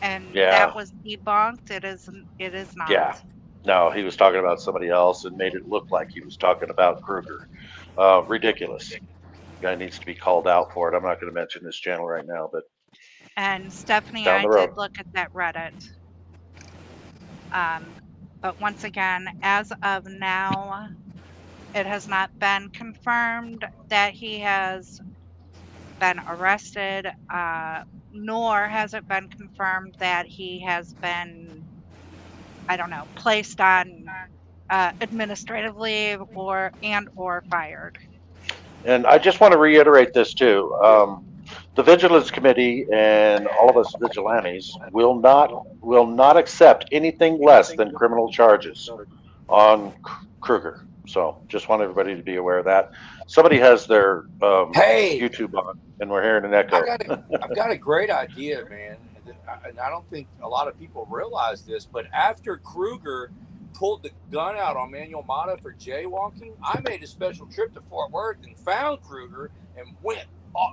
and that was debunked. It is not. Yeah. No, he was talking about somebody else and made it look like he was talking about Kruger. Ridiculous. Guy needs to be called out for it. I'm not going to mention this channel right now, but and Stephanie, down I the road. did look at that Reddit. But once again, as of now, it has not been confirmed that he has been arrested, nor has it been confirmed that he has been, I don't know, placed on administrative leave or fired. And I just want to reiterate this too. The Vigilance Committee and all of us vigilantes will not accept anything less than criminal charges on Kruger. So just want everybody to be aware of that. Somebody has their YouTube on, and we're hearing an echo. I've got a great idea, man. And I don't think a lot of people realize this, but after Kruger pulled the gun out on Manuel Mata for jaywalking, I made a special trip to Fort Worth and found Kruger and went.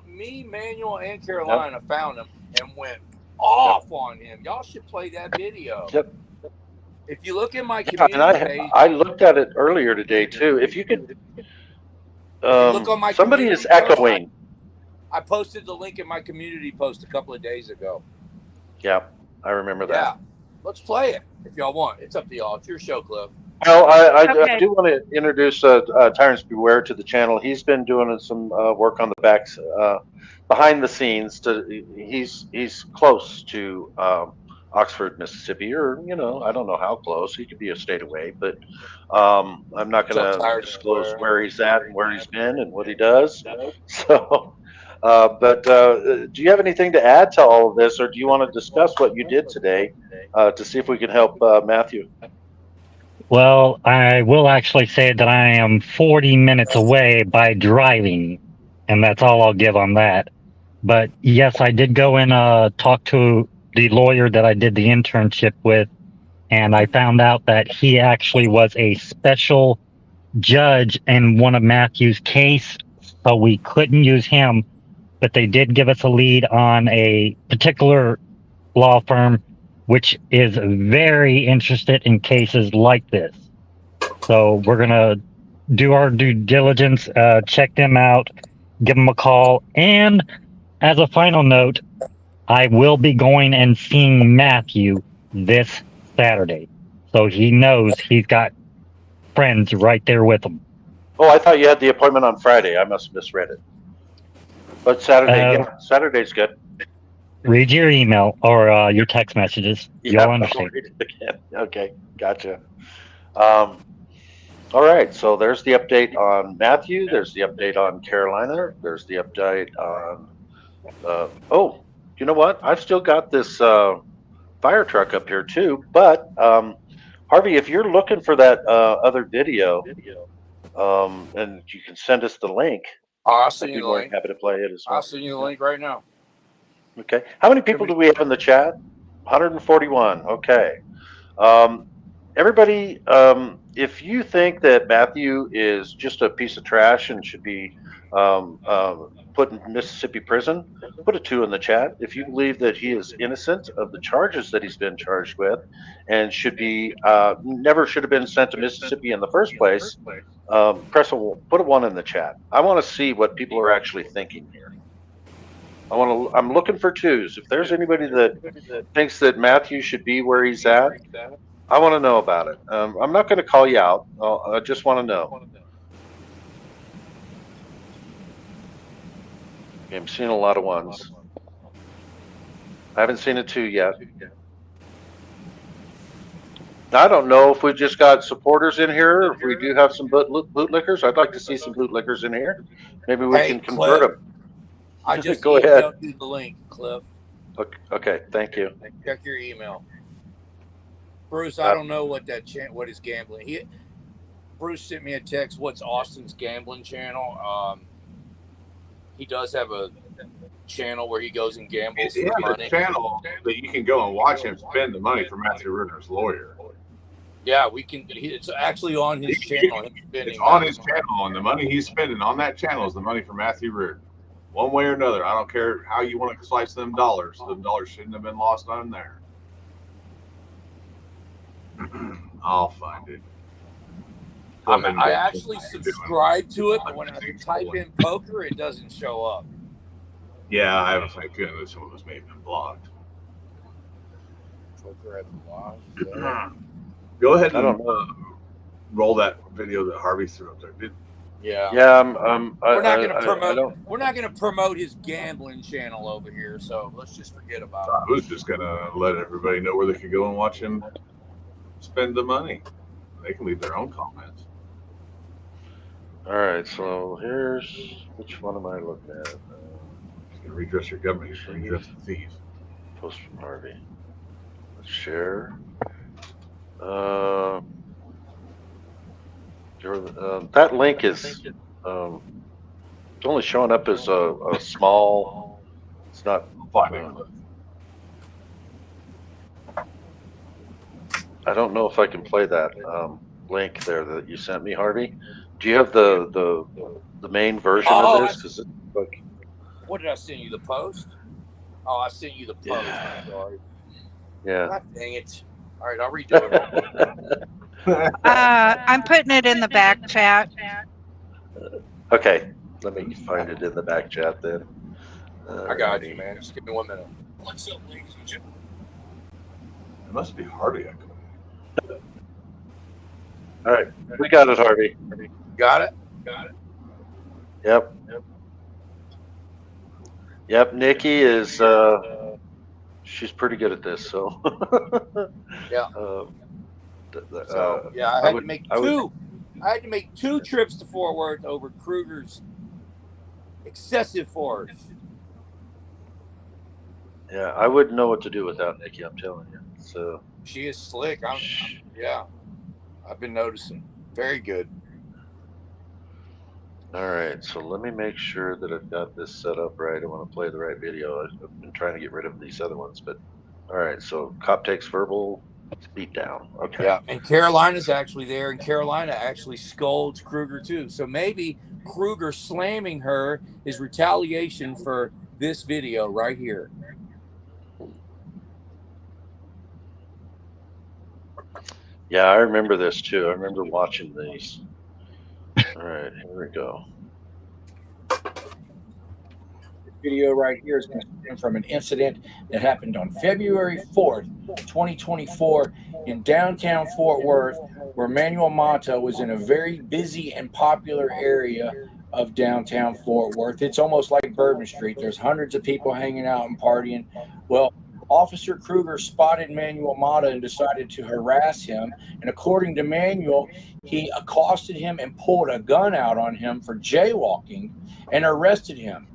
Me, Manuel, and Carolina found him and went off on him. Y'all should play that video. Yep. If you look in my community page, I looked at it earlier today too. If you could, look on my somebody is echoing. I posted the link in my community post a couple of days ago. Yeah, I remember that. Yeah, let's play it. If y'all want, it's up to y'all. It's your show, Cliff. Well, I Okay. do want to introduce Tyrants Beware to the channel. He's been doing some work on the backs, behind the scenes. He's close to Oxford, Mississippi, or I don't know how close. He could be a state away, but I'm not going to disclose where he's at and where he's been and what he does. So, but do you have anything to add to all of this, or do you want to discuss what you did today to see if we can help Matthew? Well, I will actually say that I am 40 minutes away by driving, and that's all I'll give on that. But yes, I did go and talk to the lawyer that I did the internship with, and I found out that he actually was a special judge in one of Matthew's case, so we couldn't use him, but they did give us a lead on a particular law firm which is very interested in cases like this. So we're gonna do our due diligence, check them out, give them a call, and as a final note, I will be going and seeing Matthew this Saturday, so he knows he's got friends right there with him. Oh, I thought you had the appointment on Friday. I must have misread it. But Saturday, yeah, Saturday's good. Read your email or your text messages. Yeah, You'll understand. I'll read it again. Okay, gotcha. All right, so there's the update on Matthew. There's the update on Carolina. There's the update on. Oh, you know what? I've still got this fire truck up here too. But Harvey, if you're looking for that other video, and you can send us the link. I'll I'd send be you the more link. happy to play it as well. I'll send you the link right now. Okay. How many people do we have in the chat? 141. Okay. Everybody, if you think that Matthew is just a piece of trash and should be put in Mississippi prison, put a 2 in the chat. If you believe that he is innocent of the charges that he's been charged with and should be never should have been sent to Mississippi in the first place, put a 1 in the chat. I want to see what people are actually thinking here. I'm looking for 2s. If there's anybody that thinks that Matthew should be where he's at, I want to know about it. I'm not going to call you out. I just want to know. Okay, I'm seeing a lot of 1s. I haven't seen a 2 yet. I don't know if we've just got supporters in here, or if we do have some bootlickers. I'd like to see some bootlickers in here. Maybe we can convert them. I just go ahead. emailed you the link, Cliff. Okay, thank you. Check your email. Bruce, I don't know what what is gambling. Bruce sent me a text. What's Austin's gambling channel? He does have a channel where he goes and gambles for money. A channel that you can go and watch him spend the money for Matthew Rittner's lawyer. Yeah, we can. It's actually on his channel. It's on his channel, and the money he's spending on that channel is the money for Matthew Rittner. One way or another, I don't care how you want to slice them dollars. Them dollars shouldn't have been lost on there. I'll find it. I actually subscribe to it, but when I type in poker, it doesn't show up. Yeah, I have a feeling that some of us may have been blocked. Poker at the lodge. Go ahead and roll that video that Harvey threw up there. Yeah. Yeah, we're not going to promote. We're not going to promote his gambling channel over here, so let's just forget about it. I was just going to let everybody know where they could go and watch him spend the money. They can leave their own comments. All right, so here's which one am I looking at? You can redress your government. You can redress the thieves. Post from Harvey. Let's share. That link is only showing up as a small. It's not. I don't know if I can play that link there that you sent me, Harvey. Do you have the main version of this? 'Cause what did I send you? The post? Oh, I sent you the post. I'm sorry. Yeah. God dang it! All right, I'll redo it. I'm putting it in the back chat. Okay, let me find it in the back chat then. I got you, man. Just give me 1 minute. What's up, ladies and gentlemen? It must be Harvey. All right, we got it, Harvey. Got it? Yep. Yep, Nikki is she's pretty good at this, so Yeah. So yeah, I had to make two trips to Fort Worth over Kruger's excessive force. Yeah, I wouldn't know what to do without Nikki, I'm telling you. So she is slick. Yeah. I've been noticing. Very good. all right, so let me make sure that I've got this set up right. I want to play the right video. I've been trying to get rid of these other ones, but all right, so cop takes verbal beatdown. Okay. Yeah, and Carolina's actually there, and Carolina actually scolds Kruger too. So maybe Kruger slamming her is retaliation for this video right here. Yeah, I remember this too. I remember watching these. All right, here we go. Video right here is going to stem from an incident that happened on February 4th, 2024 in downtown Fort Worth, where Manuel Mata was in a very busy and popular area of downtown Fort Worth. It's almost like Bourbon Street. There's hundreds of people hanging out and partying. Well, Officer Kruger spotted Manuel Mata and decided to harass him. And according to Manuel, he accosted him and pulled a gun out on him for jaywalking and arrested him.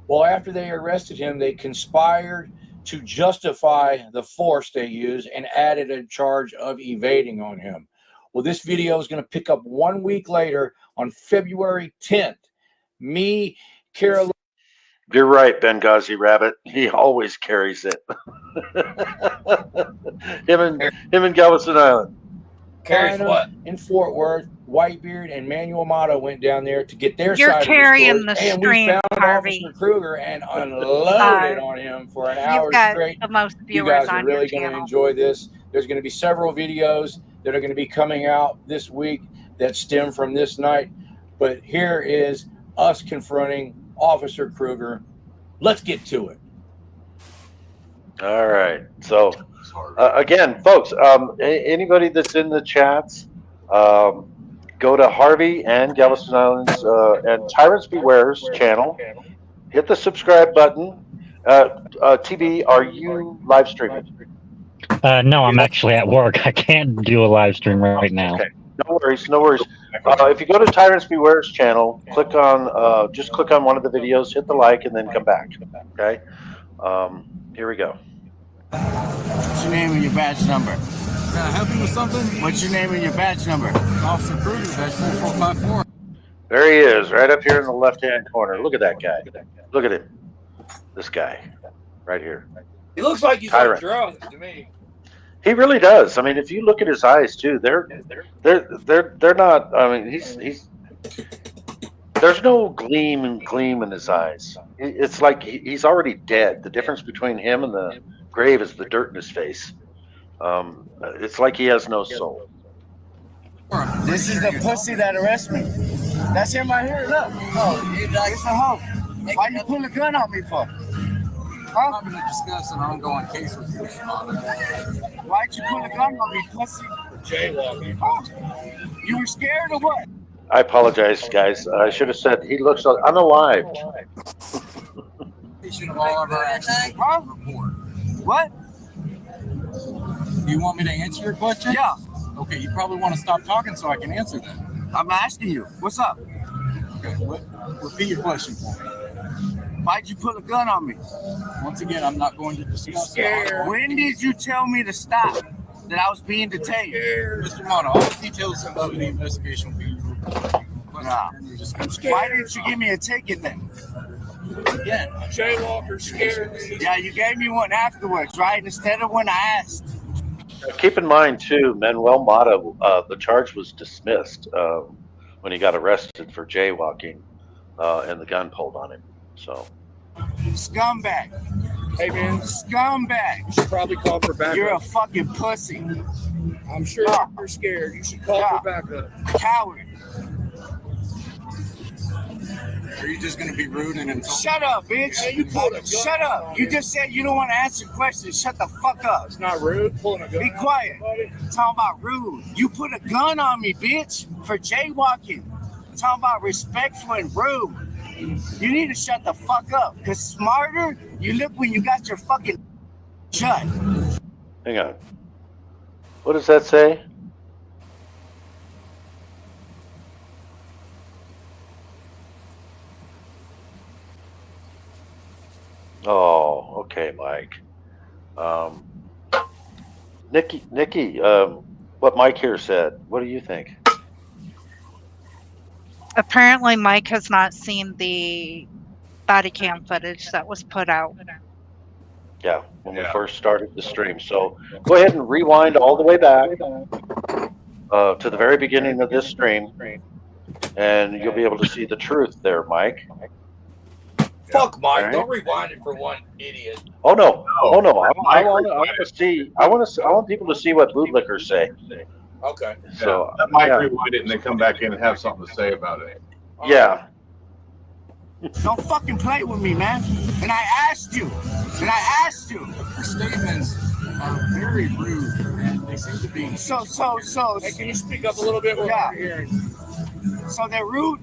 Well, after they arrested him, they conspired to justify the force they used and added a charge of evading on him. Well, this video is going to pick up 1 week later on February 10th. Me, Carolina. You're right, Benghazi Rabbit. He always carries it. him and Galveston Island. Carries what? In Fort Worth, Whitebeard and Manuel Mata went down there to get their You're side carrying of the story, the and stream, we found Harvey. Officer Kruger and unloaded on him for an hour straight. The most You viewers guys are on really your going to channel. enjoy this. There's going to be several videos that are going to be coming out this week that stem from this night. But here is us confronting Officer Kruger. Let's get to it. All right. So, again, folks, anybody that's in the chats, go to Harvey and Galveston Island's and Tyrants Beware's channel. Hit the subscribe button. TV, are you live streaming? No, I'm actually at work. I can't do a live stream right now. Okay. No worries, no worries. If you go to Tyrants Beware's channel, click on just click on one of the videos, hit the like, and then come back. Okay. Here we go. What's your name and your badge number? Can I help you with something? What's your name and your badge number? Officer Kruger, badge 4454. There he is, right up here in the left-hand corner. Look at that guy. Look at him. This guy, right here. He looks like he's on drugs to me. He really does. I mean, if you look at his eyes too, they're not. I mean, he's there's no gleam in his eyes. It's like he's already dead. The difference between him and the grave is the dirt in his face. It's like he has no soul. This is the pussy that arrests me. That's him right here. Look. Oh, it's a hoe. Why you pull a gun on me for? Huh? I'm going to discuss an ongoing case with you. Why'd you pull a gun on me, pussy? Jaywalking. You were scared or what? I apologize, guys. I should have said he looks unalived. Of all of our actions. Huh? What? You want me to answer your question? Yeah. Okay, you probably want to stop talking so I can answer them. I'm asking you. What's up? Okay, repeat your question for me. Why'd you pull a gun on me? Once again, I'm not going to discuss it. When did you tell me to stop? That I was being detained? Mr. Mata, all the details of the investigation will be reported. Nah. Why didn't you give me a ticket then? Again, jaywalker scared. Yeah, you gave me one afterwards, right? Instead of when I asked. Keep in mind too, Manuel Mata, the charge was dismissed when he got arrested for jaywalking, and the gun pulled on him. So, scumbag. Hey man, scumbag. You should probably call for backup. You're a fucking pussy. I'm sure you're scared. You should call for backup. Coward. Are you just going to be rude and insult? Shut up, bitch. Yeah, you pulled a gun. Shut up. You just said you don't want to answer questions. Shut the fuck up. It's not rude pulling a gun. Be quiet. Talking about rude. You put a gun on me, bitch, for jaywalking. Talking about respectful and rude. You need to shut the fuck up. Because smarter, you look when you got your fucking shut. Hang on. What does that say? Oh, okay, Mike. Nikki, what Mike here said, what do you think? Apparently, Mike has not seen the body cam footage that was put out. Yeah, when we first started the stream. So go ahead and rewind all the way back to the very beginning of this stream, and you'll be able to see the truth there, Mike. Fuck Mike! Right. Don't rewind it for one idiot. Oh no! Oh no! I want to see. I want people to see what bootlickers say. Okay. So I might rewind it and then come back in and have something to say about it. Yeah. Don't fucking play with me, man. And I asked you. Your statements are very rude, and they seem to be. So. Hey, can you speak up a little bit? Yeah. We're hearing. So they're rude.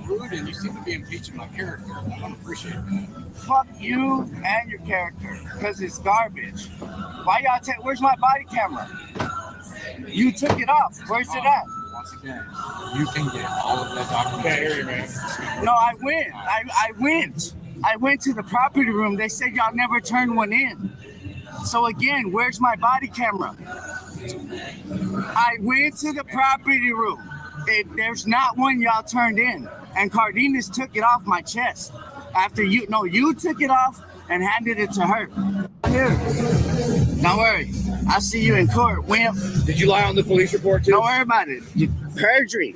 Rude, and you seem to be impeaching my character. I don't appreciate that. Fuck you and your character, because it's garbage. Why y'all take? Where's my body camera? You took it off. Where's it at? Once again, you can get all of that documentation. No, I went. I went to the property room. They said y'all never turned one in. So again, where's my body camera? I went to the property room. There's not one y'all turned in. And Cardenas took it off my chest. After you took it off and handed it to her. Here. Don't worry. I'll see you in court, wimp. Did you lie on the police report too? Don't worry about it. Perjury.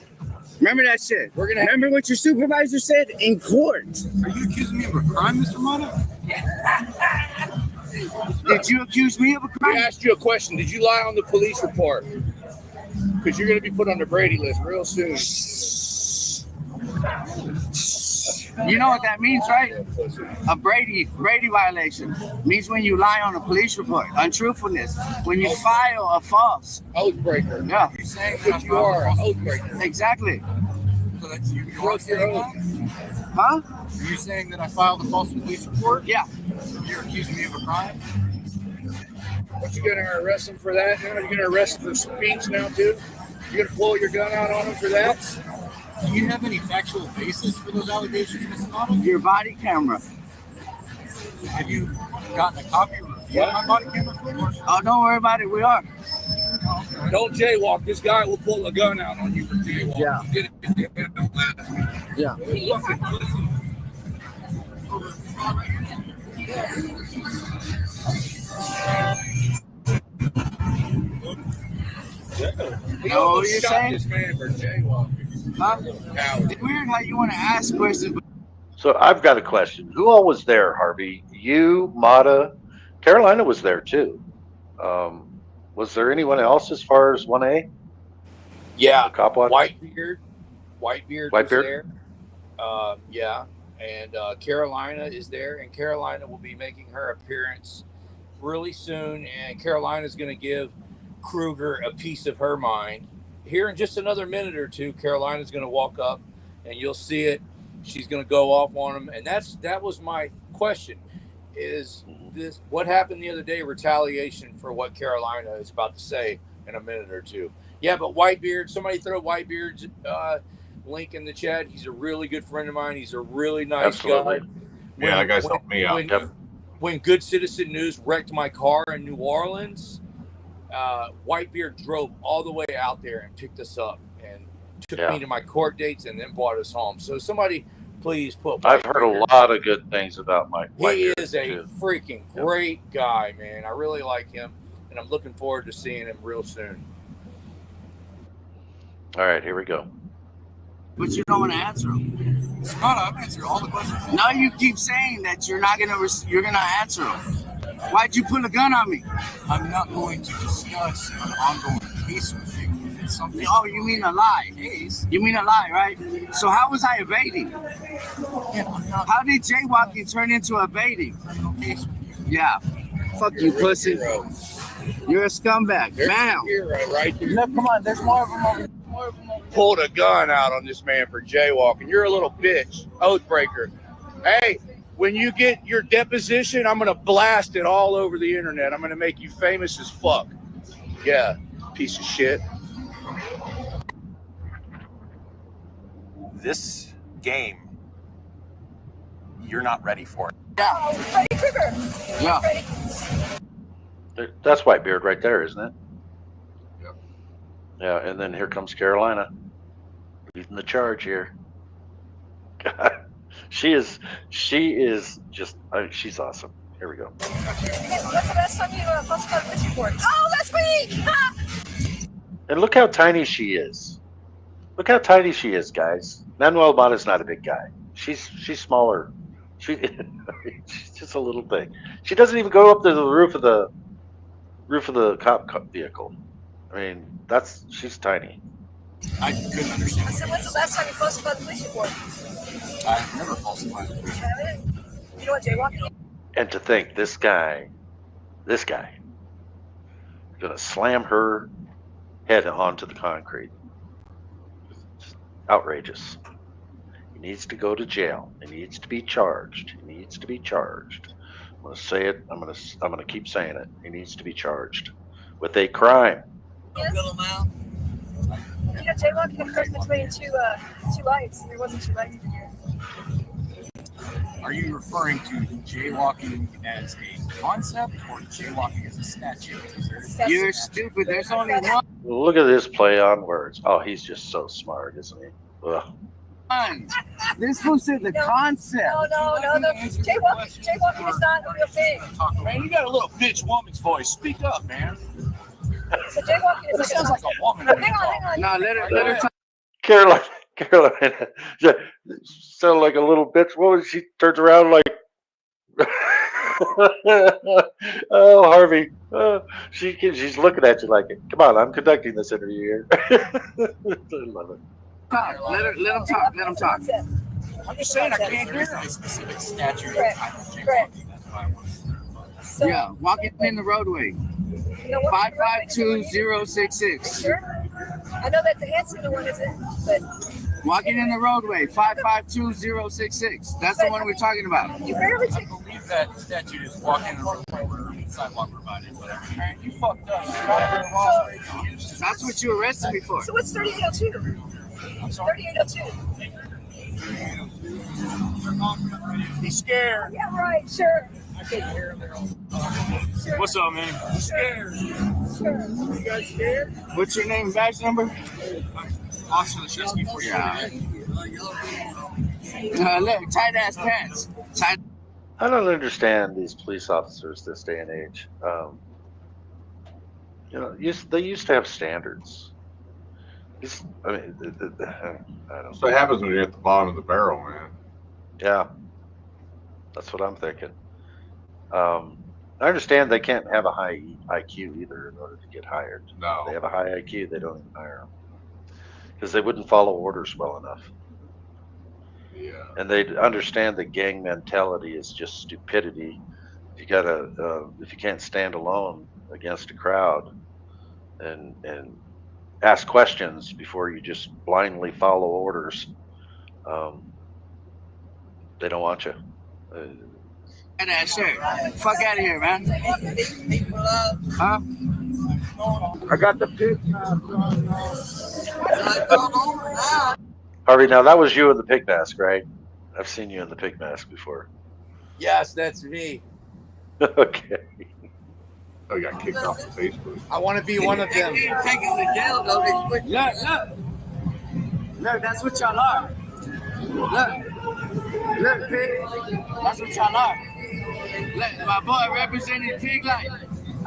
Remember that shit. Remember what your supervisor said in court. Are you accusing me of a crime, Mr. Mata? Did you accuse me of a crime? I asked you a question. Did you lie on the police report? Because you're going to be put on the Brady list real soon. You know what that means, right? A Brady violation means when you lie on a police report, untruthfulness, when you file a false oathbreaker. Yeah, You're saying that you are an oathbreaker. Exactly. So that's you broke your oath. Huh? Are you saying that I filed a false police report? Yeah. You're accusing me of a crime? What, you gonna arrest him for that now? You're gonna arrest him for speech now too? You're gonna pull your gun out on him for that? Do you have any factual basis for those allegations, Mr. Mata? Your body camera. Have you gotten a copy of my body camera footage? Oh, don't worry about it. We are. Don't jaywalk. This guy will pull a gun out on you for jaywalking. Yeah. You did it last week. Yeah. No, you're shot saying? this man for jaywalking. Huh? It's weird how you want to ask questions. So I've got a question. Who all was there, Harvey? You, Mata, Carolina was there too. Was there anyone else as far as 1A? Yeah, Cop watch? Whitebeard was Whitebeard? there. Yeah, and Carolina is there, and Carolina will be making her appearance really soon. And Carolina's going to give Kruger a piece of her mind. Here in just another minute or two, Carolina's going to walk up, and you'll see it. She's going to go off on him, and that was my question: is this what happened the other day? Retaliation for what Carolina is about to say in a minute or two. Yeah, but Whitebeard, somebody throw Whitebeard's link in the chat. He's a really good friend of mine. He's a really nice guy. Yeah, that guy's helped me out. When Good Citizen News wrecked my car in New Orleans, Whitebeard drove all the way out there and picked us up and took me to my court dates and then brought us home. So somebody please put I've heard a lot of good things about Mike. He is a freaking great guy, man. I really like him, and I'm looking forward to seeing him real soon. All right, here we go. But you don't want to answer them. Scott, I've answered all the questions. Now you keep saying that you're not you're gonna answer them. Why'd you put a gun on me? I'm not going to discuss an ongoing case with you. something. Oh, you mean a lie? You mean a lie, right? So how was I evading? How did jaywalking turn into evading? Yeah. Fuck you, pussy. You're a scumbag. Bam. Right there. Look, come on. There's more of them over there. Pulled a gun out on this man for jaywalking. You're a little bitch. Oathbreaker. Hey, when you get your deposition, I'm going to blast it all over the internet. I'm going to make you famous as fuck. Yeah, piece of shit. This game, you're not ready for it. Yeah. Freddy Krueger. Yeah. That's Whitebeard right there, isn't it? Yeah, and then here comes Carolina, leading the charge here. God, she is just, she's awesome. Here we go. What's the last time you busted a fishing board? Oh, last week! And look how tiny she is. Look how tiny she is, guys. Manuel Mata's not a big guy. She's smaller. She's just a little thing. She doesn't even go up to the roof of the cop vehicle. I mean, she's tiny. I couldn't understand. I said, when's the last time you falsified the police report? I've never falsified the police report. You know what jaywalking is? And to think this guy, gonna slam her head onto the concrete. Just outrageous. He needs to go to jail. He needs to be charged. He needs to be charged. I'm gonna say it. I'm gonna keep saying it. He needs to be charged with a crime. Yes. You know, jaywalking occurs between two lights. There wasn't two lights in here. Are you referring to jaywalking as a concept or jaywalking as a statute? You're stupid. There's only one. Look at this play on words. Oh, he's just so smart, isn't he? Ugh. This was the concept. No. Jaywalking is not a real thing. Man, you got a little bitch woman's voice. Speak up, man. So jaywalking is sounds like a woman. Hang on. No, let her talk. Carolina, sound like a little bitch. What was she turns around like? Oh, Harvey, she's looking at you like, come on, I'm conducting this interview here. I love it. Let him talk. I'm just saying I can't hear a specific statute. Correct. So, yeah, walking in the roadway. 552066. Sure. I know that the Hanson one isn't, but walking in the roadway. 552066. That's the one we're talking about. You barely I believe that statute is walking in the roadway where sidewalk provided, but man, you fucked up. That's what you arrested me for. So what's 3802? I'm sorry. 3802. He's scared. Yeah, right. Sure. I couldn't hear him. Sure. What's up, man? I'm scared. Sure. You guys scared? What's your name, badge number? Austin Leszewski for you. Look, tight ass pants. Tight. I don't understand these police officers this day and age. They used to have standards. I don't know. So it happens when you're at the bottom of the barrel, man. Yeah, that's what I'm thinking. I understand they can't have a high IQ either in order to get hired. No. If they have a high IQ, they don't even hire them because they wouldn't follow orders well enough. Yeah. And they understand that gang mentality is just stupidity. If you can't stand alone against a crowd, and ask questions before you just blindly follow orders, they don't want you. That shirt. Fuck out of here, man. Huh? I got the pig. Harvey, now that was you in the pig mask, right? I've seen you in the pig mask before. Yes, that's me. Okay. Oh, you got kicked off the Facebook. I want to be one of them. Look, that's what y'all are. Look, pig. That's what y'all are. Look, my boy representing pig life.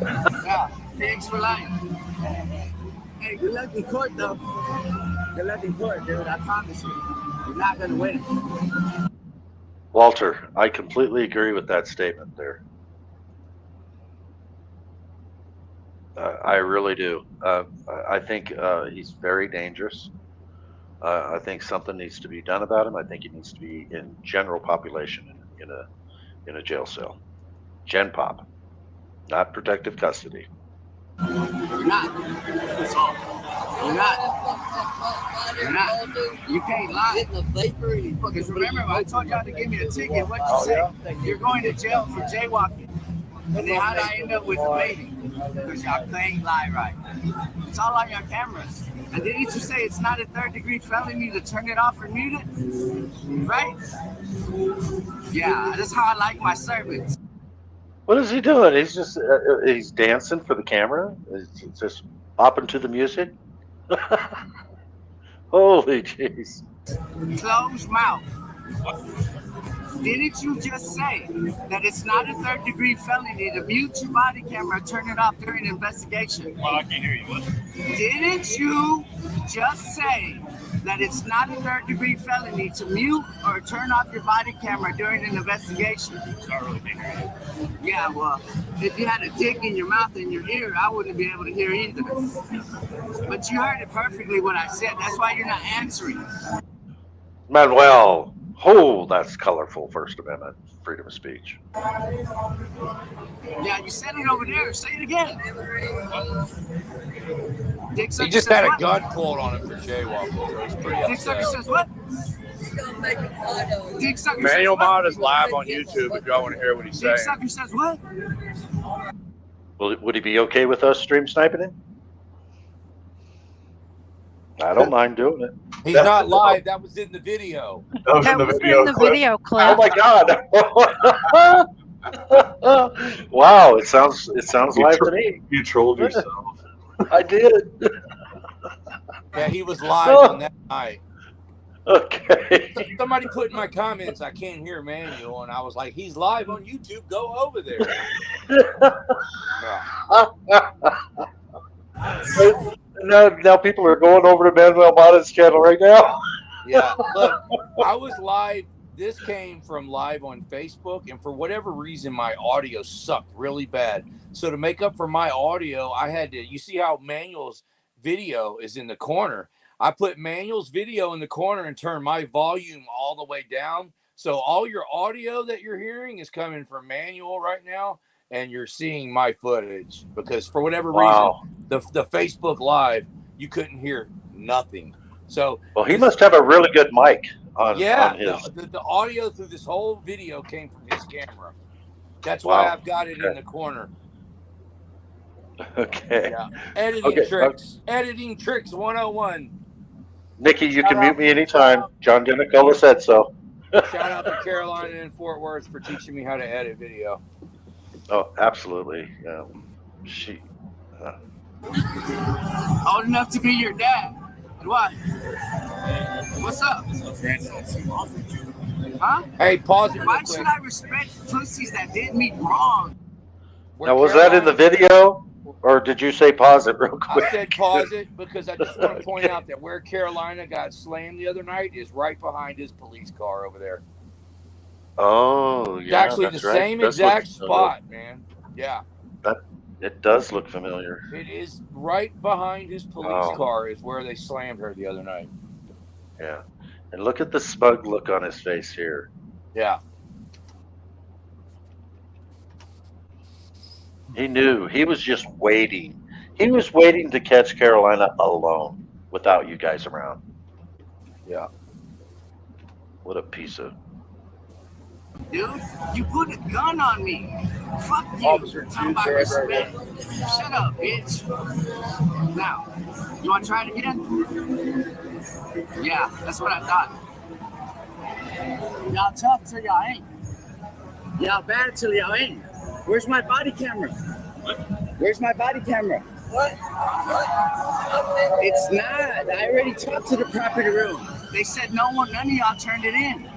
Yeah, pigs for life. Hey, good luck in court, though. Good luck in court, dude. I promise you. You're not going to win. Walter, I completely agree with that statement there. I really do. I think he's very dangerous. I think something needs to be done about him. I think he needs to be in general population in a jail cell. Gen pop, not protective custody. You're not. That's all. You're not. You're not. You can't lie. Because remember, I told y'all to give me a ticket. What'd you say? You're going to jail for jaywalking. And then how did I end up with the baby? Because y'all can't lie right. It's all on your cameras. And didn't you say it's not a third-degree felony to turn it off or mute it? Right? Yeah, that's how I like my servants. What is he doing? He's just he's dancing for the camera. He's just bopping to the music. Holy jeez! Closed mouth. Didn't you just say that it's not a third-degree felony to mute your body camera or turn it off during an investigation? Well, I can't hear you. What? Didn't you just say that it's not a third-degree felony to mute or turn off your body camera during an investigation? I really can't hear you. Yeah, well, if you had a dick in your mouth and your ear, I wouldn't be able to hear either. But you heard it perfectly what I said. That's why you're not answering. Manuel, oh, that's colorful. First Amendment, freedom of speech. Yeah, you said it over there. Say it again. Dick He just had a gun pulled on him for jaywalking. So he's pretty Dick Sucker upset. says what? Dick Sucker Manuel says Mod what? is live on YouTube if y'all want to hear what he's saying. Dick Sucker says what? Would he be okay with us stream sniping him? I don't mind doing it. He's not live. That was in the video. That was in the video clip. Oh my God! Wow, it sounds live to me. You trolled yourself. I did. Yeah, he was live on that night. Okay. Somebody put in my comments, I can't hear Manuel, and I was like, he's live on YouTube. Go over there. Now people are going over to Manuel Mata's channel right now. Yeah, look, I was live. This came from live on Facebook, and for whatever reason, my audio sucked really bad. So to make up for my audio, I had to. You see how Manuel's video is in the corner? I put Manuel's video in the corner and turned my volume all the way down. So all your audio that you're hearing is coming from Manuel right now, and you're seeing my footage because for whatever reason, the Facebook Live, you couldn't hear nothing. So well, he must have a really good mic on his. The audio through this whole video came from his camera. That's why I've got it in the corner. Okay. Yeah. Editing tricks. Editing tricks 101. Nikki, you can mute me anytime. John Denicola said so. Shout out to Carolina and Fort Worth for teaching me how to edit video. Oh, absolutely. She. Old enough to be your dad. What? What's up? Huh? Hey, pause it. Why should I respect pussies that did me wrong? Now, was that in the video? Or did you say pause it real quick? I said pause it because I just want to point out that where Carolina got slammed the other night is right behind his police car over there. Oh, It's yeah. actually the same exact spot, man. Yeah. It does look familiar. It is right behind his police car is where they slammed her the other night. Yeah. And look at the smug look on his face here. Yeah. He knew. He was just waiting. He was waiting to catch Carolina alone without you guys around. Yeah. What a piece of... Dude, you put a gun on me. Fuck you. Officer Talking about respect. Shut up, bitch. Now, you want to try it again? Yeah, that's what I thought. Y'all tough till y'all ain't. Y'all bad till y'all ain't. Where's my body camera? Where's my body camera? What? It's not. I already talked to the property room. They said none of y'all turned it in.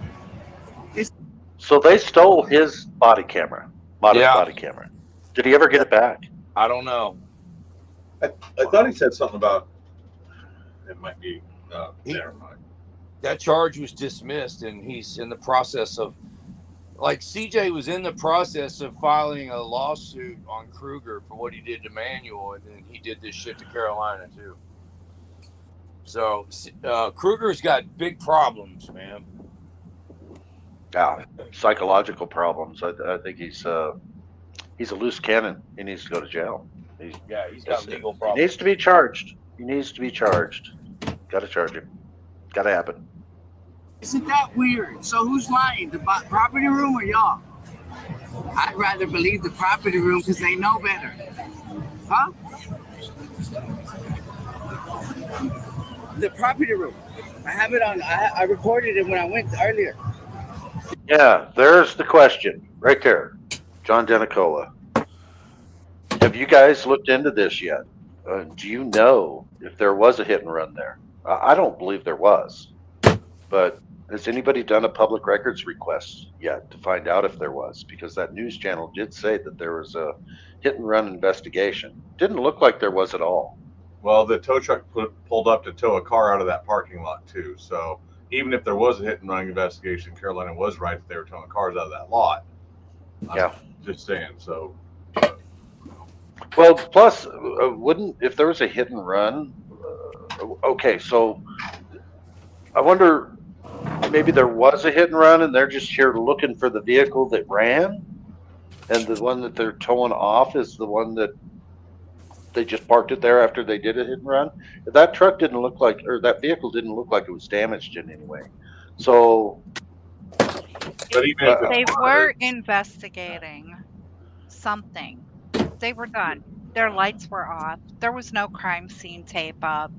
So they stole his body camera. Body camera. Did he ever get it back? I don't know. I thought he said something about it might be never mind. That charge was dismissed, and he's in the process of like CJ was in the process of filing a lawsuit on Kruger for what he did to Manuel, and then he did this shit to Carolina too. So Kruger's got big problems, man. Yeah, psychological problems. I think he's a loose cannon. He needs to go to jail. He's got legal He problems. needs to be charged. Got to charge him. Got to happen. Isn't that weird? So who's lying, the property room or y'all? I'd rather believe the property room because they know better. Huh? The property room. I have it on. I recorded it when I went earlier. Yeah, there's the question right there. John Denicola. Have you guys looked into this yet? Do you know if there was a hit and run there? I don't believe there was. But has anybody done a public records request yet to find out if there was? Because that news channel did say that there was a hit and run investigation. Didn't look like there was at all. Well, the tow truck pulled up to tow a car out of that parking lot too. So even if there was a hit and run investigation, Carolina was right that they were towing cars out of that lot. Yeah. Just saying. So. Well, plus, wouldn't, if there was a hit and run, okay, so I wonder, maybe there was a hit and run and they're just here looking for the vehicle that ran, and the one that they're towing off is the one that they just parked it there after they did a hit and run. That truck didn't look like, or that vehicle didn't look like it was damaged in any way. So, but even if they were investigating something. They were done. Their lights were off. There was no crime scene tape up.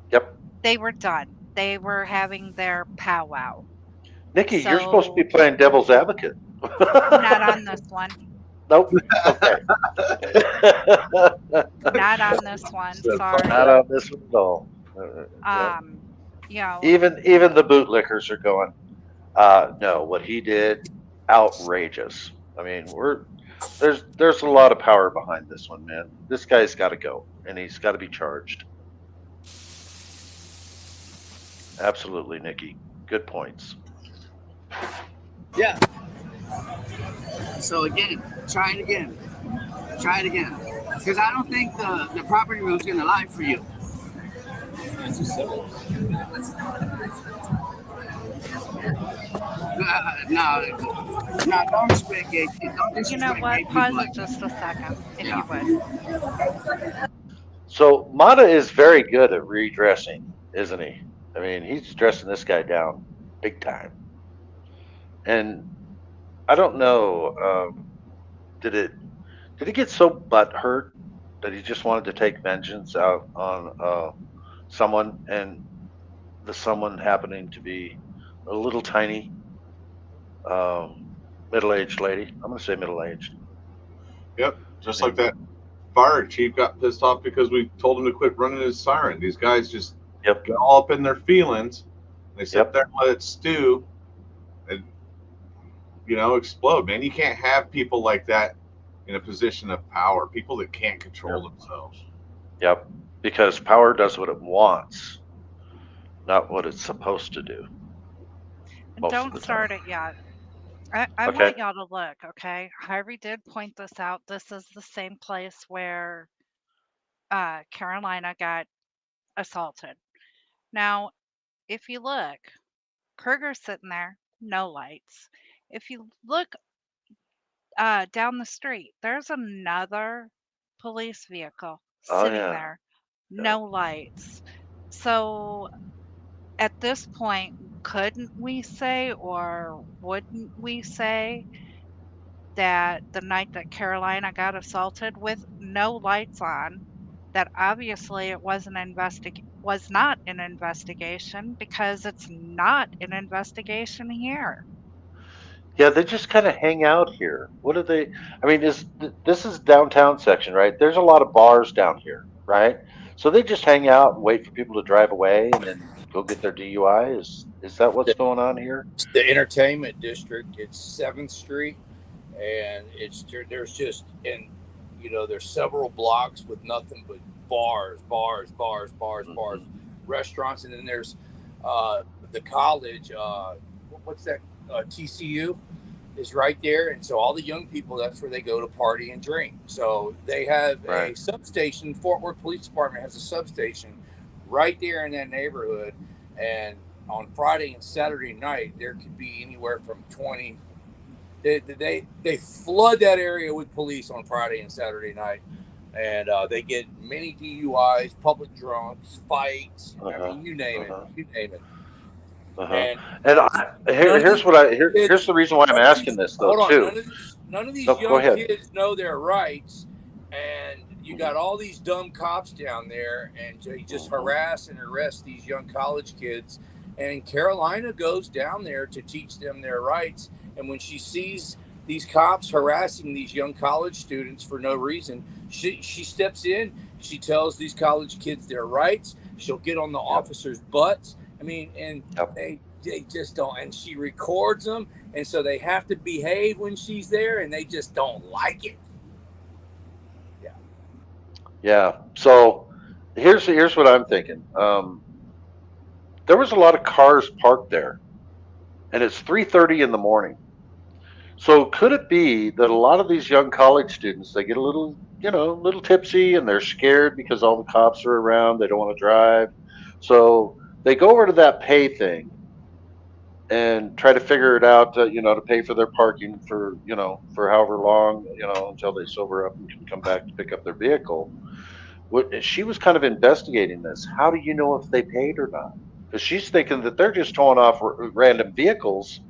Yep. They were done. They were having their powwow. Nikki, you're supposed to be playing devil's advocate. Not on this one. Nope. Okay. Not on this one. Sorry. Not on this one at all. You know, even the bootlickers are going, no, what he did, outrageous. I mean, there's a lot of power behind this one, man. This guy's got to go, and he's got to be charged. Absolutely, Nikki. Good points. Yeah. So again, try it again. Because I don't think the property room's gonna lie for you. No, don't speculate. You know what? Pause it just a second, if you would. So Mata is very good at redressing, isn't he? I mean, he's dressing this guy down big time. And I don't know, did he get so butthurt that he just wanted to take vengeance out on someone, and the someone happening to be a little tiny middle-aged lady? I'm going to say middle-aged. Yep, just like that fire chief got pissed off because we told him to quit running his siren. These guys just get all up in their feelings. They sit there and let it stew and, explode. Man, you can't have people like that in a position of power, people that can't control themselves. Yep, because power does what it wants, not what it's supposed to do. And don't start it yet. I want y'all to look, okay? Harvey did point this out. This is the same place where Carolina got assaulted. Now, if you look, Kruger's sitting there, no lights. If you look down the street, there's another police vehicle sitting there, no lights. So at this point, couldn't we say, or wouldn't we say, that the night that Carolina got assaulted with no lights on, that obviously it was not an investigation, because it's not an investigation here. Yeah, they just kind of hang out here. What do they? I mean, this is downtown section, right? There's a lot of bars down here, right? So they just hang out and wait for people to drive away and then go get their DUI. Is that what's going on here? It's the entertainment district. It's 7th Street, and there's just, and there's several blocks with nothing but bars, restaurants, and then there's the college. What's that? TCU. is right there, and so all the young people, that's where they go to party and drink. So they have a substation. Fort Worth Police Department has a substation right there in that neighborhood, and on Friday and Saturday night there could be anywhere from 20. They flood that area with police on Friday and Saturday night, and they get many DUIs, public drunks, fights. I mean, you name it. You name it. And here's the reason why I'm asking this though too. None of these young kids know their rights, and you got all these dumb cops down there, and they just harass and arrest these young college kids. And Carolina goes down there to teach them their rights. And when she sees these cops harassing these young college students for no reason, she steps in. She tells these college kids their rights. She'll get on the officers' butts. I mean, and they just don't. And she records them, and so they have to behave when she's there, and they just don't like it. Yeah. So here's what I'm thinking. There was a lot of cars parked there, and it's 3:30 in the morning. So could it be that a lot of these young college students, they get a little, little tipsy, and they're scared because all the cops are around, they don't want to drive. So they go over to that pay thing and try to figure it out, to pay for their parking for however long, until they sober up and can come back to pick up their vehicle. She was kind of investigating this. How do you know if they paid or not? Because she's thinking that they're just towing off random vehicles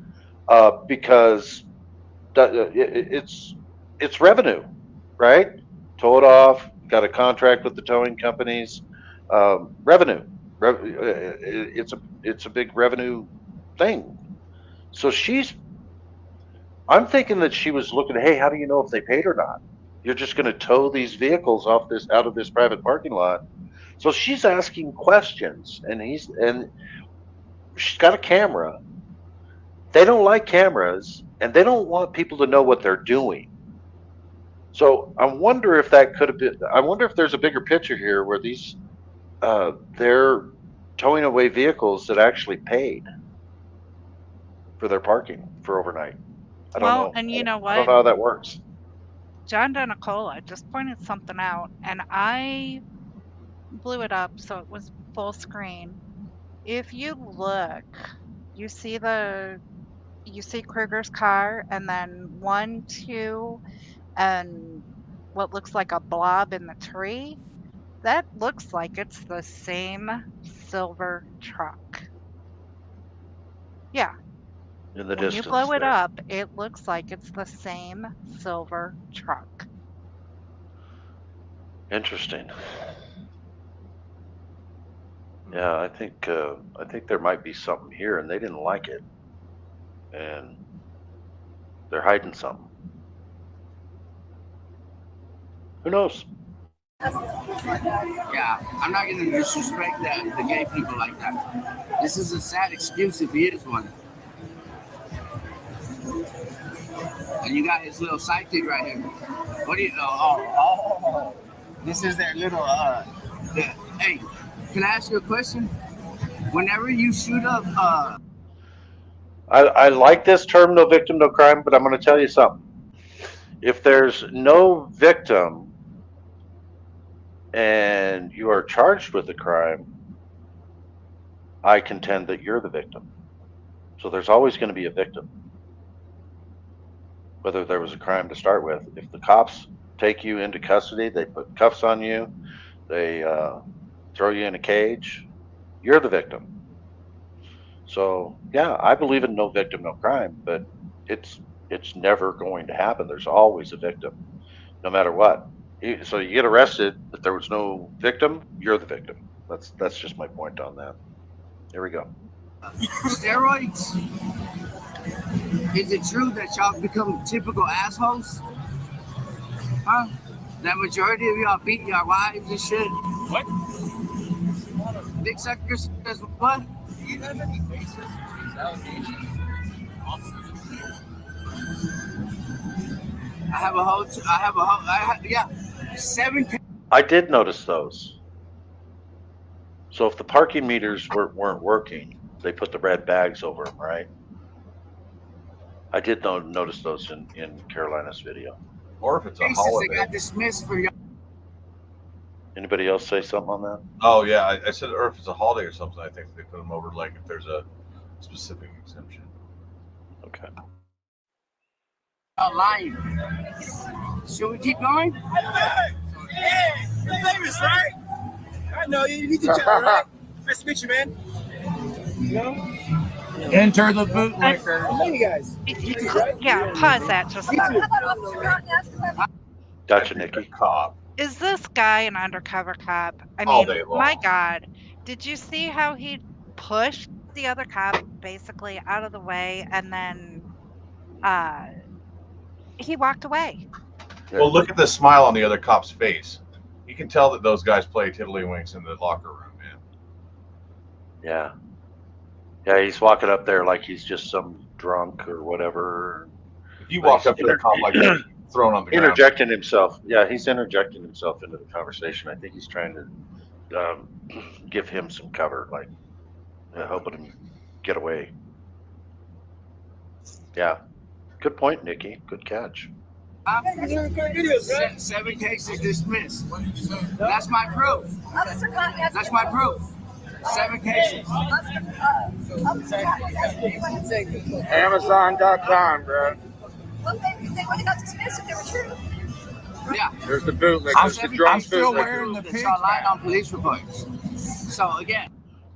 because it's revenue, right? Tow it off. Got a contract with the towing companies. Revenue. It's a big revenue thing. So I'm thinking that she was looking. Hey, how do you know if they paid or not? You're just going to tow these vehicles out of this private parking lot. So she's asking questions, and she's got a camera. They don't like cameras, and they don't want people to know what they're doing. So I wonder if that could have been. I wonder if there's a bigger picture here where they're towing away vehicles that actually paid for their parking for overnight. I don't know. And you know what? I don't know how that works. John Denicola just pointed something out, and I blew it up so it was full screen. If you look, you see Kruger's car, and then 1, 2, and what looks like a blob in the tree. That looks like it's the same silver truck. Yeah. In the When distance, you blow it there. up, it looks like it's the same silver truck. Interesting. Yeah, I think there might be something here, and they didn't like it, and they're hiding something. Who knows? Yeah, I'm not gonna disrespect the gay people like that. This is a sad excuse if he is one. And you got his little sidekick right here. What do you know? Oh. This is their little hey, can I ask you a question? Whenever you shoot up I like this term, no victim, no crime, but I'm going to tell you something. If there's no victim and you are charged with a crime, I contend that you're the victim. So there's always going to be a victim, whether there was a crime to start with. If the cops take you into custody, they put cuffs on you, they throw you in a cage, you're the victim. So yeah, I believe in no victim, no crime, but it's never going to happen. There's always a victim, no matter what. So you get arrested, if there was no victim, you're the victim. That's just my point on that. Here we go. steroids, is it true that y'all become typical assholes? Huh? That majority of y'all beat your wives and shit? What? Dick suckers says what? Do you have any basis for these allegations? Yeah, 7. I did notice those. So if the parking meters weren't working, they put the red bags over them, right? I did notice those in Carolina's video. Or if it's a Cases holiday. that got dismissed for y'all. Anybody else say something on that? Oh yeah, I said, or if it's a holiday or something, I think they put them over like if there's a specific exemption. Okay. Lying. Should we keep going? Hey, you're famous, right? I know you. You need to chat, right? Nice to meet you, man. You know? Enter the bootlicker. I know you guys. Yeah, pause that just a second. Gotcha, Nikki. Cop. Is this guy an undercover cop? I All mean, day long. my God, did you see how he pushed the other cop basically out of the way and then he walked away? Well, look at the smile on the other cop's face. You can tell that those guys play tiddlywinks in the locker room, man. Yeah. Yeah, he's walking up there like he's just some drunk or whatever. If you walk up to a cop like that, thrown on the ground. Interjecting himself. Yeah, he's interjecting himself into the conversation. I think he's trying to give him some cover, like helping him get away. Yeah. Good point, Nikki. Good catch. 7 cases dismissed. That's my proof. That's my proof. 7 cases. Amazon.com, bro. Well, they would've got dismissed if they were true. Yeah. There's the bootlicker. I'm still wearing the pig line on police reports. So again.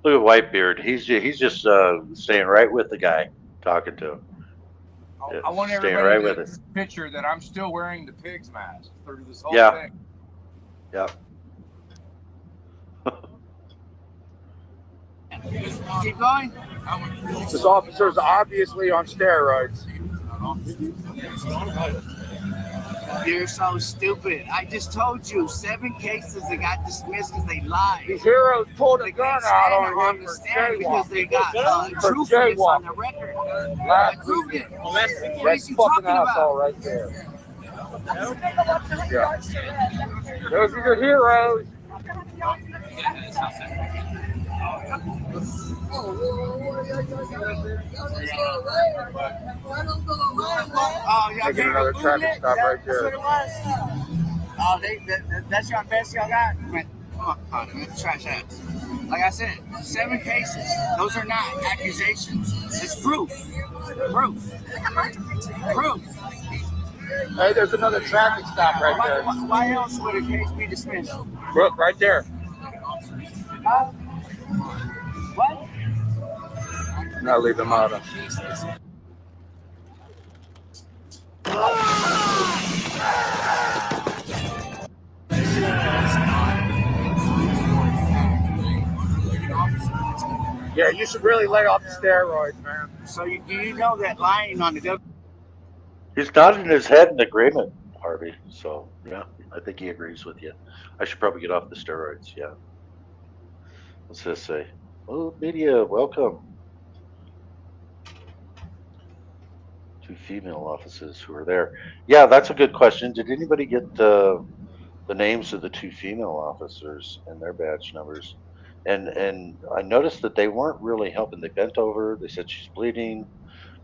Look at Whitebeard. He's just staying right with the guy, talking to him. I want staying everybody right to with it. picture that I'm still wearing the pig's mask through this whole Yeah. thing. Yeah. Keep going. This officer's obviously on steroids. You're so stupid. I just told you 7 cases that got dismissed because they lied. These heroes pulled a They gun can't out stand on him the for stand because they got jaywalking. truthfulness on their record. I proved it. What That's is you fucking talking asshole about? right there. Yeah. Those are your heroes. Oh, y'all Taking gave another a traffic bootleg? stop right That's there. what it was? Oh, that's your best y'all got? Come on, trash ass. Like I said, 7 cases. Those are not accusations. It's proof. Proof. Proof. Hey, there's another traffic stop right there. Why else would a case be dismissed? Look, right there. What? Now leave him out. Yeah, you should really lay off the steroids, man. So do you know that lying on the government? He's nodding his head in agreement, Harvey. So, yeah, I think he agrees with you. I should probably get off the steroids, yeah. What's this say? Oh, media, welcome. 2 female officers who are there. Yeah, that's a good question. Did anybody get the names of the 2 female officers and their badge numbers? And I noticed that they weren't really helping. They bent over. They said she's bleeding,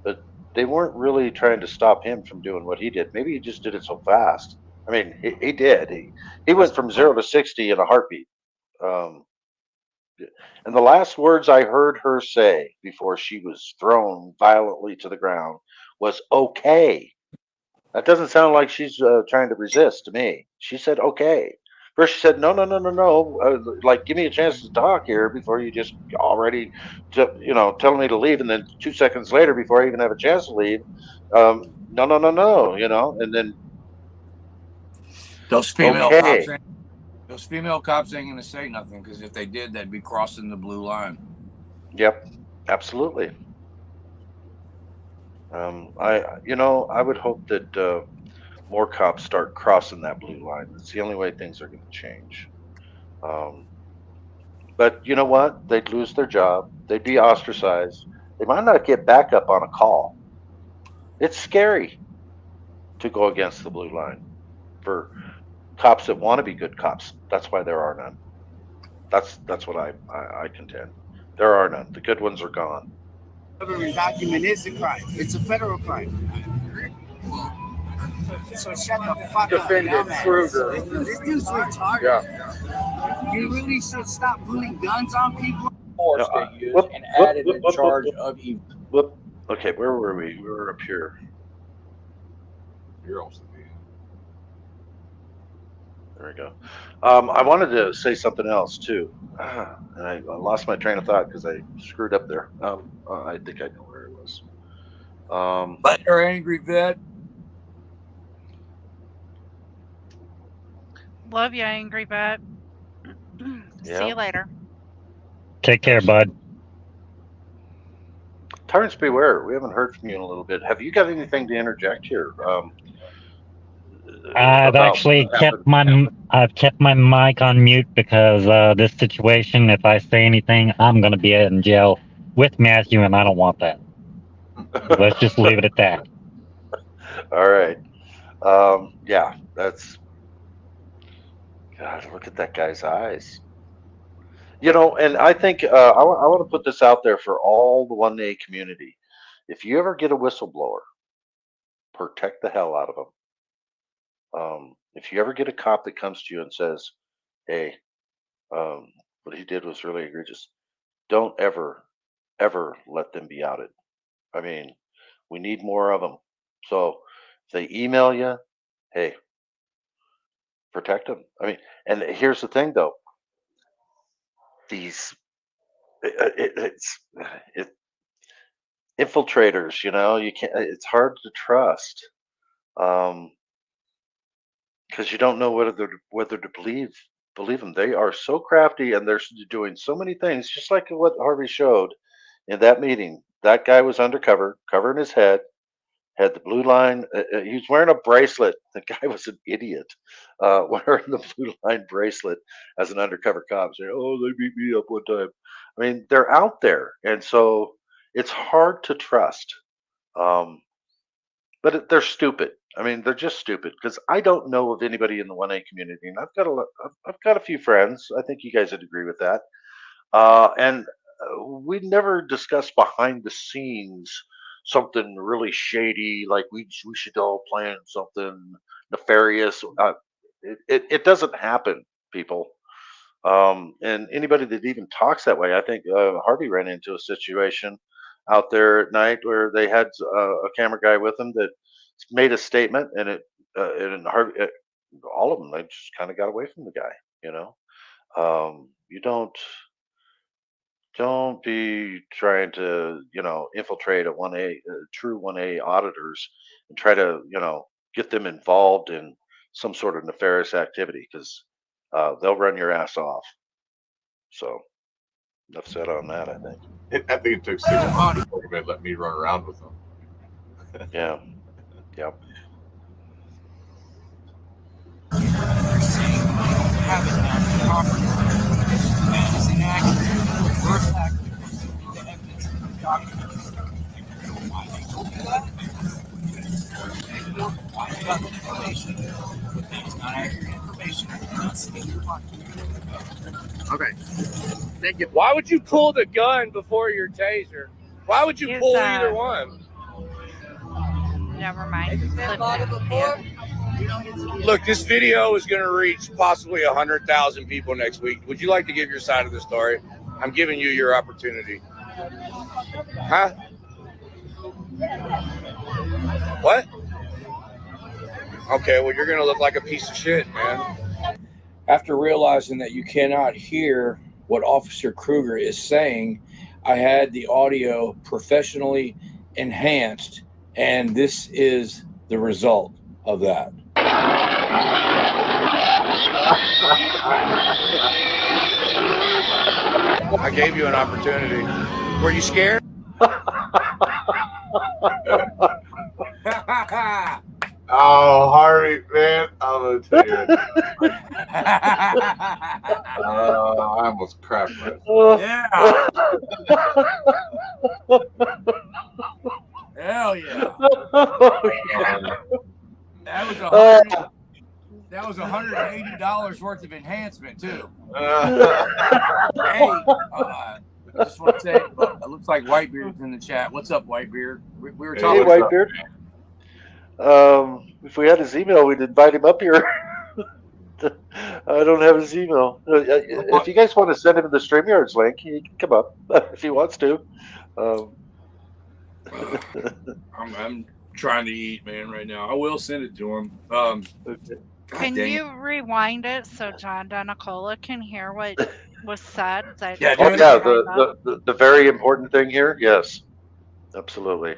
but they weren't really trying to stop him from doing what he did. Maybe he just did it so fast. I mean, he did. He went from 0 to 60 in a heartbeat. And the last words I heard her say before she was thrown violently to the ground was "okay." That doesn't sound like she's trying to resist to me. She said "okay." First she said no, no, no, no, no. Like, give me a chance to talk here before you just already, telling me to leave. And then 2 seconds later, before I even have a chance to leave, no, no, no, no. And then Those female okay. cops ain't gonna say nothing because if they did, they'd be crossing the blue line. Yep, absolutely. I would hope that more cops start crossing that blue line. It's the only way things are going to change. But you know what? They'd lose their job. They'd be ostracized. They might not get back up on a call. It's scary to go against the blue line for cops that want to be good cops. That's why there are none. That's what I contend. There are none. The good ones are gone. Government document is a crime. It's a federal crime. So shut the fuck Defendant up, dumbass. Kruger. This dude's retarded. Yeah. You really should stop putting guns on people. Force they used and added in charge of evil. Okay, where were we? We were up here. You're almost at the end. There we go. I wanted to say something else too, and I lost my train of thought because I screwed up there. I think I know where it was. But you're angry vet. Love you, Angry Vet. See you later. Take care, bud. Tyrants beware. We haven't heard from you in a little bit. Have you got anything to interject here? I've actually kept my mic on mute because this situation. If I say anything, I'm going to be in jail with Matthew, and I don't want that. Let's just leave it at that. All right. Yeah, that's. God, look at that guy's eyes. You know, and I think I want to put this out there for all the 1A community. If you ever get a whistleblower, protect the hell out of them. If you ever get a cop that comes to you and says, "Hey, what he did was really egregious," don't ever let them be outed. I mean, we need more of them. So if they email you, hey, protect them. I mean, and here's the thing, though. These infiltrators, you know, you can't. It's hard to trust because you don't know whether to believe them. They are so crafty, and they're doing so many things, just like what Harvey showed in that meeting. That guy was undercover, covering his head, had the blue line. He was wearing a bracelet. The guy was an idiot, wearing the blue line bracelet as an undercover cop, saying, "Oh, they beat me up one time." I mean, they're out there, and so it's hard to trust. But they're stupid. I mean, they're just stupid because I don't know of anybody in the 1A community, and I've got a few friends. I think you guys would agree with that. And we never discuss behind the scenes something really shady, like we should all plan something nefarious. It doesn't happen, people. And anybody that even talks that way, I think Harvey ran into a situation out there at night where they had a camera guy with them that made a statement, and Harvey, all of them, they just kind of got away from the guy. You know, you don't be trying to, you know, infiltrate a 1A, true 1A auditors and try to, you know, get them involved in some sort of nefarious activity because they'll run your ass off. So enough said on that, I think. I think it took 6 months before they let me run around with them. Yeah. Yep. Okay. Thank you. Why would you pull the gun before your taser? Why would you pull either one? Never mind. Look, this video is going to reach possibly 100,000 people next week. Would you like to give your side of the story? I'm giving you your opportunity. Huh? What? Okay, well, you're going to look like a piece of shit, man. After realizing that you cannot hear what Officer Kruger is saying, I had the audio professionally enhanced, and this is the result of that. I gave you an opportunity. Were you scared? Oh, Harvey, man, I'm gonna tell you. I almost crapped myself. Yeah. Hell yeah. That was $180 worth of enhancement too. Hey, I just want to say, look, it looks like Whitebeard's in the chat. What's up, Whitebeard? We were Hey, talking. Whitebeard. If we had his email, we'd invite him up here. I don't have his email. If you guys want to send him the StreamYards link, he can come up if he wants to. I'm trying to eat, man, right now. I will send it to him. Can you rewind it so John Donicola can hear what was said? The very important thing here. Yes, absolutely.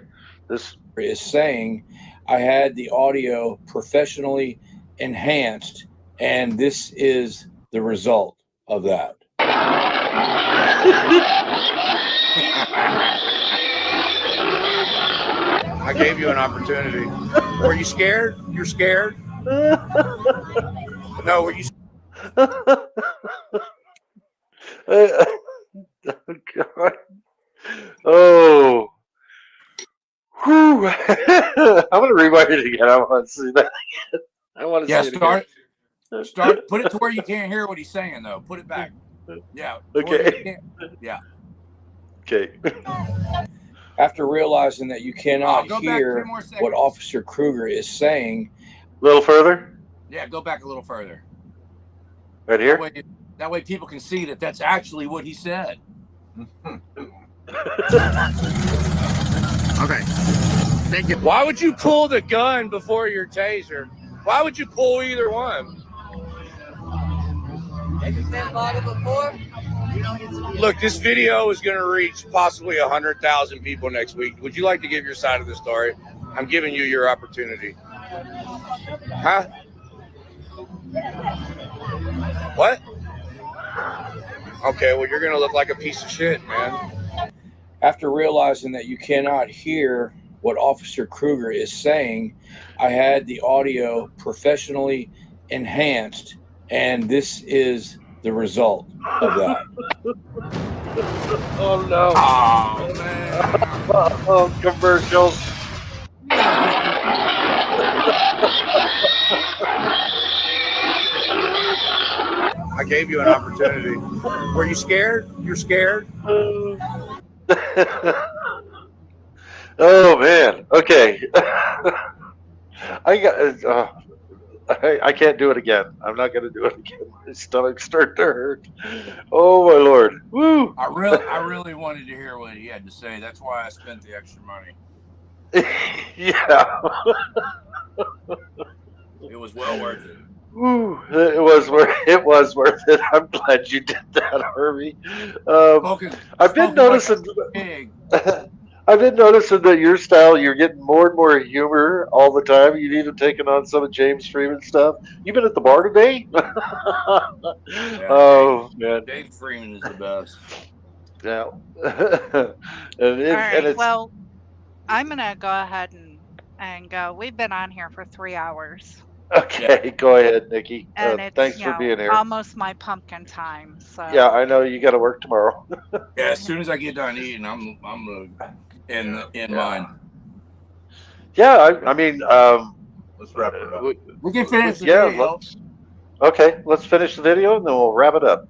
This is saying I had the audio professionally enhanced, and this is the result of that. I gave you an opportunity. Were you scared? You're scared? No, were you? Oh, God. Oh. Whew. I'm going to rewind it again. I want to see that again. I want to see it again. Start. Put it to where you can't hear what he's saying, though. Put it back. Yeah. Okay. Yeah. Okay. After realizing that you cannot hear what Officer Kruger is saying. A little further? Yeah, go back a little further. Right here? That way people can see that that's actually what he said. Okay. Thank you. Why would you pull the gun before your taser? Why would you pull either one? Look, this video is going to reach possibly 100,000 people next week. Would you like to give your side of the story? I'm giving you your opportunity. Huh? What? Okay, well, you're going to look like a piece of shit, man. After realizing that you cannot hear what Officer Kruger is saying, I had the audio professionally enhanced, and this is the result of that. Oh, no. Oh, man. Oh, commercials. I gave you an opportunity. Were you scared? You're scared? Oh, man. Okay. I can't do it again. I'm not going to do it again. My stomach's starting to hurt. Oh, my Lord. Woo. I really wanted to hear what he had to say. That's why I spent the extra money. Yeah. It was well worth it. Woo, it was worth it. I'm glad you did that, Harvey. I've been noticing that your style, you're getting more and more humor all the time. You've even taken on some of James Freeman stuff. You've been at the bar today? Oh, man. James Freeman is the best. All Yeah. right. Well, I'm going to go ahead and go. We've been on here for 3 hours. Okay, go ahead, Nikki. And it's, thanks for being here. Almost my pumpkin time. So yeah, I know you got to work tomorrow. Yeah, as soon as I get done eating, I'm in mine. Yeah, I mean, let's wrap it up. We can finish the video. Let's finish the video and then we'll wrap it up.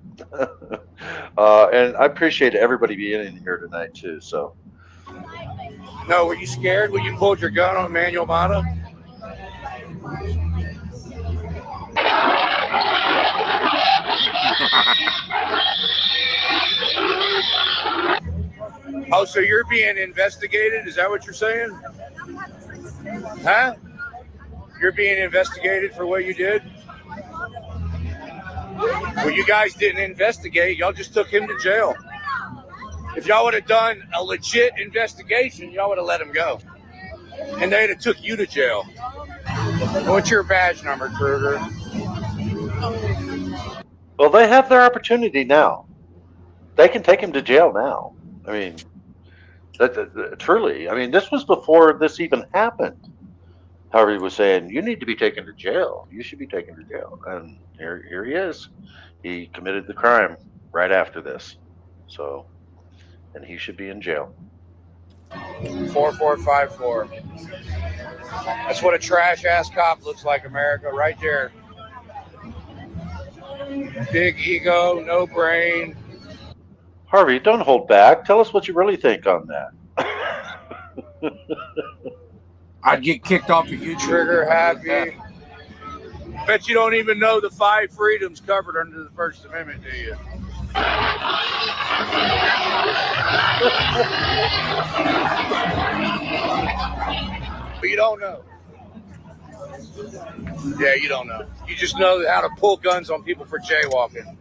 And I appreciate everybody being in here tonight too. So. No, were you scared when you pulled your gun on Manuel Mata? Oh, so you're being investigated? Is that what you're saying? Huh? You're being investigated for what you did? Well, you guys didn't investigate. Y'all just took him to jail. If y'all would have done a legit investigation, y'all would have let him go. And they'd have took you to jail. What's your badge number, Kruger? Well, they have their opportunity now. They can take him to jail now. I mean, truly. I mean, this was before this even happened. Harvey was saying, you need to be taken to jail. You should be taken to jail. And here he is. He committed the crime right after this. So, and he should be in jail. 4454. That's what a trash ass cop looks like, America, right there. Big ego, no brain. Harvey, don't hold back. Tell us what you really think on that. I'd get kicked off of YouTube. Trigger happy. Bet you don't even know the 5 freedoms covered under the First Amendment, do you? But you don't know. Yeah, you don't know. You just know how to pull guns on people for jaywalking.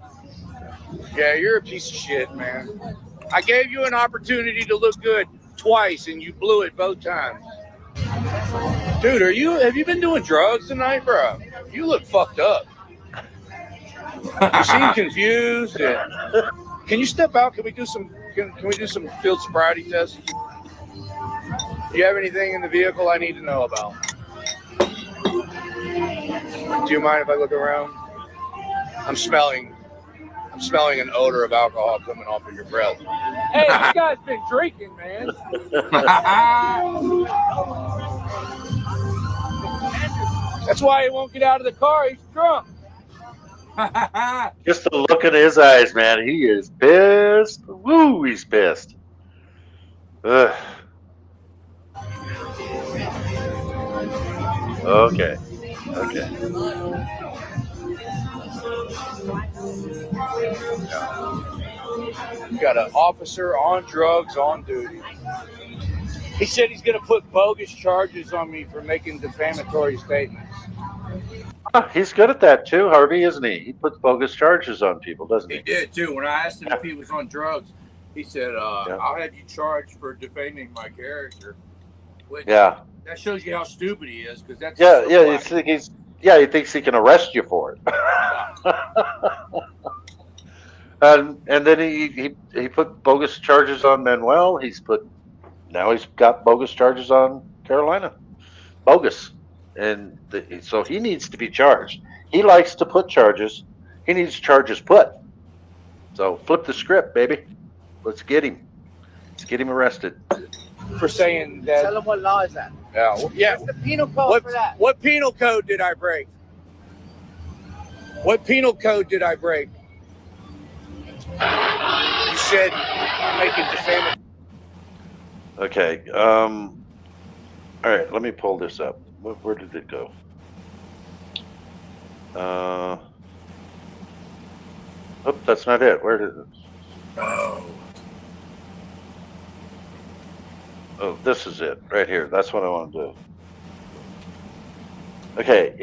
Yeah, you're a piece of shit, man. I gave you an opportunity to look good twice, and you blew it both times. Dude, have you been doing drugs tonight, bro? You look fucked up. You seem confused. Can you step out? Can we do some field sobriety tests? Do you have anything in the vehicle I need to know about? Do you mind if I look around? I'm smelling an odor of alcohol coming off of your breath. Hey, this guy's been drinking, man. That's why he won't get out of the car. He's drunk. Just the look in his eyes, man. He is pissed. Woo, he's pissed. Ugh. Okay. You got an officer on drugs on duty. He said he's going to put bogus charges on me for making defamatory statements. He's good at that too, Harvey, isn't he? He puts bogus charges on people, doesn't he? He did too. When I asked him if he was on drugs, he said, I'll have you charged for defaming my character. Which, that shows you how stupid he is, because that's he thinks he can arrest you for it. and then he put bogus charges on Manuel. Now he's got bogus charges on Carolina. Bogus. And so he needs to be charged. He likes to put charges. He needs charges put. So flip the script, baby. Let's get him. Let's get him arrested. For saying that. Tell them what law is that? Yeah. What's the penal code for that? What penal code did I break? What penal code did I break? You said making defamatory. Okay. All right. Let me pull this up. Where did it go? Oh, that's not it. Where did it? Oh, this is it right here. That's what I want to do. Okay,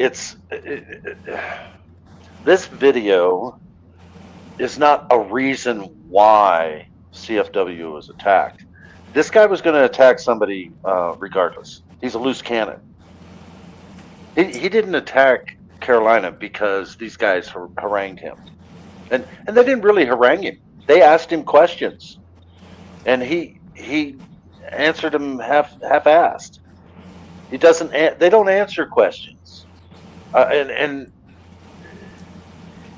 this video is not a reason why CFW was attacked. This guy was going to attack somebody regardless. He's a loose cannon. He didn't attack Carolina because these guys harangued him. And they didn't really harangue him. They asked him questions. And he answered them half-assed. They don't answer questions. And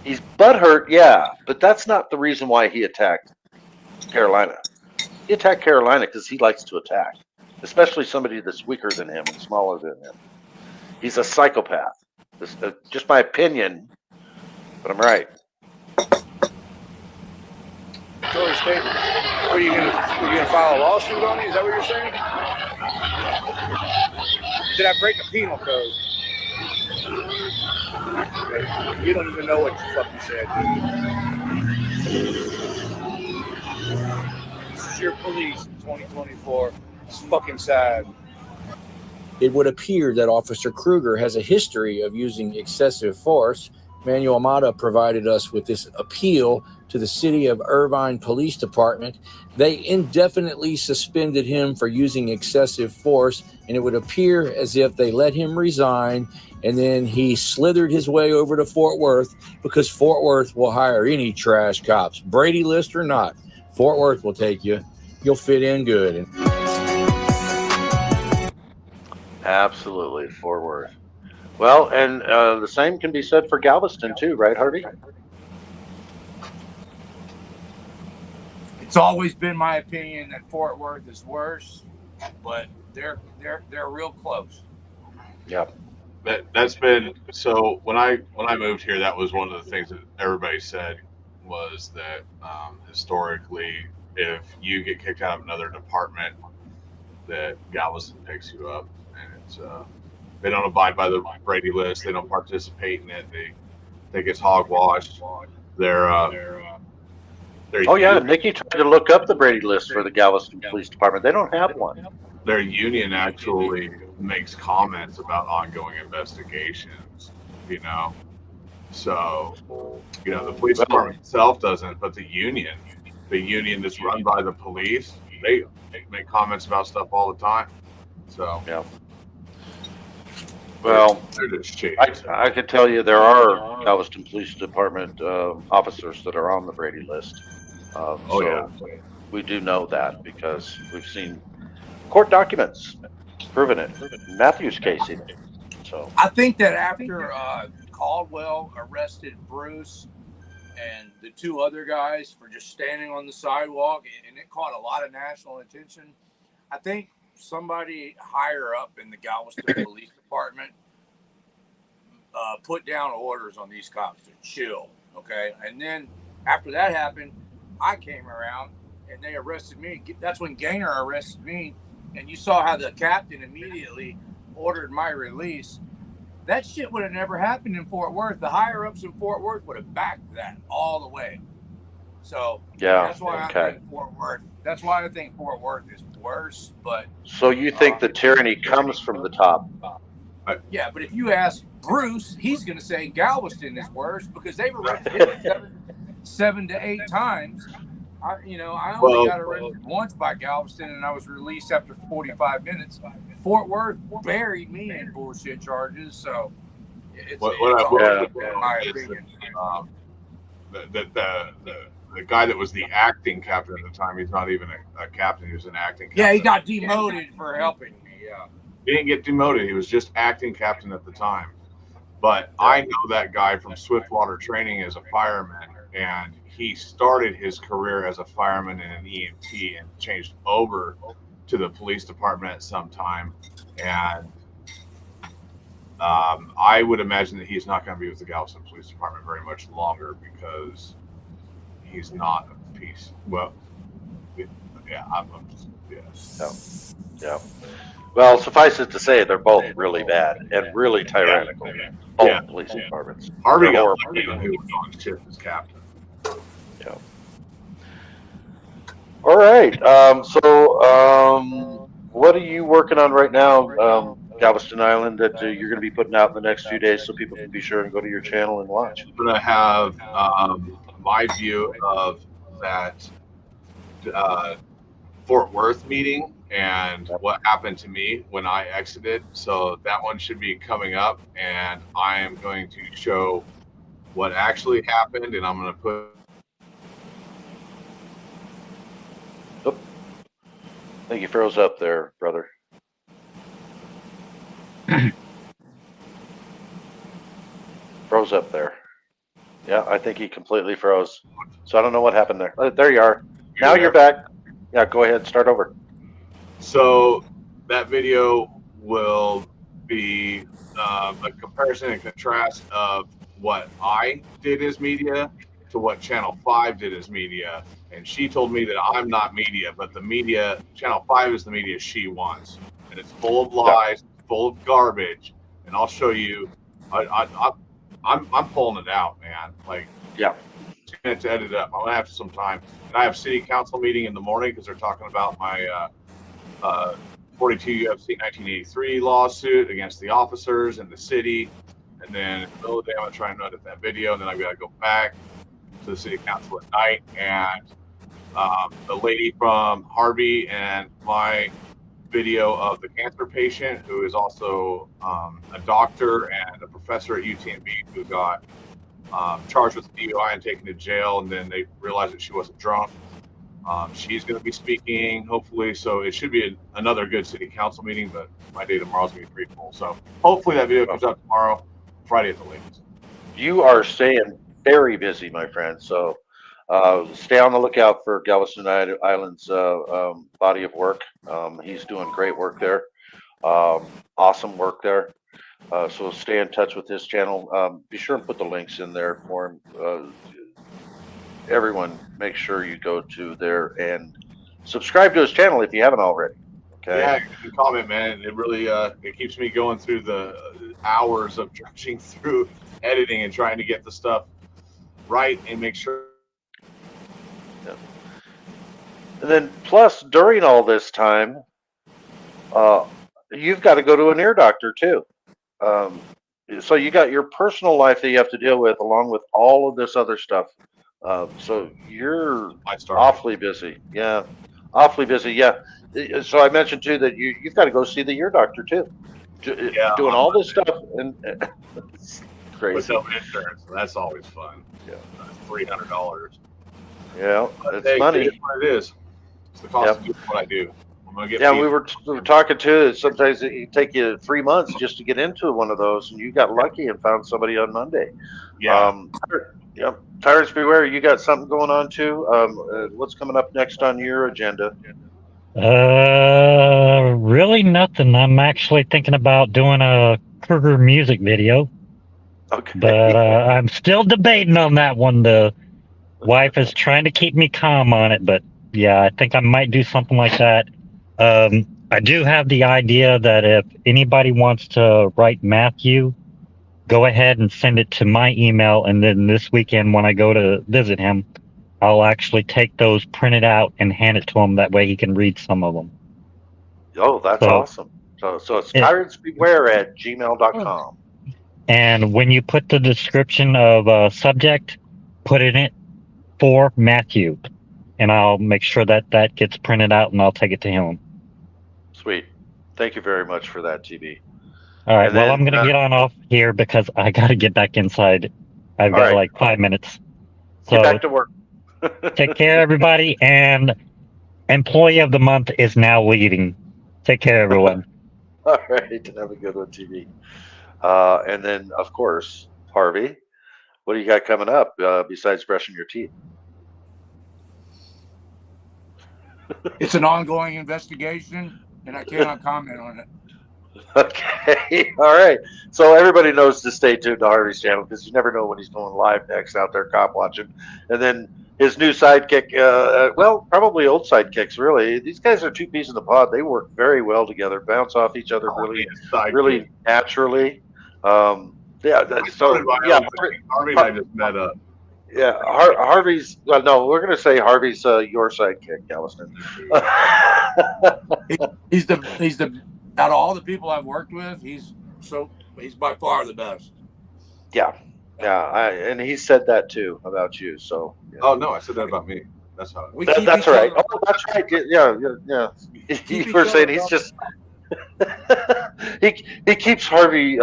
he's butthurt, yeah, but that's not the reason why he attacked Carolina. He attacked Carolina because he likes to attack, especially somebody that's weaker than him and smaller than him. He's a psychopath. This is just my opinion, but I'm right. Story statement. What are you gonna file a lawsuit on me? Is that what you're saying? Did I break a penal code? You don't even know what you fucking said, dude. This is your police in 2024. It's fucking sad. It would appear that Officer Kruger has a history of using excessive force. Manuel Amata provided us with this appeal to the City of Irvine Police Department. They indefinitely suspended him for using excessive force, and it would appear as if they let him resign, and then he slithered his way over to Fort Worth, because Fort Worth will hire any trash cops, Brady list or not. Fort Worth will take you. You'll fit in good. Absolutely, Fort Worth. Well, and the same can be said for Galveston too, right, Harvey? It's always been my opinion that Fort Worth is worse, but they're real close. Yeah. That's been so. When I moved here, that was one of the things that everybody said was that historically, if you get kicked out of another department, that Galveston picks you up, and it's they don't abide by the Brady list. They don't participate in it. They think it's hogwash. They're Oh yeah, Nikki tried to look up the Brady list for the Galveston Police Department. They don't have one. their union actually makes comments about ongoing investigations. You know, so the police department itself doesn't, but the union that's run by the police, they make comments about stuff all the time. So yeah. Well, I can tell you there are Galveston Police Department officers that are on the Brady list. We do know that because we've seen court documents proving it. Matthew's case even. So I think that after Caldwell arrested Bruce and the two other guys for just standing on the sidewalk, and it caught a lot of national attention, I think somebody higher up in the Galveston Police Department put down orders on these cops to chill, okay? And then after that happened, I came around and they arrested me. That's when Gaynor arrested me, and you saw how the captain immediately ordered my release. That shit would have never happened in Fort Worth. The higher ups in Fort Worth would have backed that all the way. So that's why I think Fort Worth. That's why I think Fort Worth is worse. But so you think the tyranny comes from the top? Yeah, but if you ask Bruce, he's going to say Galveston is worse because they've arrested him 7 to 8 times. I only got arrested once by Galveston, and I was released after 45 minutes. Fort Worth buried me in bullshit charges, so it's my opinion. The guy that was the acting captain at the time, he's not even a captain, he was an acting captain. Yeah, he got demoted for helping me, yeah. He didn't get demoted, he was just acting captain at the time. But I know that guy from Swiftwater Training as a fireman, and he started his career as a fireman and an EMT and changed over to the police department at some time. And I would imagine that he's not going to be with the Galveston Police Department very much longer because he's not a piece. Well, yeah. Well, suffice it to say, they're both really bad and really tyrannical. Both police departments. Harvey got lucky who was on shift as captain. Yeah. All right. What are you working on right now, Galveston Island, that you're going to be putting out in the next few days so people can be sure and go to your channel and watch? I'm going to have my view of that Fort Worth meeting and what happened to me when I exited. So that one should be coming up, and I am going to show what actually happened, and I'm going to put. Oh, I think you froze up there, brother. Froze up there. Yeah, I think he completely froze. So I don't know what happened there. There you are. Now you're back. Yeah, go ahead. Start over. So that video will be a comparison and contrast of what I did as media to what Channel 5 did as media. And she told me that I'm not media, but the media, Channel 5 is the media she wants. And it's full of lies, full of garbage. And I'll show you, I'm pulling it out, man. Like, yeah. To edit it up. I'm gonna have some time. And I have city council meeting in the morning because they're talking about my 42 UFC 1983 lawsuit against the officers and the city. And then in the middle of the day, I'm gonna try and edit that video, and then I've got to go back to the city council at night. And the lady from Harvey and my video of the cancer patient, who is also a doctor and a professor at UTMB, who got charged with DUI and taken to jail, and then they realized that she wasn't drunk. She's going to be speaking, hopefully, so it should be another good city council meeting, but my day tomorrow is going to be pretty full. So hopefully that video comes out tomorrow, Friday at the latest. You are staying very busy, my friend, so stay on the lookout for Galveston Island's body of work. He's doing great work there. Awesome work there. So stay in touch with his channel. Be sure and put the links in there for him. everyone make sure you go to there and subscribe to his channel if you haven't already. Okay. Yeah, you can comment, man. It really it keeps me going through the hours of trudging through editing and trying to get the stuff right and make sure. Yeah. And then plus during all this time, you've got to go to an ear doctor too. So you got your personal life that you have to deal with along with all of this other stuff. So you're awfully busy. Yeah, awfully busy. Yeah. So I mentioned too that you've got to go see the ear doctor too. Yeah, doing all this stuff and it's crazy. With no insurance, and that's always fun. Yeah, $300. Yeah, it's hey, money. It is what it is. It's the cost of doing what I do. I'm gonna get. Yeah, we were talking too. Sometimes it take you 3 months just to get into one of those, and you got lucky and found somebody on Monday. Yeah. Yeah. Tyrants beware. You got something going on too. What's coming up next on your agenda? Really nothing. I'm actually thinking about doing a Kruger music video. Okay. But I'm still debating on that one. The wife is trying to keep me calm on it, but yeah, I think I might do something like that. I do have the idea that if anybody wants to write Matthew, go ahead and send it to my email, and then this weekend when I go to visit him, I'll actually take those printed out and hand it to him. That way he can read some of them. Oh, that's awesome. So it's tyrantsbeware@gmail.com. And when you put the description of subject, put in it for Matthew, and I'll make sure that that gets printed out and I'll take it to him. Sweet. Thank you very much for that, TB. All right. And Well, then, I'm going to get on off here because I got to get back inside. I've got like 5 minutes. So get back to work. Take care, everybody. And employee of the month is now leaving. Take care, everyone. All right. Have a good one, TB. And then, of course, Harvey, what do you got coming up besides brushing your teeth? It's an ongoing investigation, and I cannot comment on it. Okay. All right. So everybody knows to stay tuned to Harvey's channel because you never know when he's going live next out there cop watching. And then his new sidekick, well, probably old sidekicks, really. These guys are two peas in the pod. They work very well together, bounce off each other really naturally. Yeah. So, yeah. Harvey and I just met up. Yeah, Harvey's. Well, no, we're gonna say Harvey's your sidekick, Galveston. He's the out of all the people I've worked with, he's by far the best. Yeah, and he said that too about you. So. Yeah. Oh no, I said that about me. That's how. That's right. Oh, that's right. Yeah. You were saying he's just. he keeps Harvey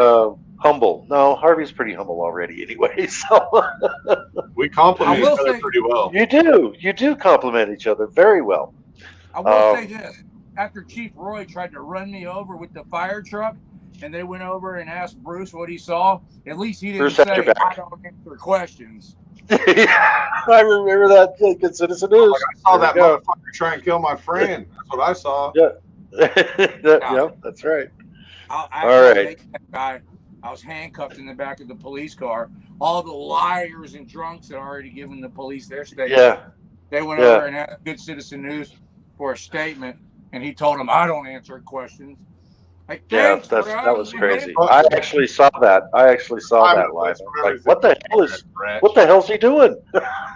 humble. No, Harvey's pretty humble already anyway. So we compliment each other pretty well. You do compliment each other very well. I will say this: after Chief Roy tried to run me over with the fire truck, and they went over and asked Bruce what he saw, at least he didn't say, "I don't answer questions." I remember that. Good Citizen News. I saw that motherfucker try and kill my friend. That's what I saw. Yeah. Yeah, that's right. All right. That guy, I was handcuffed in the back of the police car. All the liars and drunks had already given the police their statement. Yeah. They went over and had Good Citizen News for a statement, and he told them, "I don't answer questions." Like, yeah, that was crazy. I actually saw that. Live. Like, what the hell's he doing?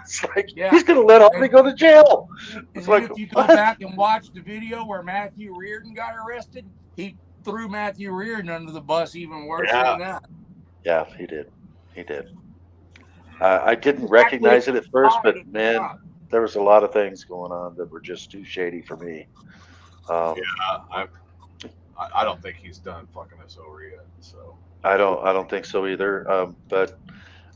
It's like he's gonna let Harvey go to jail. It's like, if you go back and watch the video where Matthew Reardon got arrested, he threw Matthew Reardon under the bus even worse than that. Yeah, he did. I didn't recognize it at first, but man, there was a lot of things going on that were just too shady for me. I don't think he's done fucking us over yet. So I don't think so either. But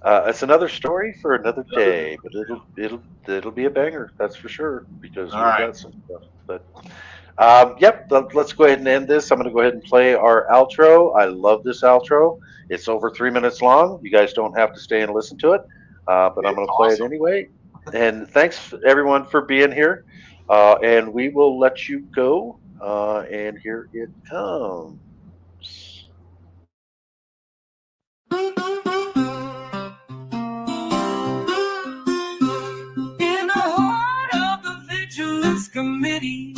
it's another story for another day. But it'll be a banger, that's for sure. Because we've got some stuff. But yep, let's go ahead and end this. I'm going to go ahead and play our outro. I love this outro. It's over 3 minutes long. You guys don't have to stay and listen to it, but I'm going to play it anyway. And thanks everyone for being here. And we will let you go. And here it comes. Committee,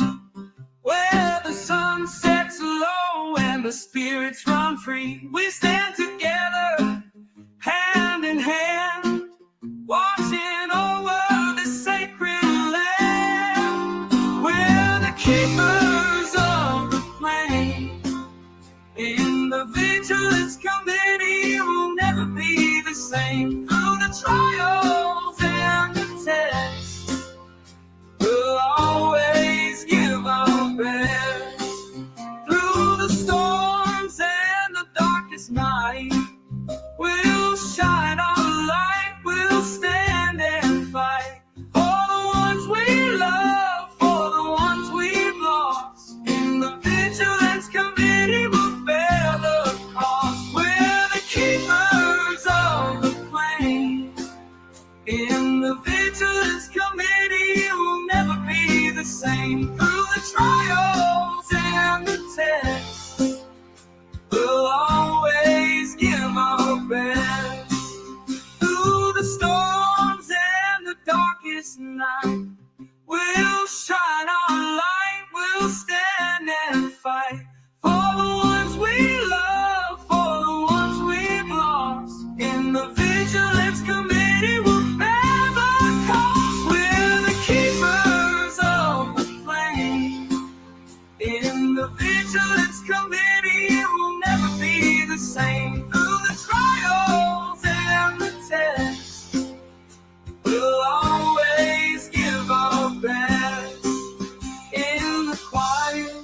where the sun sets low and the spirits run free. We stand together, hand in hand, watching over the sacred land. We're the keepers of the flame. In the Vigilance Committee, we'll never be the same. Through the trials and the tests, we'll always give our best. Through the storms and the darkest night, we'll shine our light, we'll stand and fight. For the ones we love, for the ones we've lost. In the Vigilance Committee, we'll bear the cost. We're the keepers of the flame. In the Vigilance Committee, we'll never be the same. Through the trials and the tests, we'll always give our best. Through the storms and the darkest night, we'll shine our light, we'll stand and fight. For the ones we love, for the ones we've lost. In the Vigilance Committee, we'll bear the cost. We're the keepers of the flame. In the Vigilance Committee, we'll never be the same. Through the trials and the tests, we'll always give our best. In the quiet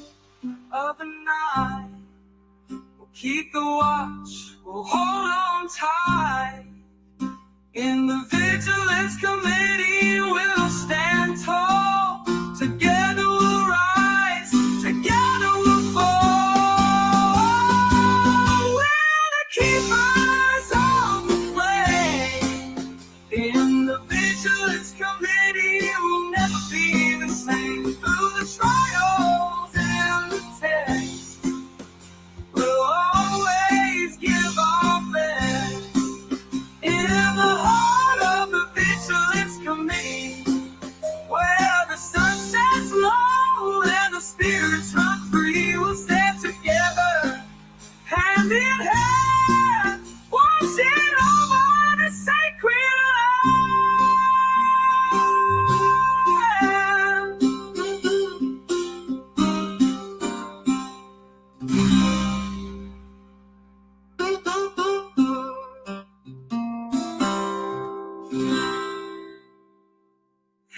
of the night, we'll keep the watch, we'll hold on tight. In the Vigilance Committee, we'll stand tall. Together we'll rise, together we'll fall. We're the keepers of the flame. In the Vigilance Committee, we'll never be the same. Through the trials and the tests, we'll always give our best. In the heart of the Vigilance Committee, where the sun sets low and the spirits run free, we'll stand together, hand in hand, watching over the sacred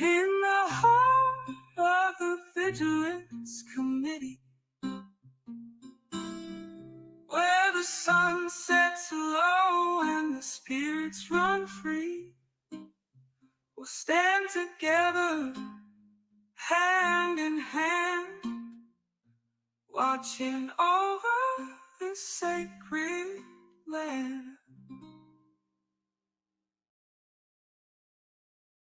in the heart of the Vigilance Committee, where the sun sets low and the spirits run free, we'll stand together, hand in hand, watching over the sacred land.